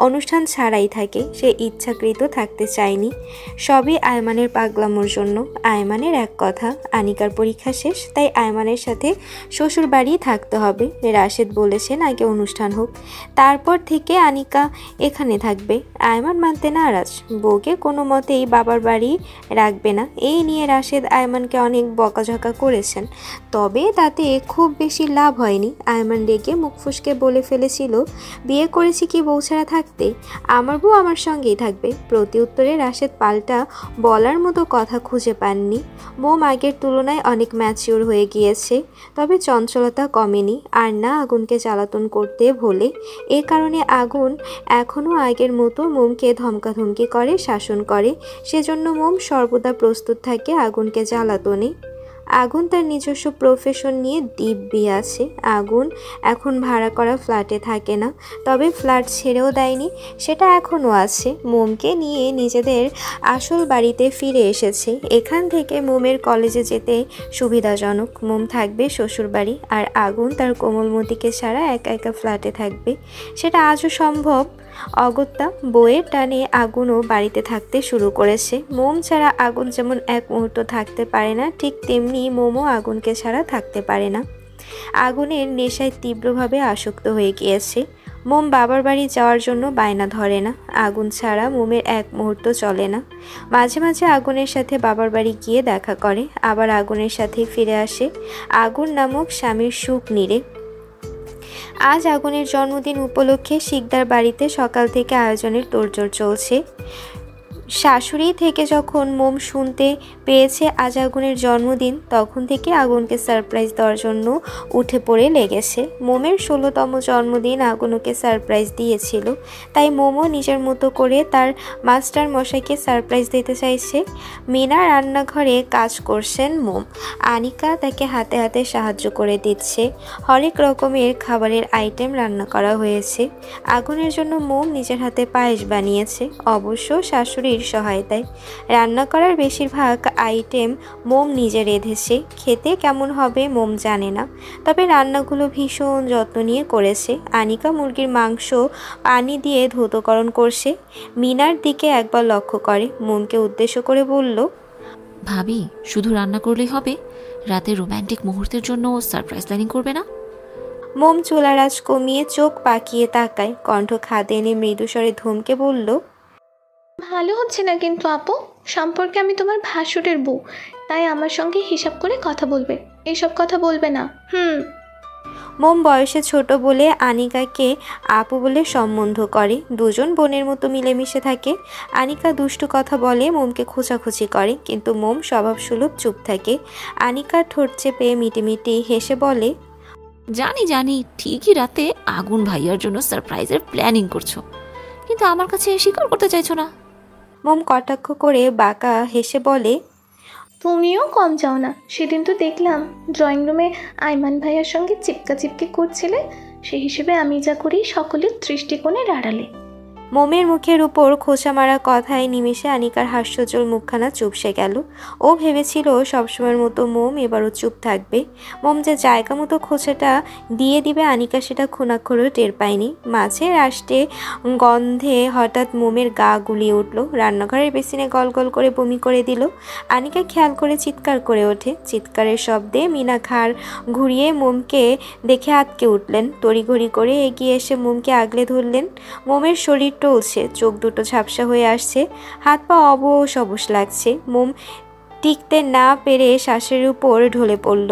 অনুষ্ঠান ছাড়াই থাকে। সে ইচ্ছাকৃত থাকতে চায়নি, সবই আয়মানের পাগলামোর জন্য। আয়মানের এক কথা, আনিকার পরীক্ষা শেষ, তাই আয়মানের সাথে শ্বশুর বাড়ি থাকতে হবে। রাশেদ বলেছেন আগে অনুষ্ঠান হোক, তারপর থেকে আনিকা এখানে থাকবে। আয়মান মানতে নারাজ, বউকে কোনো মতেই বাবার বাড়ি রাখবে না। এই নিয়ে রাশেদ আয়মানকে অনেক বকাঝকা করেছেন, তবে তাতে খুব বেশি লাভ হয়নি। আয়মান রেগে মুখ ফুসকে বলে ফেলেছিল, বিয়ে করেছি কি বউ ছাড়া থাকতে? আমার বউ আমার সঙ্গেই থাকবে। প্রতি উত্তরে রাশেদ পাল্টা বলার মতো কথা খুঁজে পাননি। মোম আগের তুলনায় অনেক ম্যাচিওর হয়ে গিয়েছে, তবে চঞ্চলতা কমেনি। আর না আগুনকে জ্বালাতন করতে ভোলে। এ কারণে আগুন এখনও আগের মতো মোমকে ধমকাধমকি করে, শাসন করে। সেজন্য মোম সর্বদা প্রস্তুত থাকে আগুনকে জ্বালাতনে। আগুন তার নিজস্ব প্রফেশন নিয়ে দিব্যি আছে। আগুন এখন ভাড়া করা ফ্ল্যাটে থাকে না, তবে ফ্ল্যাট ছেড়েও দেয়নি, সেটা এখনও আছে। মোমকে নিয়ে নিজেদের আসল বাড়িতে ফিরে এসেছে। এখান থেকে মোমের কলেজে যেতে সুবিধাজনক। মোম থাকবে শ্বশুর বাড়ি, আর আগুন তার কোমলমতিকে ছাড়া একা একা ফ্ল্যাটে থাকবে। সেটা আজও সম্ভব। অগত্যা বউয়ের টানে আগুনও বাড়িতে থাকতে শুরু করেছে। মোম ছাড়া আগুন যেমন এক মুহূর্ত থাকতে পারে না, ঠিক তেমনি মোমও আগুনকে ছাড়া থাকতে পারে না। আগুনের নেশায় তীব্রভাবে আসক্ত হয়ে গিয়েছে। মোম বাবার বাড়ি যাওয়ার জন্য বায়না ধরে না। আগুন ছাড়া মোমের এক মুহূর্ত চলে না। মাঝে মাঝে আগুনের সাথে বাবার বাড়ি গিয়ে দেখা করে, আবার আগুনের সাথে ফিরে আসে আগুন নামক স্বামীর সুখ নিরে। আজ আগুনের জন্মদিন উপলক্ষে শিকদার বাড়িতে সকাল থেকে আয়োজনের তোড়জোড় চলছে। শাশুড়ি থেকে যখন মোম শুনতে পেয়েছে আজ আগুনের জন্মদিন, তখন থেকে আগুনকে সারপ্রাইজ দেওয়ার জন্য উঠে পড়ে লেগেছে। মোমের 16তম জন্মদিন আগুনকে সারপ্রাইজ দিয়েছিল, তাই মোমও নিজের মতো করে তার মাস্টার মশাইকে সারপ্রাইজ দিতে চাইছে। মিনা রান্নাঘরে কাজ করছেন মোম, আনিকা তাকে হাতে হাতে সাহায্য করে দিচ্ছে। হরেক রকমের খাবারের আইটেম রান্না করা হয়েছে। আগুনের জন্য মোম নিজের হাতে পায়েস বানিয়েছে, অবশ্য শাশুড়ি সহায়তায়। রান্না করার বেশিরভাগ আইটেম মোম নিজে রেঁধেছে। খেতে কেমন হবে মোম জানে না, তবে রান্নাগুলো ভীষণ যত্ন নিয়ে করেছে। আনিকা মুরগির মাংস পানি দিয়ে ধৌতকরণ করছে। মিনার দিকে একবার লক্ষ্য করে, মোমকে উদ্দেশ্য করে বলল, ভাবি শুধু রান্না করলেই হবে? রাতে রোম্যান্টিক মুহূর্তের জন্য সারপ্রাইজ প্ল্যানিং করবে না? মোম চুলার আঁচ কমিয়ে চোখ পাকিয়ে তাকায়, কণ্ঠ খাদে এনে মৃদুস্বরে ধমকে বলল, ভালো হচ্ছে না কিন্তু আপু। সম্পর্কে আমি তোমার ভাসুরের বউ, তাই আমার সঙ্গে হিসাব করে কথা বলবে, এসব কথা বলবে না। মোম বয়সে ছোট বলে আনিকাকে আপু বলে সম্বোধন করে। দুজন বোনের মতো মিলেমিশে থাকে। আনিকা দুষ্টু কথা বলে, মোমকে খোঁচাখুচি করে, কিন্তু মোম স্বভাবসুলভ চুপ থাকে। আনিকা ঠোঁট চেপে মিটিমিটি হেসে বলে, জানি জানি ঠিকই রাতে আগুন ভাইয়ার জন্য সারপ্রাইজের প্ল্যানিং করছো, কিন্তু আমার কাছে স্বীকার করতে চাইছো না। মোম কটাক্ষ করে বাঁকা হেসে বলে, তুমিও কম যাও না। সেদিন তো দেখলাম ড্রয়িং রুমে আইমান ভাইয়ার সঙ্গে চিপকাচিপকি করছিলে, সেই হিসেবে আমি যা করি সকলের দৃষ্টিকোণের আড়ালে। মোমের মুখের উপর খোঁচা মারা কথায় নিমেষে আনিকার হাস্যজ্জ্বল মুখখানা চুপসে গেল। ও ভেবেছিল সবসময়ের মতো মোম এবারও চুপ থাকবে। মোম যে জায়গা মতো খোঁচাটা দিয়ে দিবে আনিকা সেটা খুনাক্ষরেও টের পায়নি। মাছের আষ্টে গন্ধে হঠাৎ মোমের গা গুলিয়ে উঠল। রান্নাঘরের বেসিনে গল গল করে বমি করে দিল। আনিকা খেয়াল করে চিৎকার করে ওঠে। চিৎকারের শব্দে মিনা ঘাড় ঘুরিয়ে মোমকে দেখে আটকে উঠলেন। তড়িঘড়ি করে এগিয়ে এসে মোমকে আগলে ধরলেন। মোমের শরীর টলছে, চোখ দুটো ঝাপসা হয়ে আসছে, হাত পা অবশ অবশ লাগছে। মোম টিকতে না পেরে শ্বাসের উপর ঢলে পড়ল।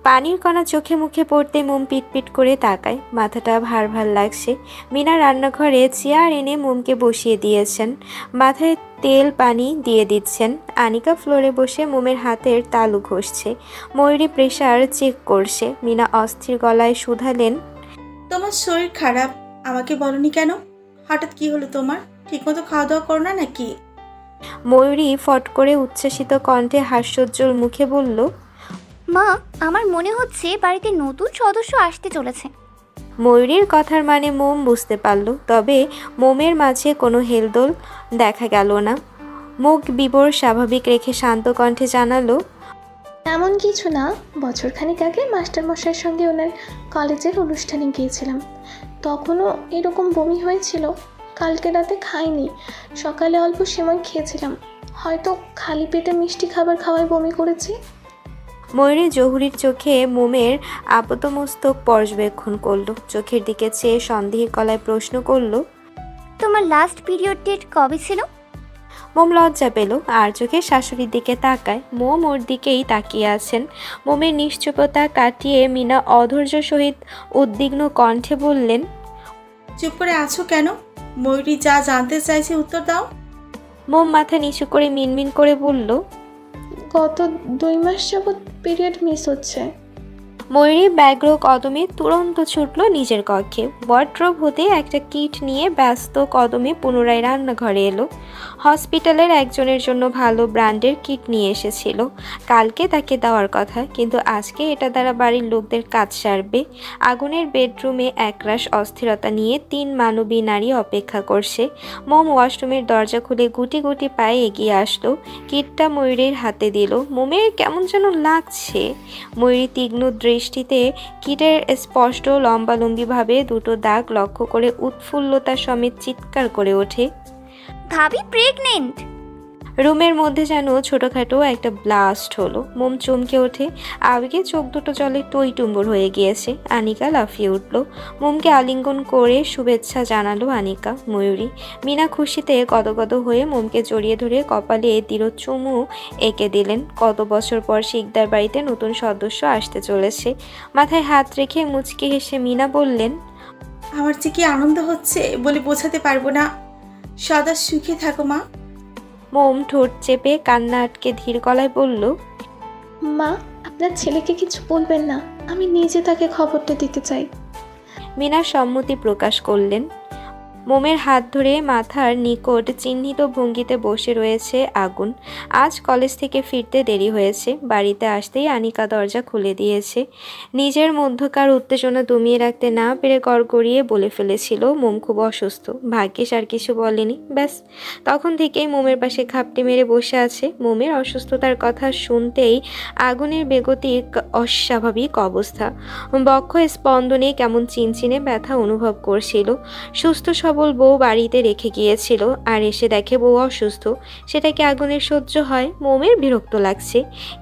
পানির কণা চোখে মুখে পড়তে মোম পিটপিট করে তাকায়, মাথাটা ভার ভার লাগছে। মিনা রান্নাঘরে চেয়ার এনে মোমকে বসিয়ে দিয়েছেন, মাথায় তেল পানি দিয়ে দিচ্ছেন। আনিকা ফ্লোরে বসে মোমের হাতের তালু ঘষছে, ময়ূরী প্রেশার চেক করছে। মিনা অস্থির গলায় শুধালেন, তোমার শরীর খারাপ, আমাকে বলনি কেন? হঠাৎ কি হলো তোমার? ঠিকমতো খাওয়া দাওয়া করো না নাকি? ময়ূরী ফট করে উচ্ছ্বাসিত কণ্ঠে হাস্যোজ্জ্বল মুখে বলল, মা, আমার মনে হচ্ছে বাড়িতে নতুন সদস্য আসতে চলেছে। ময়ূরীর কথার মানে মোম বুঝতে পারল, তবে মোমের মাঝে কোনো হেলদোল দেখা গেল না। মুখ বিবর স্বাভাবিক রেখে শান্ত কণ্ঠে জানালো, এমন কিছু না, বছরখানিক আগে মাস্টারমশাইয়ের সঙ্গে ওনার কলেজের অনুষ্ঠানে গিয়েছিলাম, তখনও এরকম বমি হয়েছিল। কালকে রাতে খাইনি, সকালে অল্প সেমাই খেয়েছিলাম, হয়তো খালি পেটে মিষ্টি খাবার খাওয়ায় বমি করেছি। ময়ূরী জহুরির চোখে মোমের আপাতমস্তক পর্যবেক্ষণ করলো, চোখের দিকে চেয়ে সন্দেহী গলায় প্রশ্ন করল, তোমার লাস্ট পিরিয়ড ডেট কবে ছিল? মোম লজ্জা পেল, আর চোখে শাশুড়ির দিকে তাকায়। মোম ওর দিকেই তাকিয়ে আছেন। মোমের নিশ্চুপতা কাটিয়ে মিনা অধৈর্য সহিত উদ্বিগ্ন কণ্ঠে বললেন, চুপ করে আছো কেন? ময়ূরী যা জানতে চাইছে উত্তর দাও। মোম মাথা নিচু করে মিনমিন করে বলল, গত 2 মাস যাবৎ পিরিয়ড মিস হচ্ছে। ময়ূরী ব্যগ্র কদমে তুরন্ত ছুটল নিজের কক্ষে। ওয়ার্ড্রোব হতে একটা কিট নিয়ে ব্যস্ত কদমে পুনরায় রান্নাঘরে এলো। হসপিটালের একজনের জন্য ভালো ব্র্যান্ডের কিট নিয়ে এসেছিল, কালকে তাকে দেওয়ার কথা, কিন্তু আজকে এটা দ্বারা বাড়ির লোকদের কাজ সারবে। আগুনের বেডরুমে একরাশ অস্থিরতা নিয়ে 3 মানবী নারী অপেক্ষা করছে। মোম ওয়াশরুমের দরজা খুলে গুটি গুটি পায়ে এগিয়ে আসলো, কিটটা ময়ূরীর হাতে দিল। মোমের কেমন যেন লাগছে। ময়ূরী তীক্ষ্ণ দৃষ্টিতে কিটের স্পষ্ট লম্বালম্বিভাবে 2টো দাগ লক্ষ্য করে উৎফুল্লতা সমেত চিৎকার করে ওঠে, ভাবি প্রেগনেন্ট! রুমের মধ্যে যেন ছোটখাটো একটা ব্লাস্ট হলো। মোম চমকে ওঠে, আবেগে চোখ দুটো জলে টইটুম্বর হয়ে গিয়েছে। আনিকা লাফিয়ে উঠল, মোমকে আলিঙ্গন করে শুভেচ্ছা জানালো আনিকা, ময়ূরী। মিনা খুশিতে গদগদ হয়ে মোমকে জড়িয়ে ধরে কপালে দৃঢ় চুমু এঁকে দিলেন। কত বছর পর শিকদার বাড়িতে নতুন সদস্য আসতে চলেছে। মাথায় হাত রেখে মুচকি হেসে মিনা বললেন, আমার যে কি আনন্দ হচ্ছে বলে বোঝাতে পারবো না। সদা সুখে থাকো মা। মোম ঠোঁট চেপে কান্না আটকে ধীর গলায় বলল, মা, আপনার ছেলেকে কিছু বলবেন না, আমি নিজে তাকে খবরটা দিতে চাই। মিনা সম্মতি প্রকাশ করলেন। মোমের হাত ধরে মাথার নিকট চিহ্নিত ভঙ্গিতে বসে রয়েছে আগুন। আজ কলেজ থেকে ফিরতে দেরি হয়েছে, বাড়িতে আসতেই আনিকা দরজা খুলে দিয়েছে। নিজের মধ্যকার উত্তেজনা দমিয়ে রাখতে না পেরে গড়গড়িয়ে বলে ফেলেছিল মোম খুব অসুস্থ। ভাগ্যিস আর কিছু বলেনি, ব্যাস। তখন থেকেই মোমের পাশে খাপটি মেরে বসে আছে। মোমের অসুস্থতার কথা শুনতেই আগুনের বেগতিক অস্বাভাবিক অবস্থা, বক্ষ স্পন্দনে কেমন চিনচিনে ব্যথা অনুভব করছিল। সুস্থ সবল বউ বাড়িতে রেখে গিয়েছিল, আর এসে দেখে বউ অসুস্থ। সেটা কি আগুনের সহ্য হয়? মোমের বিরক্ত লাগছে।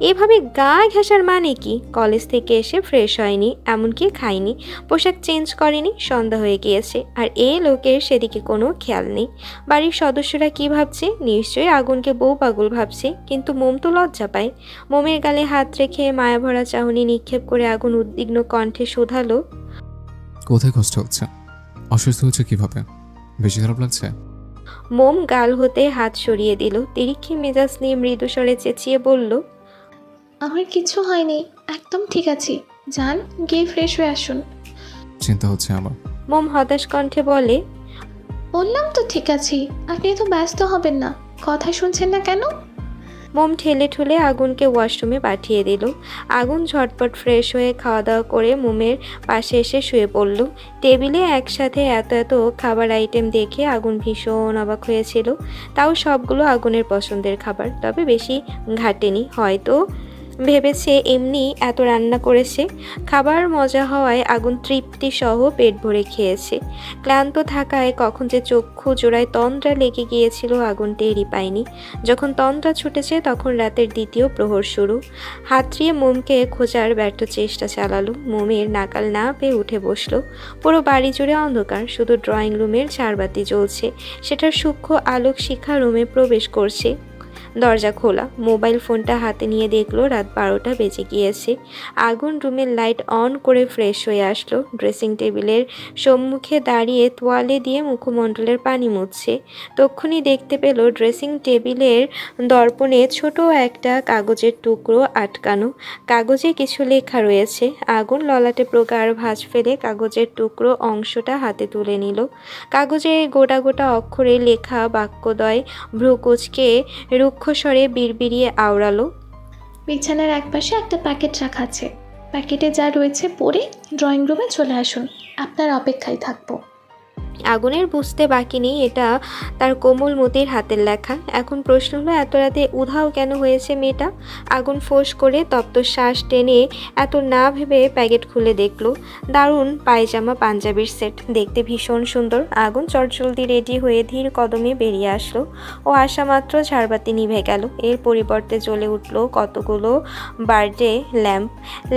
এভাবে গা ঘেঁষার মানে কি? কলেজ থেকে এসে ফ্রেশ হয়নি, এমনকি খায়নি, পোশাক চেঞ্জ করেনি, সন্ধ্যা হয়ে গিয়েছে, আর এই লোকের সেদিকে কোনো খেয়াল নেই। বাড়ির সদস্যরা কি ভাবছে? নিশ্চয়ই আগুনকে বউ পাগল ভাবছে। কিন্তু মোম তো লজ্জা পায়। মোমের গালে হাত রেখে মায়াভরা চাহনি নিক্ষেপ করে আগুন উদ্বিগ্ন কণ্ঠে শোধালো, কোথায় কষ্ট হচ্ছে? অসুস্থ হচ্ছে কিভাবে? বেশি খারাপ লাগছে? মোম গাল হতে হাত সরিয়ে দিল, তিরিক্ষি মেজাজ নিয়ে মৃদু স্বরে চেঁচিয়ে বলল, আমার কিছু হয়নি, একদম ঠিক আছি। যান, গিয়ে ফ্রেশ হয়ে আসুন। চিন্তা হচ্ছে আমার। মোম হতাশ কণ্ঠে বলে, বললাম তো ঠিক আছি, আপনি তো ব্যস্ত হবেন না। কথা শুনছেন না কেন? মোম ঠেলে ঠুলে আগুনকে ওয়াশরুমে পাঠিয়ে দিল। আগুন ঝটপট ফ্রেশ হয়ে খাওয়া দাওয়া করে মোমের পাশে এসে শুয়ে পড়ল। টেবিলে একসাথে এত এত খাবার আইটেম দেখে আগুন ভীষণ অবাক হয়েছিল। তাও সবগুলো আগুনের পছন্দের খাবার, তবে বেশি ঘাটেনি। হয়তো ভেবেছে এমনি এত রান্না করেছে। খাবার মজা হওয়ায় আগুন তৃপ্তি সহ পেট ভরে খেয়েছে। ক্লান্ত থাকায় কখন যে চক্ষু জোড়ায় তন্দ্রা লেগে গিয়েছিল আগুন টেরই পায়নি। যখন তন্দ্রা ছুটেছে তখন রাতের দ্বিতীয় প্রহর শুরু। হাতড়িয়ে মোমকে খোঁজার ব্যর্থ চেষ্টা চালালো। মোমের নাকাল না পেয়ে উঠে বসলো। পুরো বাড়ি জুড়ে অন্ধকার, শুধু ড্রয়িং রুমের ঝাড়বাতি জ্বলছে। সেটার সূক্ষ্ম আলোক শিখা রুমে প্রবেশ করছে। দরজা খোলা। মোবাইল ফোনটা হাতে নিয়ে দেখলো রাত 12টা বেজে গিয়েছে। আগুন রুমের লাইট অন করে ফ্রেশ হয়ে আসলো। ড্রেসিং টেবিলের সম্মুখে দাঁড়িয়ে তোয়ালে দিয়ে মুখমণ্ডলের পানি মুছছে। তক্ষুনি দেখতে পেল ড্রেসিং টেবিলের দর্পণে ছোট একটা কাগজের টুকরো আটকানো। কাগজে কিছু লেখা রয়েছে। আগুন ললাটে প্রগাঢ় ভাঁজ ফেলে কাগজের টুকরো অংশটা হাতে তুলে নিল। কাগজে গোটা গোটা অক্ষরে লেখা বাক্যদ্বয় ভ্রুকুচকে রুক্ষ স্বরে বিড়বিড়িয়ে আওড়ালো, বিছানার একপাশে একটা প্যাকেট রাখা আছে। প্যাকেটে যা রয়েছে পড়ে ড্রয়িং রুমে চলে আসুন, আপনার অপেক্ষায় থাকবো। আগুনের বুঝতে বাকি নেই এটা তার কোমল মতির হাতের লেখা। এখন প্রশ্ন হলো, এত রাতে উধাও কেন হয়েছে মেয়েটা? আগুন ফোঁস করে তপ্ত শ্বাস টেনে এত না ভেবে প্যাকেট খুলে দেখলো। দারুণ পায়জামা পাঞ্জাবির সেট, দেখতে ভীষণ সুন্দর। আগুন চটজলদি রেডি হয়ে ধীর কদমে বেরিয়ে আসলো। ও আসা মাত্র ঝাড়বাতি নিভে গেল। এর পরিবর্তে জ্বলে উঠলো কতগুলো বার্থডে ল্যাম্প।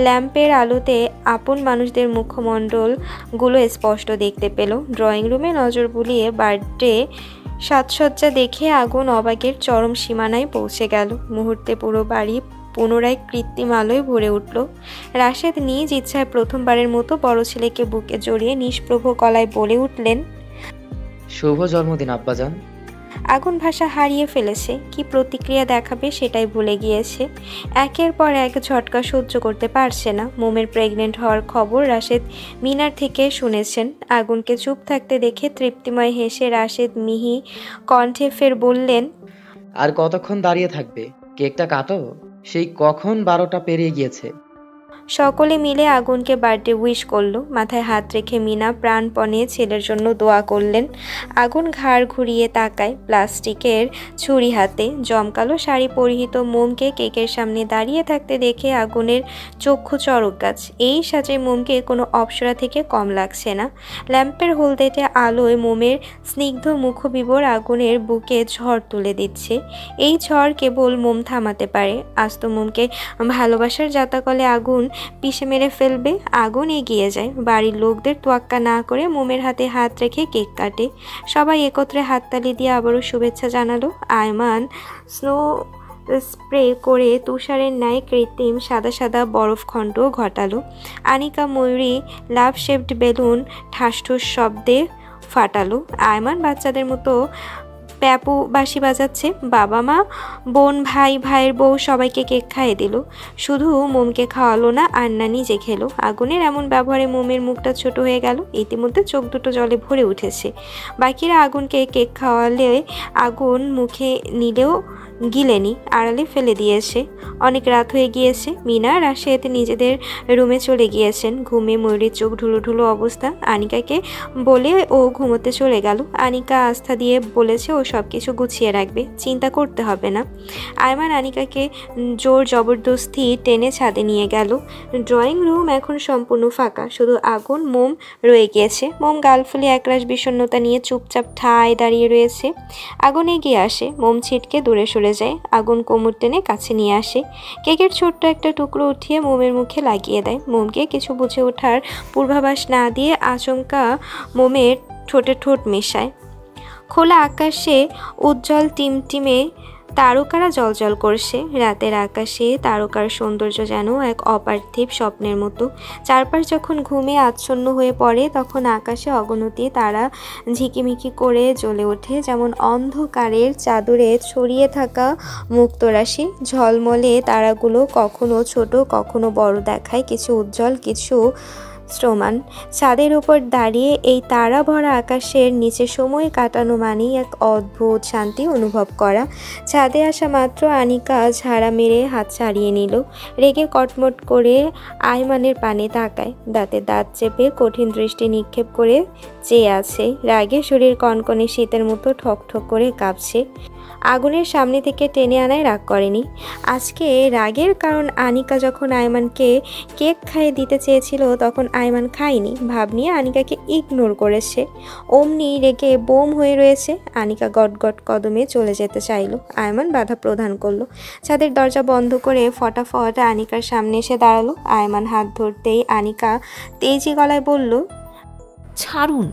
ল্যাম্পের আলোতে আপন মানুষদের মুখমণ্ডলগুলো স্পষ্ট দেখতে পেল। ড্রয়িং রুমে নজর বুলিয়ে বার্থডে সাজসজ্জা দেখে আগুন অবাকের চরম সীমানায় পৌঁছে গেল। মুহূর্তে পুরো বাড়ি পুনরায় কৃত্রিম আলোয় ভরে উঠল। রাশেদ নিজ ইচ্ছায় প্রথমবারের মতো বড় ছেলেকে বুকে জড়িয়ে নিষ্প্রভ গলায় বলে উঠলেন, শুভ জন্মদিন আব্বাজান। আগুন ভাষা হারিয়ে ফেলেছে। কি প্রতিক্রিয়া দেখাবে সেটাই ভুলে গিয়েছে। একের পর এক ঝটকা সহ্য করতে পারছে না। মোমের প্রেগনেন্ট হওয়ার খবর রাশেদ মিনার থেকে শুনেছেন। আগুনকে চুপ থাকতে দেখে তৃপ্তিময় হেসে রাশেদ মিহি কণ্ঠে ফের বললেন, আর কতক্ষণ দাঁড়িয়ে থাকবে? কেকটা কাটো, সেই কখন 12টা পেরিয়ে গিয়েছে। সকলে মিলে আগুনকে বার্থডে উইশ করলো। মাথায় হাত রেখে মিনা প্রাণপণে ছেলের জন্য দোয়া করলেন। আগুন ঘাড় ঘুরিয়ে তাকায় প্লাস্টিকের ছুরি হাতে। জমকালো শাড়ি পরিহিত মোমকে কেকের সামনে দাঁড়িয়ে থাকতে দেখে আগুনের চক্ষু চড়ক গাছ। এই সাজে মোমকে কোনো অপ্সরা থেকে কম লাগছে না। ল্যাম্পের হলদেটে আলোয় মোমের স্নিগ্ধ মুখবিবর আগুনের বুকে ঝড় তুলে দিচ্ছে। এই ঝড় কেবল মোম থামাতে পারে। আস্ত মোমকে ভালোবাসার জাতাকলে আগুন পিষে মেরে ফেলবে। আগুন এগিয়ে যায়, বাড়ির লোকদের তোয়াক্কা না করে মোমের হাতে হাত রেখে কেক কাটে। সবাই একত্রে হাততালি দিয়ে আবারও শুভেচ্ছা জানালো। আয়মান স্নো স্প্রে করে তুষারের ন্যায় কৃত্রিম সাদা সাদা বরফ খণ্ড ঘটালো। আনিকা ময়ূরী লাভ শেপড বেলুন ঠাসঠুস শব্দে ফাটালো। আয়মান বাচ্চাদের মতো প্যাপু বাঁশি বাজাচ্ছে। বাবা মা বোন ভাই ভাইয়ের বউ সবাইকে কেক খাইয়ে দিল। শুধু মোমকে খাওয়ালো না, আন্না নিজে খেলো। আগুনের এমন ব্যবহারে মোমের মুখটা ছোট হয়ে গেল। ইতিমধ্যে চোখ দুটো জলে ভরে উঠেছে। বাকিরা আগুনকে কেক খাওয়ালে আগুন মুখে নিলেও গিলেনি, আড়ালে ফেলে দিয়েছে। অনেক রাত হয়ে গিয়েছে। মিনা রাশেদ নিজেদের রুমে চলে গিয়েছেন। ঘুমে ময়ূরীর চোখ ঢুলো ঢুলো অবস্থা। আনিকাকে বলে ও ঘুমোতে চলে গেল। আনিকা আস্থা দিয়ে বলেছে ও সব কিছু গুছিয়ে রাখবে, চিন্তা করতে হবে না। আয়মান আনিকাকে জোর জবরদস্তি টেনে ছাদে নিয়ে গেল। ড্রয়িং রুম এখন সম্পূর্ণ ফাঁকা, শুধু আগুন মোম রয়ে গিয়েছে। মোম গাল ফুলে একরাশ বিষণ্ণতা নিয়ে চুপচাপ ঠায় দাঁড়িয়ে রয়েছে। আগুন এগিয়ে আসে, মোম ছিটকে দূরে সরে যায়। আগুন কোমর টেনে কাছে নিয়ে আসে, কেকের ছোট্ট একটা টুকরো উঠিয়ে মোমের মুখে লাগিয়ে দেয়। মোমকে কিছু বুঝে ওঠার পূর্বাভাস না দিয়ে আচমকা মোমের ঠোঁটে ঠোঁট মেশায়। খোলা আকাশে উজ্জ্বল টিমটিমে তারকারা জ্বলজ্বল করছে। রাতের আকাশে তারকার সৌন্দর্য যেন এক অপার্থিব স্বপ্নের মতো। চারপাশ যখন ঘুমে আচ্ছন্ন হয়ে পড়ে তখন আকাশে অগণতি তারা ঝিকিমিকি করে জ্বলে ওঠে, যেমন অন্ধকারের চাদরে ছড়িয়ে থাকা মুক্তরাশি। ঝলমলে তারাগুলো কখনো ছোট কখনো বড় দেখায়, কিছু উজ্জ্বল কিছু শ্রমান। ছাদের উপর দাঁড়িয়ে এই তারা ভরা আকাশের নিচে সময় কাটানো মানেই এক অদ্ভুত শান্তি অনুভব করা। ছাদে আসা মাত্র আনিকা ঝাড়া মেরে হাত ছাড়িয়ে নিল। রেগে কটমট করে আয়মানের পানে তাকায়, দাঁতে দাঁত চেপে কঠিন দৃষ্টি নিক্ষেপ করে চেয়ে আছে। রাগে শরীর কনকনে শীতের মতো ঠক ঠক করে কাঁপছে। আগুনের সামনে থেকে টেনে আনায় রাগ করেনি। আজকে রাগের কারণ আনিকা যখন আয়মানকে কেক খাইয়ে দিতে চেয়েছিল তখন আয়মান খায়নি। ভাব নিয়ে আনিকাকে ইগনোর করেছে। অমনি রেগে বোম হয়ে রয়েছে। আনিকা গটগট কদমে চলে যেতে চাইল। আয়মান বাধা প্রদান করলো। ছাদের দরজা বন্ধ করে ফটাফট আনিকার সামনে এসে দাঁড়ালো। আয়মান হাত ধরতেই আনিকা তেজি গলায় বলল, ছাড়ুন।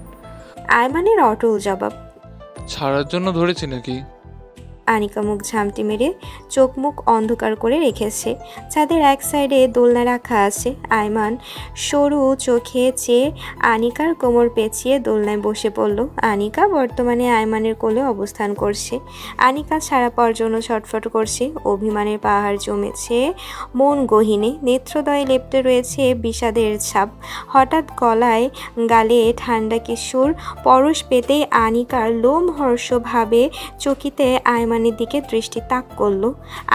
আয়মানের অটল জবাব, ছাড়ার জন্য ধরেছি নাকি? আনিকা মুখ ঝামটি মেরে চোখ মুখ অন্ধকার করে রেখেছে। ছাদের এক সাইডে দোলনা রাখা আছে। আয়মান সরু চোখে চেয়ে আনিকার কোমর পেঁচিয়ে দোলনায় বসে পড়ল। আনিকা বর্তমানে আয়মানের কোলে অবস্থান করছে। আনিকা ছাড়া পাওয়ার জন্য ছটফট করছে। অভিমানের পাহাড় জমেছে মন গহীনে, নেত্রদয়ে লেপ্টে রয়েছে বিষাদের ছাপ। হঠাৎ গলায় গালে ঠান্ডা কিশোর পরশ পেতেই আনিকার লোমহর্ষভাবে চকিতে আয়মানের দিকে দৃষ্টি তাক করল।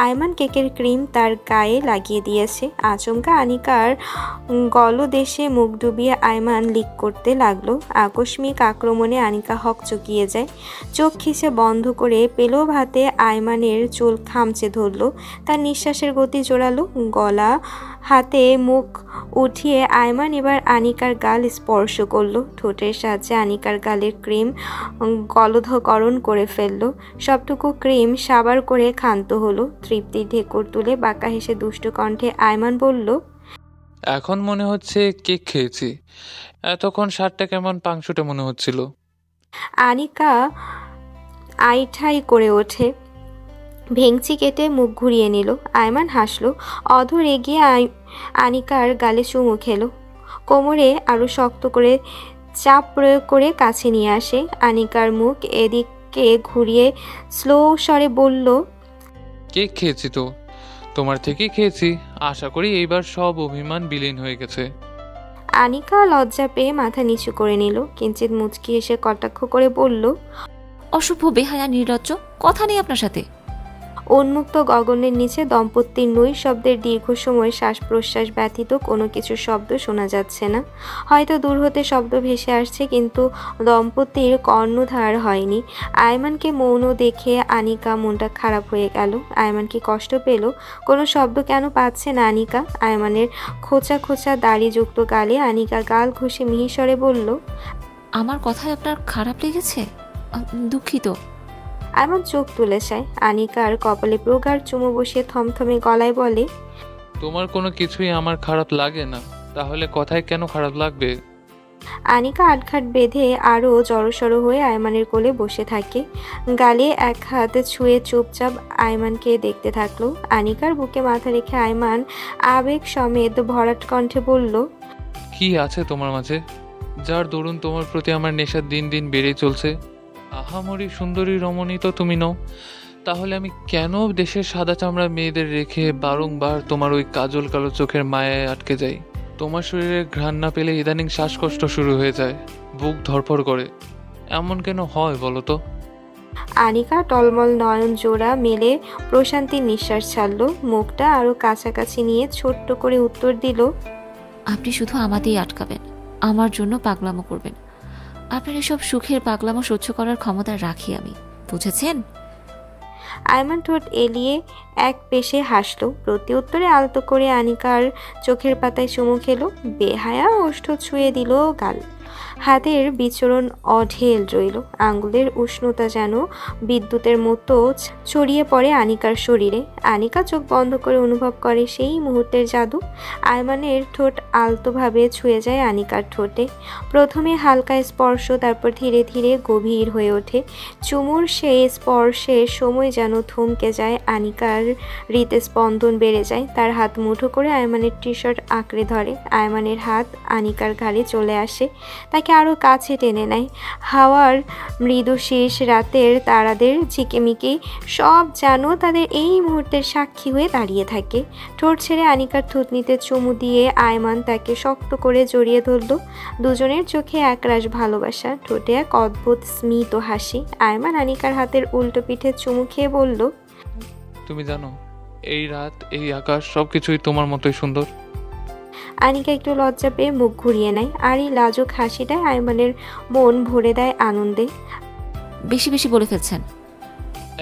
আয়মান কেকের ক্রিম তার গায়ে লাগিয়ে দিয়েছে। আচমকা আনিকার গলদেশে মুখ ডুবিয়ে আয়মান লিক করতে লাগলো। আকস্মিক আক্রমণে আনিকা হকচকিয়ে যায়। চোখ খিচে বন্ধ করে পেলব হাতে আয়মানের চুল খামচে ধরল। তার নিঃশ্বাসের গতি জোরালো। গলা হাতে মুখ উঠিয়ে আয়মান এবার আনিকার গাল স্পর্শ করলো। ঠোঁটের সাহায্যে আনিকার গালের ক্রিম গলধকরণ করে ফেললো। সবটুকু ক্রিম সাবার করে ক্ষান্ত হলো। তৃপ্তির ঢেকুর তুলে বাঁকা হেসে দুষ্ট কণ্ঠে আয়মান বলল, এখন মনে হচ্ছে কেক খেয়েছি, এতক্ষণ স্বাদটা কেমন পাংশুটে মনে হচ্ছিল। আনিকা আইঠাই করে ওঠে, ভেংচি কেটে মুখ ঘুরিয়ে নিল। আয়মান হাসলো। অধর এগিয়ে আনিকার গালে চুমু খেলো। কোমরে আরো শক্ত করে চাপ প্রয়োগ করে কাছে নিয়ে আসে। আনিকার মুখ এদিকে ঘুরিয়ে স্লো স্বরে বলল, কেক খেয়েছি তো, তোমার থেকেই খেয়েছি। আশা করি এইবার সব অভিমান বিলীন হয়ে গেছে। আনিকা লজ্জা পেয়ে মাথা নিচু করে নিল। কিঞ্চিত মুচকি এসে কটাক্ষ করে বলল, অসভ্য বেহায়া নির্লজ্জ, কথা নেই আপনার সাথে। উন্মুক্ত গগনের নিচে দম্পতির নৈ শব্দের দীর্ঘ সময় শ্বাস প্রশ্বাস ব্যতীত কোনো কিছু শব্দ শোনা যাচ্ছে না। হয়তো দূর হতে শব্দ ভেসে আসছে, কিন্তু দম্পতির কর্ণধার হয়নি। আয়মানকে মৌন দেখে আনিকা মনটা খারাপ হয়ে গেল। আয়মান কি কষ্ট পেল? কোনো শব্দ কেন পাচ্ছে না আনিকা? আয়মানের খোঁচা খোঁচা দাড়িযুক্ত গালে আনিকা গাল ঘষে মিহিস্বরে বলল, আমার কথায় আপনার খারাপ লেগেছে? দুঃখিত। আয়মান চোখ তুলে চায়। আনিকার কপালে প্রগাঢ় চুমু বসিয়ে থমথমে গলায় বলে, তোমার কোনো কিছুই আমার খারাপ লাগে না, তাহলে কথায় কেন খারাপ লাগবে? আনিকা আটঘাট বেঁধে আরও জড়সড় হয়ে আয়মানের কোলে বসে থাকে। গালে এক হাতে ছুঁয়ে চুপচাপ আয়মানকে দেখতে থাকলো। আনিকার বুকে মাথা রেখে আয়মান আবেগ সমেত ভরাট কণ্ঠে বলল, কি আছে তোমার মাঝে যার দরুন তোমার প্রতি আমার নেশা দিন দিন বেড়েই চলছে? আহামরি সুন্দরী রমণী তো তুমি নও, তাহলে আমি কেন দেশের সাদা চামড়া মেয়েদের রেখে বারংবার তোমার ওই কাজল কালো চোখের মায়ায় আটকে যাই? তোমার শরীরে ঘ্রাণ না পেলে ইদানিং শ্বাসকষ্ট শুরু হয়ে যায়, বুক ধরফর করে। এমন কেন হয় বলো তো? আনিকা টলমল নয়ন জোড়া মেলে প্রশান্তির নিঃশ্বাস ছাড়ল। মুখটা আরো কাছাকাছি নিয়ে ছোট্ট করে উত্তর দিল, আপনি শুধু আমাদেরই আটকাবেন, আমার জন্য পাগলামো করবেন। আপনার এসব সুখের পাগলামো সহ্য করার ক্ষমতা রাখি আমি, বুঝেছেন? আয়মান ঠোঁট এলিয়ে এক পেশে হাসলো। প্রতি উত্তরে আলতো করে আনিকার চোখের পাতায় চুমু খেলো। বেহায়া ওষ্ঠ ছুঁয়ে দিল গাল। হাতের বিচরণ অঢেল রইল। আঙ্গুলের উষ্ণতা যেন বিদ্যুতের মতো ছড়িয়ে পড়ে আনিকার শরীরে। আনিকা চোখ বন্ধ করে অনুভব করে সেই মুহূর্তের জাদু। আয়মানের ঠোঁট আলতোভাবে ছুঁয়ে যায় আনিকার ঠোঁটে। প্রথমে হালকা স্পর্শ, তারপর ধীরে ধীরে গভীর হয়ে ওঠে। চুমুর সেই স্পর্শের সময় যেন থমকে যায়। আনিকার হৃদস্পন্দন বেড়ে যায়। তার হাত মুঠো করে আয়মানের টি শার্ট আঁকড়ে ধরে। আয়মানের হাত আনিকার ঘাড়ে চলে আসে, তাকে আরো কাছে টেনে নেয়। হাওয়ার মৃদু শীষ, রাতের তারাদের ঝিকিমিকি সব যেন তাদের এই মুহূর্তের সাক্ষী হয়ে দাঁড়িয়ে থাকে। ঠোঁট ছেড়ে আনিকার থুতনিতে চুমু দিয়ে আয়মান তাকে শক্ত করে জড়িয়ে ধরল। দুজনের চোখে একরাশ ভালোবাসা, ঠোঁটে এক অদ্ভুত স্মিত হাসি। আয়মান আনিকার হাতের উল্টো পিঠে চুমু খেয়ে বলল, তুমি জানো এই রাত, এই আকাশ সবকিছুই তোমার মতোই সুন্দর। আনিকা একটু লজ্জা পেয়ে মুখ ঘুরিয়ে নেয়, আর এই লাজুক হাসিটায় আয়মানের মন ভরে দেয় আনন্দে। বেশি বেশি বলে ফেলছেন।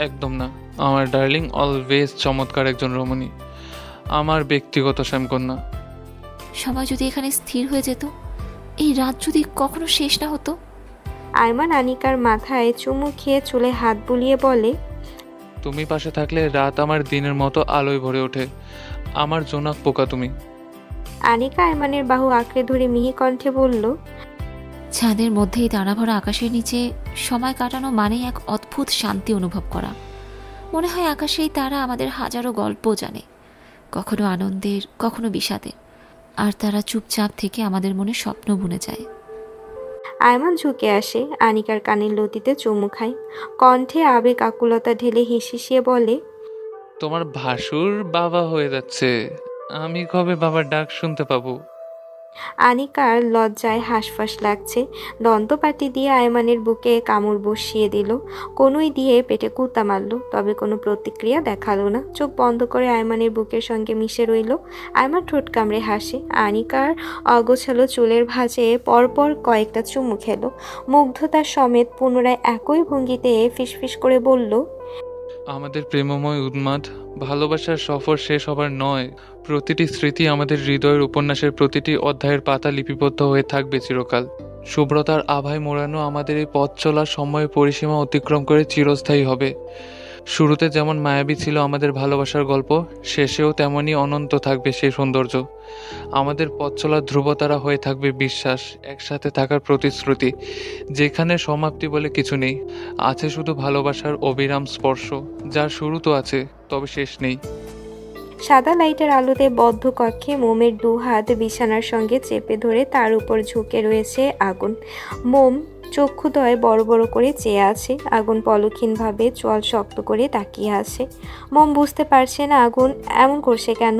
একদম না, আমার ডার্লিং অলওয়েজ চমৎকার একজন রমণী, আমার ব্যক্তিগত শ্যামকন্যা। সময় যদি এখানে স্থির হয়ে যেত, এই রাত যদি কখনো শেষ না হতো। আয়মান আনিকার মাথায় চুমু খেয়ে চুলে হাত বুলিয়ে বলে, তুমি পাশে থাকলে রাত আমার দিনের মতো আলোয় ভরে ওঠে। আমার জোনাক পোকা তুমি। আনিকা আয়মানের বাহু আঁকড়ে ধরে মিহি কণ্ঠে বলল, ছাদের মধ্যেই তারা ভরা আকাশের নিচে সময় কাটানো মানে এক অদ্ভুত শান্তি অনুভব করা। মনে হয় আকাশেই তারা আমাদের হাজারো গল্প জানে, কখনো আনন্দের, কখনো বিষাদের, আর তারা চুপচাপ থেকে আমাদের মনে স্বপ্ন বুনে যায়। আয়মান ঝুঁকে আসে, আনিকার কানের লতিতে চুমু খায়, কণ্ঠে আবেগ আকুলতা ঢেলে হিসিয়ে বলে, তোমার ভাসুর বাবা হয়ে যাচ্ছে, আমি কবে বাবার ডাক শুনতে পাবো? আনিকার লজ্জায় হাঁসফাঁস লাগছে। দন্তপাটি দিয়ে আয়মানের বুকে কামড় বসিয়ে দিল, কনুই দিয়ে পেটে কুতা মারল, তবে কোনো প্রতিক্রিয়া দেখালো না। চোখ বন্ধ করে আয়মানের বুকের সঙ্গে মিশে রইল। আয়মান ঠোঁট কামড়ে হাসে। আনিকার অগোছালো চুলের ভাঁজে পরপর কয়েকটা চুমু খেলো। মুগ্ধতার সমেত পুনরায় একই ভঙ্গিতে ফিসফিস করে বলল, আমাদের প্রেমময় উন্মাদ ভালোবাসার সফর শেষ হবার নয়। প্রতিটি স্মৃতি আমাদের হৃদয়ের উপন্যাসের প্রতিটি অধ্যায়ের পাতা লিপিবদ্ধ হয়ে থাকবে চিরকাল। শুভ্রতার আভায় মোড়ানো আমাদের এই পথ চলার সময় পরিসীমা অতিক্রম করে চিরস্থায়ী হবে। শুরুতে যেমন মায়াবী ছিল আমাদের ভালোবাসার গল্প, শেষেও তেমনই অনন্ত থাকবে সেই সৌন্দর্য। আমাদের পথ চলার ধ্রুবতারা হয়ে থাকবে বিশ্বাস, একসাথে থাকার প্রতিশ্রুতি, যেখানে সমাপ্তি বলে কিছু নেই, আছে শুধু ভালোবাসার অবিরাম স্পর্শ, যার শুরু তো আছে তবে শেষ নেই। সাদা লাইটের আলোতে বদ্ধ কক্ষে মোমের দু হাত বিছানার সঙ্গে চেপে ধরে তার উপর ঝুঁকে রয়েছে আগুন। মোম চক্ষুদয় বড় বড় করে চেয়ে আছে। আগুন পলক্ষীনভাবে চোয়াল শক্ত করে তাকিয়ে আছে। মোম বুঝতে পারছে না আগুন এমন করছে কেন।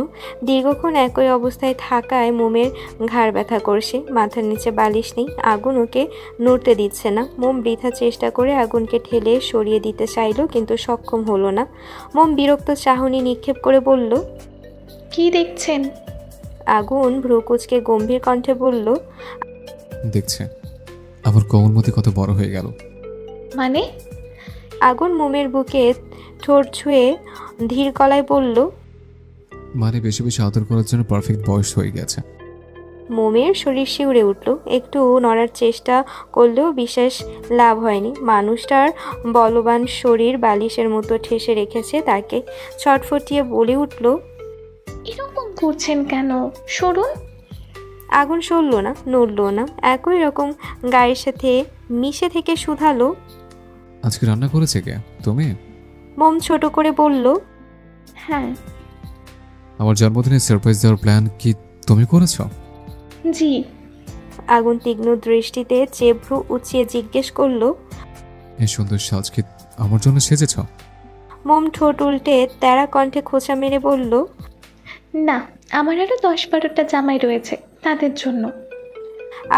দীর্ঘক্ষণ একই অবস্থায় থাকায় মোমের ঘাড় ব্যথা করছে। মাথার নিচে বালিশ নেই, আগুন ওকে নড়তে দিচ্ছে না। মোম বৃথা চেষ্টা করে আগুনকে ঠেলে সরিয়ে দিতে চাইল, কিন্তু সক্ষম হলো না। মোম বিরক্ত চাহনি নিক্ষেপ করে বলল, কি দেখছেন? আগুন ভ্রুকুচকে গম্ভীর কণ্ঠে বলল, দেখছে আবার কোমলমতি কত বড় হয়ে গেল। মানে? আগুন মোমের বুকে ঠোঁট ছুঁয়ে ধীর গলায় বলল, মানে বেশি বেশি আদর করার জন্য পারফেক্ট বয়স হয়ে গেছে। মোমের শরীর শিউরে উঠল। একটু নড়ার চেষ্টা করলেও বিশেষ লাভ হয়নি। মানুষটার বলবান শরীর বালিশের মতো ঠেসে রেখেছে তাকে। ছটফটিয়ে বলে উঠল, এরকম করছেন কেন? সরুন। আগুন সরল না, নড়ল না, একই রকম গায়ের সাথে মিশে থেকে শুধালো, আজকে রান্না করেছে কে? তুমি? মোম ছোট করে বলল, হ্যাঁ। আমার জন্মদিনে সারপ্রাইজ দেওয়ার প্ল্যান কি তুমি করেছো? জি। আগুন তীক্ষ্ণ দৃষ্টিতে চেভ্রু উঁচিয়ে জিজ্ঞেস করলো, এই সুন্দর সাজ কি আমার জন্য সেজেছ? মোম ঠোঁট উল্টে তেরা কণ্ঠে খোঁচা মেরে বলল, না, আমার আরো 10-12টা জামাই রয়েছে, তাদের জন্য।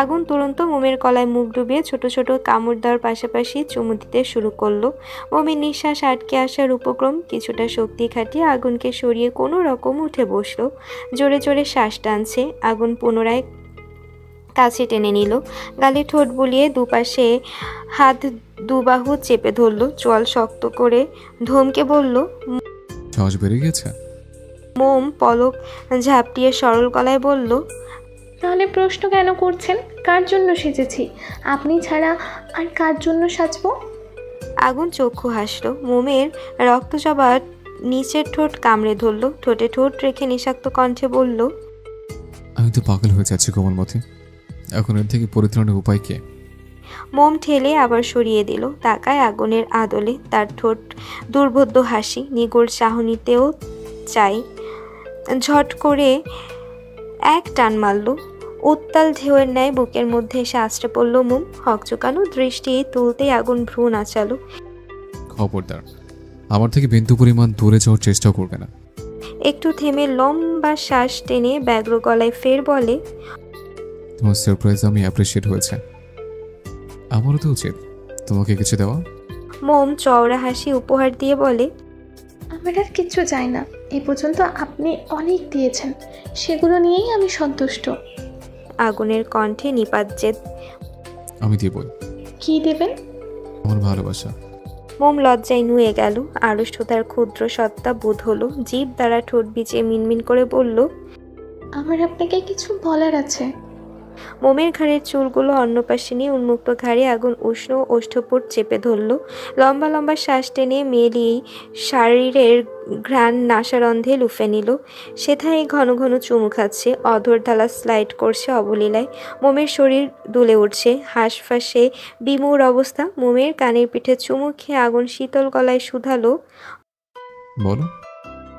আগুন তুরন্ত মোমের গলায় মুখ ডুবিয়ে ছোট ছোট কামড় দেওয়ার পাশাপাশি চুমু দিতে শুরু করলো। মোমের নিঃশ্বাস আটকে আসার উপক্রম। কিছুটা শক্তি খাটিয়ে আগুনকে সরিয়ে কোনো রকম উঠে বসলো। জোরে জোরে শ্বাস টানছে। আগুন পুনরায় কাছে টেনে নিল, গালে ঠোঁট বুলিয়ে দুপাশে হাত দুবাহু চেপে ধরলো, চোয়াল শক্ত করে ধমকে বলল, সাহস বেড়ে গেছে? মোম পলক ঝাপটিয়ে সরল গলায় বলল, তাহলে প্রশ্ন কেন করছেন? কার জন্য সেজেছি? আপনি ছাড়া আর কার জন্য সাজবো? আগুন চক্ষু হাসল। মোমের রক্তজবা নিচের ঠোঁট কামড়ে ধরল, ঠোঁটে ঠোঁট রেখে নিষাক্ত কণ্ঠে বলল, আমি তো পাগল হয়ে যাচ্ছি কোমলমতি, এখন এর থেকে পরিত্রাণের উপায় কি? মোম ঠেলে আবার সরিয়ে দিল। তাকায় আগুনের আদলে, তার ঠোঁট দুর্বোধ্য হাসি, নিগড় চাহনিতেও চাই। ঝট করে এক টান মারল, উত্তাল ঢেউয়ের ন্যায় বুকের মধ্যে এসে আছড়ে পড়ল মোম। হকচকানো দৃষ্টি তুলতেই আগুন ভ্রু নাচালো। খবরদার আমার থেকে বিন্দু পরিমাণ দূরে যাওয়ার চেষ্টা করবে না। একটু থেমে লম্বা শ্বাস টেনে ব্যগ্র গলায় ফের বলে, তোমার সারপ্রাইজ আমি অ্যাপ্রিশিয়েট হয়েছে, আমারও তো উচিত তোমাকে কিছু দেওয়া। মোম চওড়া হাসি উপহার দিয়ে বলে, আমার আর কিচ্ছু চাই না, এ পর্যন্ত আপনি অনেক দিয়েছেন, সেগুলো নিয়েই আমি সন্তুষ্ট। আগুনের কণ্ঠে নিপাত জেদ। আমি দেবই। কি দেবেন? আমার ভালোবাসা। মোম লজ্জায় নুয়ে গেল। আড়ষ্টতার ক্ষুদ্র সত্তা বোধ হলো। জিভ দ্বারা ঠোঁট বিচিয়ে মিনমিন করে বলল, আমার আপনাকে কিছু বলার আছে। মোমের ঘাড়ের চুলগুলো অন্য পাশে নিয়ে উন্মুক্ত ঘাড়ে আগুন উষ্ণ ওষ্ঠপুট চেপে ধরল। লম্বা লম্বা শ্বাস টেনে মেলি শরীরের ঘ্রাণ নাসারন্ধে লুফে নিল। সেথায় ঘন ঘন চুমু খাচ্ছে, অধর ঢালা স্লাইড করছে অবলীলায়। মোমের শরীর দুলে উঠছে, হাঁসফাঁসে বিমূঢ় অবস্থা। মোমের কানের পিঠে চুমু খেয়ে আগুন শীতল গলায় শুধালো, বলো।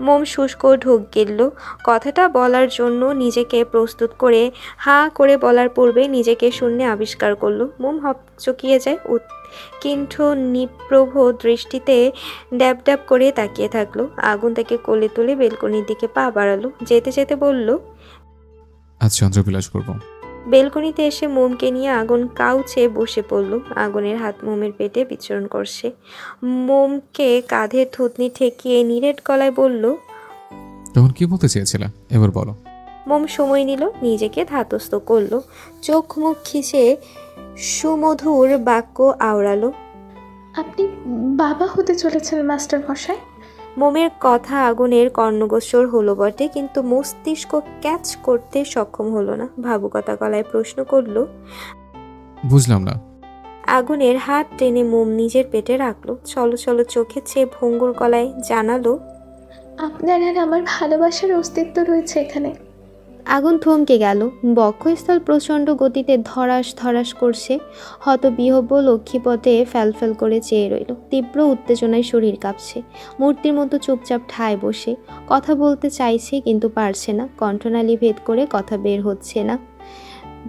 মোম শুষ্ক ঢোক গিলল। কথাটা বলার জন্য নিজেকে প্রস্তুত করে হাঁ করে বলার পূর্বে নিজেকে শূন্যে আবিষ্কার করলো। মোম হকচকিয়ে যায়। উৎকণ্ঠ নিপ্রভ দৃষ্টিতে ড্যাব ড্যাব করে তাকিয়ে থাকলো। আগুন তাকে কোলে তুলে বেলকনির দিকে পা বাড়ালো। যেতে যেতে বলল, আজ চন্দ্রবিলাস করব। বেলকনিতে এসে মোমকে নিয়ে আগুন কাউচে বসে পড়ল। আগুনের হাত মোমের পেটে বিচরণ করছে। মোমকে কাঁধের থুতনি ঠেকিয়ে নিরেট গলায় বলল, তখন কি বলতে চেয়েছিলে, এবার বলো। মোম সময় নিল, নিজেকে ধাতস্থ করলো। চোখ মুখ খিচে সুমধুর বাক্য আওড়ালো, আপনি বাবা হতে চলেছেন মাস্টার মশাই। মোমের কথা আগুনের কর্ণগোচর হলো বটে, কিন্তু মস্তিষ্ক ক্যাচ করতে সক্ষম হলো না। ভাবুকতা গলায় প্রশ্ন করলো, বুঝলাম না। আগুনের হাত টেনে মোম নিজের পেটে রাখলো। চলো চলো চোখে চেয়ে ভঙ্গুর গলায় জানালো, আপনার আর আমার ভালোবাসার অস্তিত্ব রয়েছে এখানে। আগুন থমকে গেল। বক্ষস্থল প্রচণ্ড গতিতে ধরাস ধরাস করছে। হতবিহ্বল লক্ষ্মীপথে ফ্যালফ্যাল করে চেয়ে রইল। তীব্র উত্তেজনায় শরীর কাঁপছে। মূর্তির মতো চুপচাপ ঠায় বসে কথা বলতে চাইছে, কিন্তু পারছে না। কণ্ঠনালী ভেদ করে কথা বের হচ্ছে না।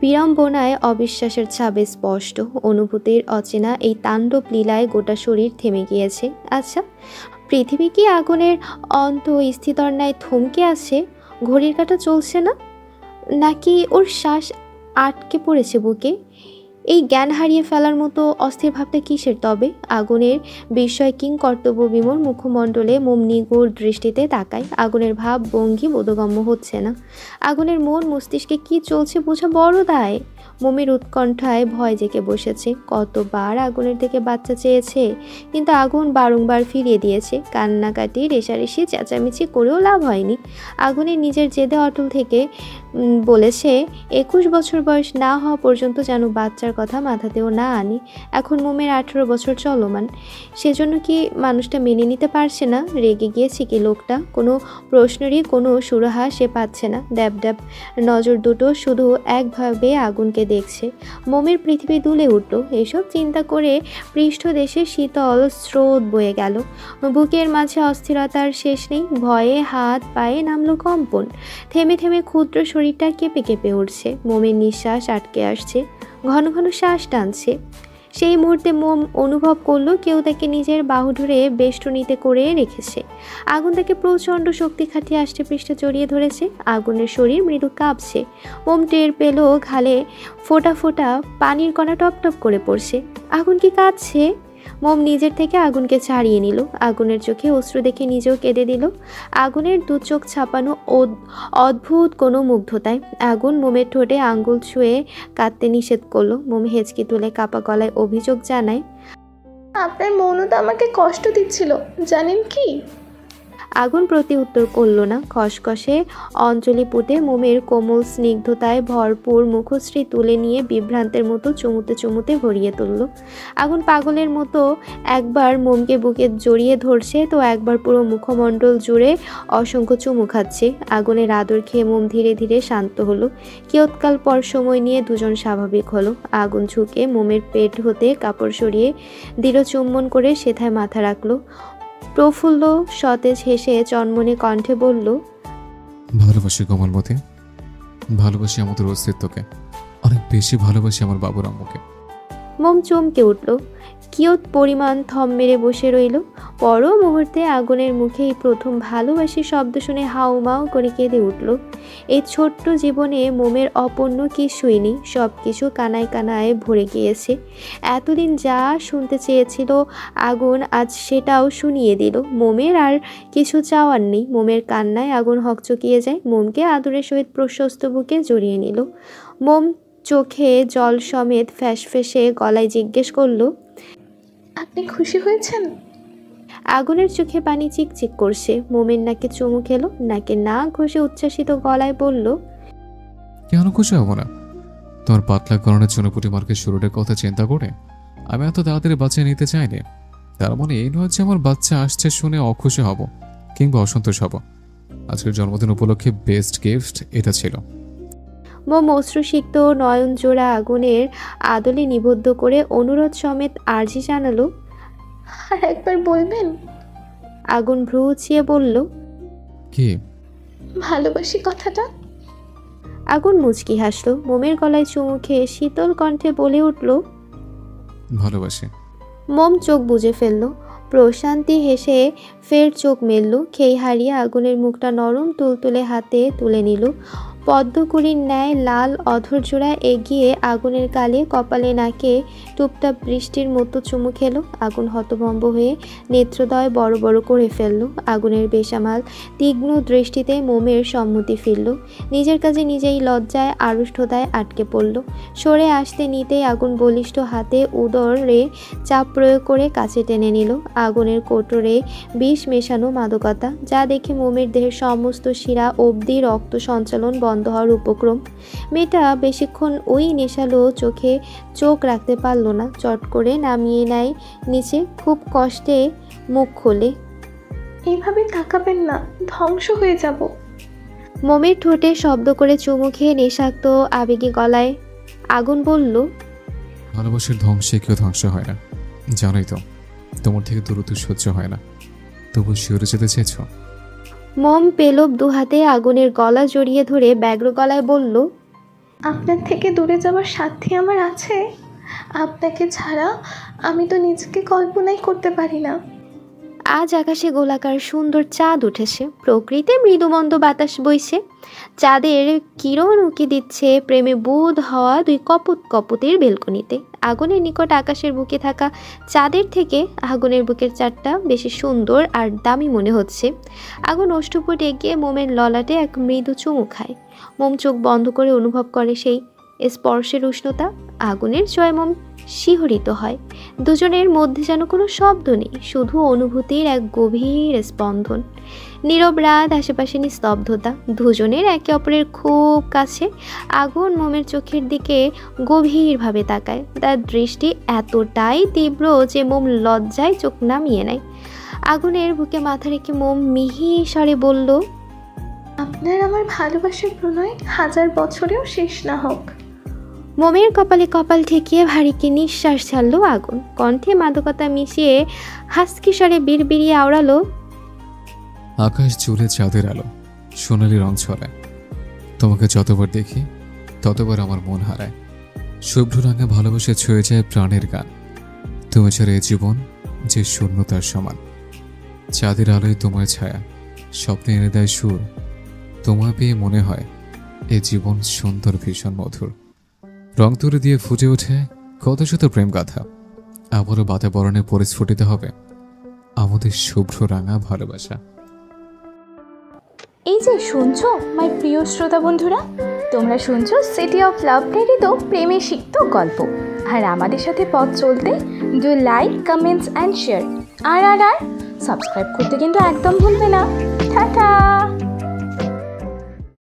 বিড়ম্বনায় অবিশ্বাসের ছাপে স্পষ্ট। অনুভূতির অচেনা এই তাণ্ডব লীলায় গোটা শরীর থেমে গিয়েছে। আচ্ছা, পৃথিবী কি আগুনের অন্ত স্থিতর ন্যায় থমকে আছে? ঘড়ির কাঁটা চলছে না, নাকি ওর শ্বাস আটকে পড়েছে বুকে? এই জ্ঞান হারিয়ে ফেলার মতো অস্থির ভাবটা কিসের তবে? আগুনের বিস্ময় কিং কর্তব্য বিমূঢ় মুখমণ্ডলে মোম নিগুড় দৃষ্টিতে তাকায়। আগুনের ভাব ভঙ্গি বোধগম্য হচ্ছে না। আগুনের মন মস্তিষ্কে কি চলছে বোঝা বড় দায়। মোমের উৎকণ্ঠায় ভয় জেগে বসেছে। কতবার আগুনের থেকে বাচ্চা চেয়েছে, কিন্তু আগুন বারংবার ফিরিয়ে দিয়েছে। কান্নাকাটি রেশারেশি চেঁচামেচি করেও লাভ হয়নি। আগুনের নিজের জেদে অটল থেকে বলেছে 21 বছর বয়স না হওয়া পর্যন্ত যেন বাচ্চার কথা মাথাতেও না আনি। এখন মোমের 18 বছর চলমান। সেজন্য কি মানুষটা মেনে নিতে পারছে না? রেগে গিয়েছে কি লোকটা? কোনো প্রশ্নেরই কোনো সুরাহা সে পাচ্ছে না। ড্যাব ড্যাব নজর দুটো শুধু একভাবে আগুনকে দেখছে। মোমের পৃথিবী দুলে উঠল। এসব চিন্তা করে পৃষ্ঠদেশে শীতল স্রোত বয়ে গেল। বুকের মাঝে অস্থিরতার শেষ নেই। ভয়ে হাত পায়ে নামলো কম্পন। থেমে থেমে ক্ষুদ্র শরীরটা কেঁপে কেঁপে উঠছে। মোমের নিঃশ্বাস আটকে আসছে, ঘন ঘন শ্বাস টানছে। সেই মুহূর্তে মোম অনুভব করলো কেউ তাকে নিজের বাহু ধরে বেষ্টনীতে করে রেখেছে। আগুন তাকে প্রচণ্ড শক্তি খাটিয়ে আষ্টে পৃষ্ঠে জড়িয়ে ধরেছে। আগুনের শরীর মৃদু কাঁপছে। মোম টের পেল ঘালে ফোঁটা ফোঁটা পানির কণা টপ টপ করে পড়ছে। আগুন কি কাঁদছে? মোম নিজের থেকে আগুনকে ছাড়িয়ে নিল। আগুনের চোখে অশ্রু দেখে নিজেও কেঁদে দিল। আগুনের দু চোখ ছাপানো অদ্ভুত কোনো মুগ্ধতায়। আগুন মোমের ঠোঁটে আঙ্গুল ছুঁয়ে কাঁদতে নিষেধ করলো। মোম হেঁচকি তুলে কাপা গলায় অভিযোগ জানায়, আপনার মৌনতা আমাকে কষ্ট দিচ্ছিল, জানেন কি? আগুন প্রতি উত্তর করল না। খসখসে অঞ্জলি পুঁতে মোমের কোমল স্নিগ্ধতায় ভরপুর মুখশ্রী তুলে নিয়ে বিভ্রান্তের মতো চুমুতে চুমুতে ভরিয়ে তুলল। আগুন পাগলের মতো একবার মোমকে বুকে জড়িয়ে ধরছে, তো একবার পুরো মুখমণ্ডল জুড়ে অসংখ্য চুমু খাচ্ছে। আগুনের আদর খেয়ে মোম ধীরে ধীরে শান্ত হলো। কিয়ৎকাল পর সময় নিয়ে দুজন স্বাভাবিক হলো। আগুন ঝুঁকে মোমের পেট হতে কাপড় সরিয়ে দৃঢ় চুম্বন করে সেথায় মাথা রাখলো। প্রফুল্ল সতেজ হেসে চনমনে কণ্ঠে বলল, ভালোবাসি কোমলমতি, ভালোবাসি আমাদের অস্তিত্বকে, অনেক বেশি ভালোবাসি আমার বাবুর আম্মুকে। মোম চমকে উঠল। কিয়ৎ পরিমাণ থম মেরে বসে রইল। পর মুহূর্তে আগুনের মুখে এই প্রথম ভালোবাসি শব্দ শুনে হাউমাউ করে কেঁদে উঠল। এই ছোট্ট জীবনে মোমের অপূর্ণ কিছুই নেই। সব কিছু কানায় কানায় ভরে গিয়েছে। এতদিন যা শুনতে চেয়েছিল আগুন আজ সেটাও শুনিয়ে দিল। মোমের আর কিছু চাওয়ার নেই। মোমের কান্নায় আগুন হকচকিয়ে যায়। মোমকে আদরের সহিত প্রশস্ত বুকে জড়িয়ে নিল। মোম চোখে জল সমেত ফ্যাসফেসে গলায় জিজ্ঞেস করল, আপনি খুশি হয়েছেন? আগুনের চোখে পানি চিকচিক করছে। মোমের নাকে চুমু খেলো। নাকে না ঘষে উচ্ছ্বাসিত গলায় বলল, কেন খুশি হবো না? তোমার পাতলা করণের জন্য পুটিমার্কের শুরুটার কথা চিন্তা করে আমি এত তাড়াতাড়ি বাচ্চা নিতে চাইনি। তার মানে এই নয় যে আমার বাচ্চা আসছে শুনে অখুশি হব কিংবা অসন্তোষ হব। আজকের জন্মদিন উপলক্ষে বেস্ট গিফট এটা ছিল। মোম অশ্রুসিক্ত নয়ন জোড়া আগুনের আদলে নিবদ্ধ করে অনুরোধ সমেত আর্জি জানালো, আর একবার বলবেন? আগুন ভ্রু উঁচিয়ে বলল, কি? ভালোবাসি কথাটা। আগুন মুচকি হাসল। মোমের গলায় চুমু খেয়ে শীতল কণ্ঠে বলে উঠল, ভালোবাসি। মোম চোখ বুজে ফেলল। প্রশান্তি হেসে ফের চোখ মেলল। খেই হারিয়ে আগুনের মুখটা নরম তুলতুলে হাতে তুলে নিল। পদ্মকুড়ির ন্যায় লাল অধরজোড়া এগিয়ে আগুনের গালে, কপালে, নাকে টুপটাপ বৃষ্টির মতো চুমু খেলো। আগুন হতভম্ব হয়ে নেত্রদয় বড় বড় করে ফেলল। আগুনের বেসামাল তীক্ষ্ণ দৃষ্টিতে মোমের সম্মতি ফিরল। নিজের কাছে নিজেই লজ্জায় আড়ষ্টতায় আটকে পড়ল। সরে আসতে নিতেই আগুন বলিষ্ঠ হাতে উদরে চাপ প্রয়োগ করে কাছে টেনে নিল। আগুনের কোটরে বিষ মেশানো মাদকতা, যা দেখে মোমের দেহের সমস্ত শিরা অবধি রক্ত সঞ্চালন বন্ধ হওয়ার উপক্রম। মেয়েটা বেশিক্ষণ ওই নেশালো চোখে চোখ রাখতে পারল না। চট করে নামিয়ে নেয় নিচে। খুব কষ্টে মুখ খোলে, এইভাবে তাকাবেন না, ধ্বংস হয়ে যাব। মোমের ঠোঁটে শব্দ করে চুমু খেয়ে নেশাক্ত আবেগী গলায় আগুন বলল, ভালোবাসার ধ্বংসে কেউ ধ্বংস হয় না, জানোই তো। তোমার থেকে দূরত্ব সহ্য হয় না, তবু শিওরে যেতে চেয়েছ। মোম পেলব দু হাতে আগুনের গলা জড়িয়ে ধরে ব্যগ্র গলায় বলল, আপনার থেকে দূরে যাওয়ার সাধ্যি আমার আছে? আপনাকে ছাড়া আমি তো নিজেকে কল্পনাই করতে পারি না। আজ আকাশে গোলাকার সুন্দর চাঁদ উঠেছে। প্রকৃতি মৃদুমন্দ বাতাস বইছে। চাঁদের কিরণ উকি দিচ্ছে প্রেমে বুঁদ হওয়া দুই কপত কপতের বেলকনিতে। আগুনের নিকট আকাশের বুকে থাকা চাঁদের থেকে আগুনের বুকের চাঁদটা বেশি সুন্দর আর দামি মনে হচ্ছে। আগুন অষ্টপুট এগিয়ে মোমের ললাটে এক মৃদু চুমু খায়। মোম চোখ বন্ধ করে অনুভব করে সেই স্পর্শের উষ্ণতা। আগুনের জয় মোম শিহরিত হয়। দুজনের মধ্যে যেন কোনো শব্দ নেই, শুধু অনুভূতির এক গভীর স্পন্দন। নীরব রাত, আশেপাশে নিস্তব্ধতা। দুজনের একে অপরের খুব কাছে। আগুন মোমের চোখের দিকে গভীরভাবে তাকায়। তার দৃষ্টি এতটাই তীব্র যে মোম লজ্জায় চোখ নামিয়ে নেয়। আগুনের বুকে মাথা রেখে মোম মিহি স্বরে বলল, আপনার আমার ভালোবাসার প্রণয় 1000 বছরেও শেষ না হোক। মোমের কপালে কপাল ঠেকিয়ে ভারীকে নিঃশ্বাস ছাড়ল আগুন। কণ্ঠে মাদকতা মিশিয়ে হাসকি স্বরে বিড়বিড়িয়ে আওড়ালো, আকাশ জুড়ে চাঁদের আলো, সোনালি রং ছড়ায়। তোমাকে যতবার দেখি ততবার আমার মন হারায়। শুভ্র রঙে ভালোবাসা ছুঁয়ে যায় প্রাণের গান। তুমি ছাড়া এই জীবন যে শূন্যতার সমান। চাঁদের আলোয় তোমার ছায়া স্বপ্নে এনে দেয় সুর। তোমায় পেয়ে মনে হয় এ জীবন সুন্দর, ভীষণ মধুর। রং তুলে দিয়ে ফুটে ওঠে কত শত প্রেম গাথা। আবারও বাতাবরণে পরিস্ফুটিত হবে আমাদের শুভ্র রাঙা ভালোবাসা। এই যে শুনছো মাই প্রিয় শ্রোতা বন্ধুরা, তোমরা শুনছো সিটি অফ লাভ প্রেরিত প্রেমে সিক্ত গল্প। আর আমাদের সাথে পথ চলতে do like, comments and share. আর সাবস্ক্রাইব করতে কিন্তু একদম ভুলবে না। টাটা।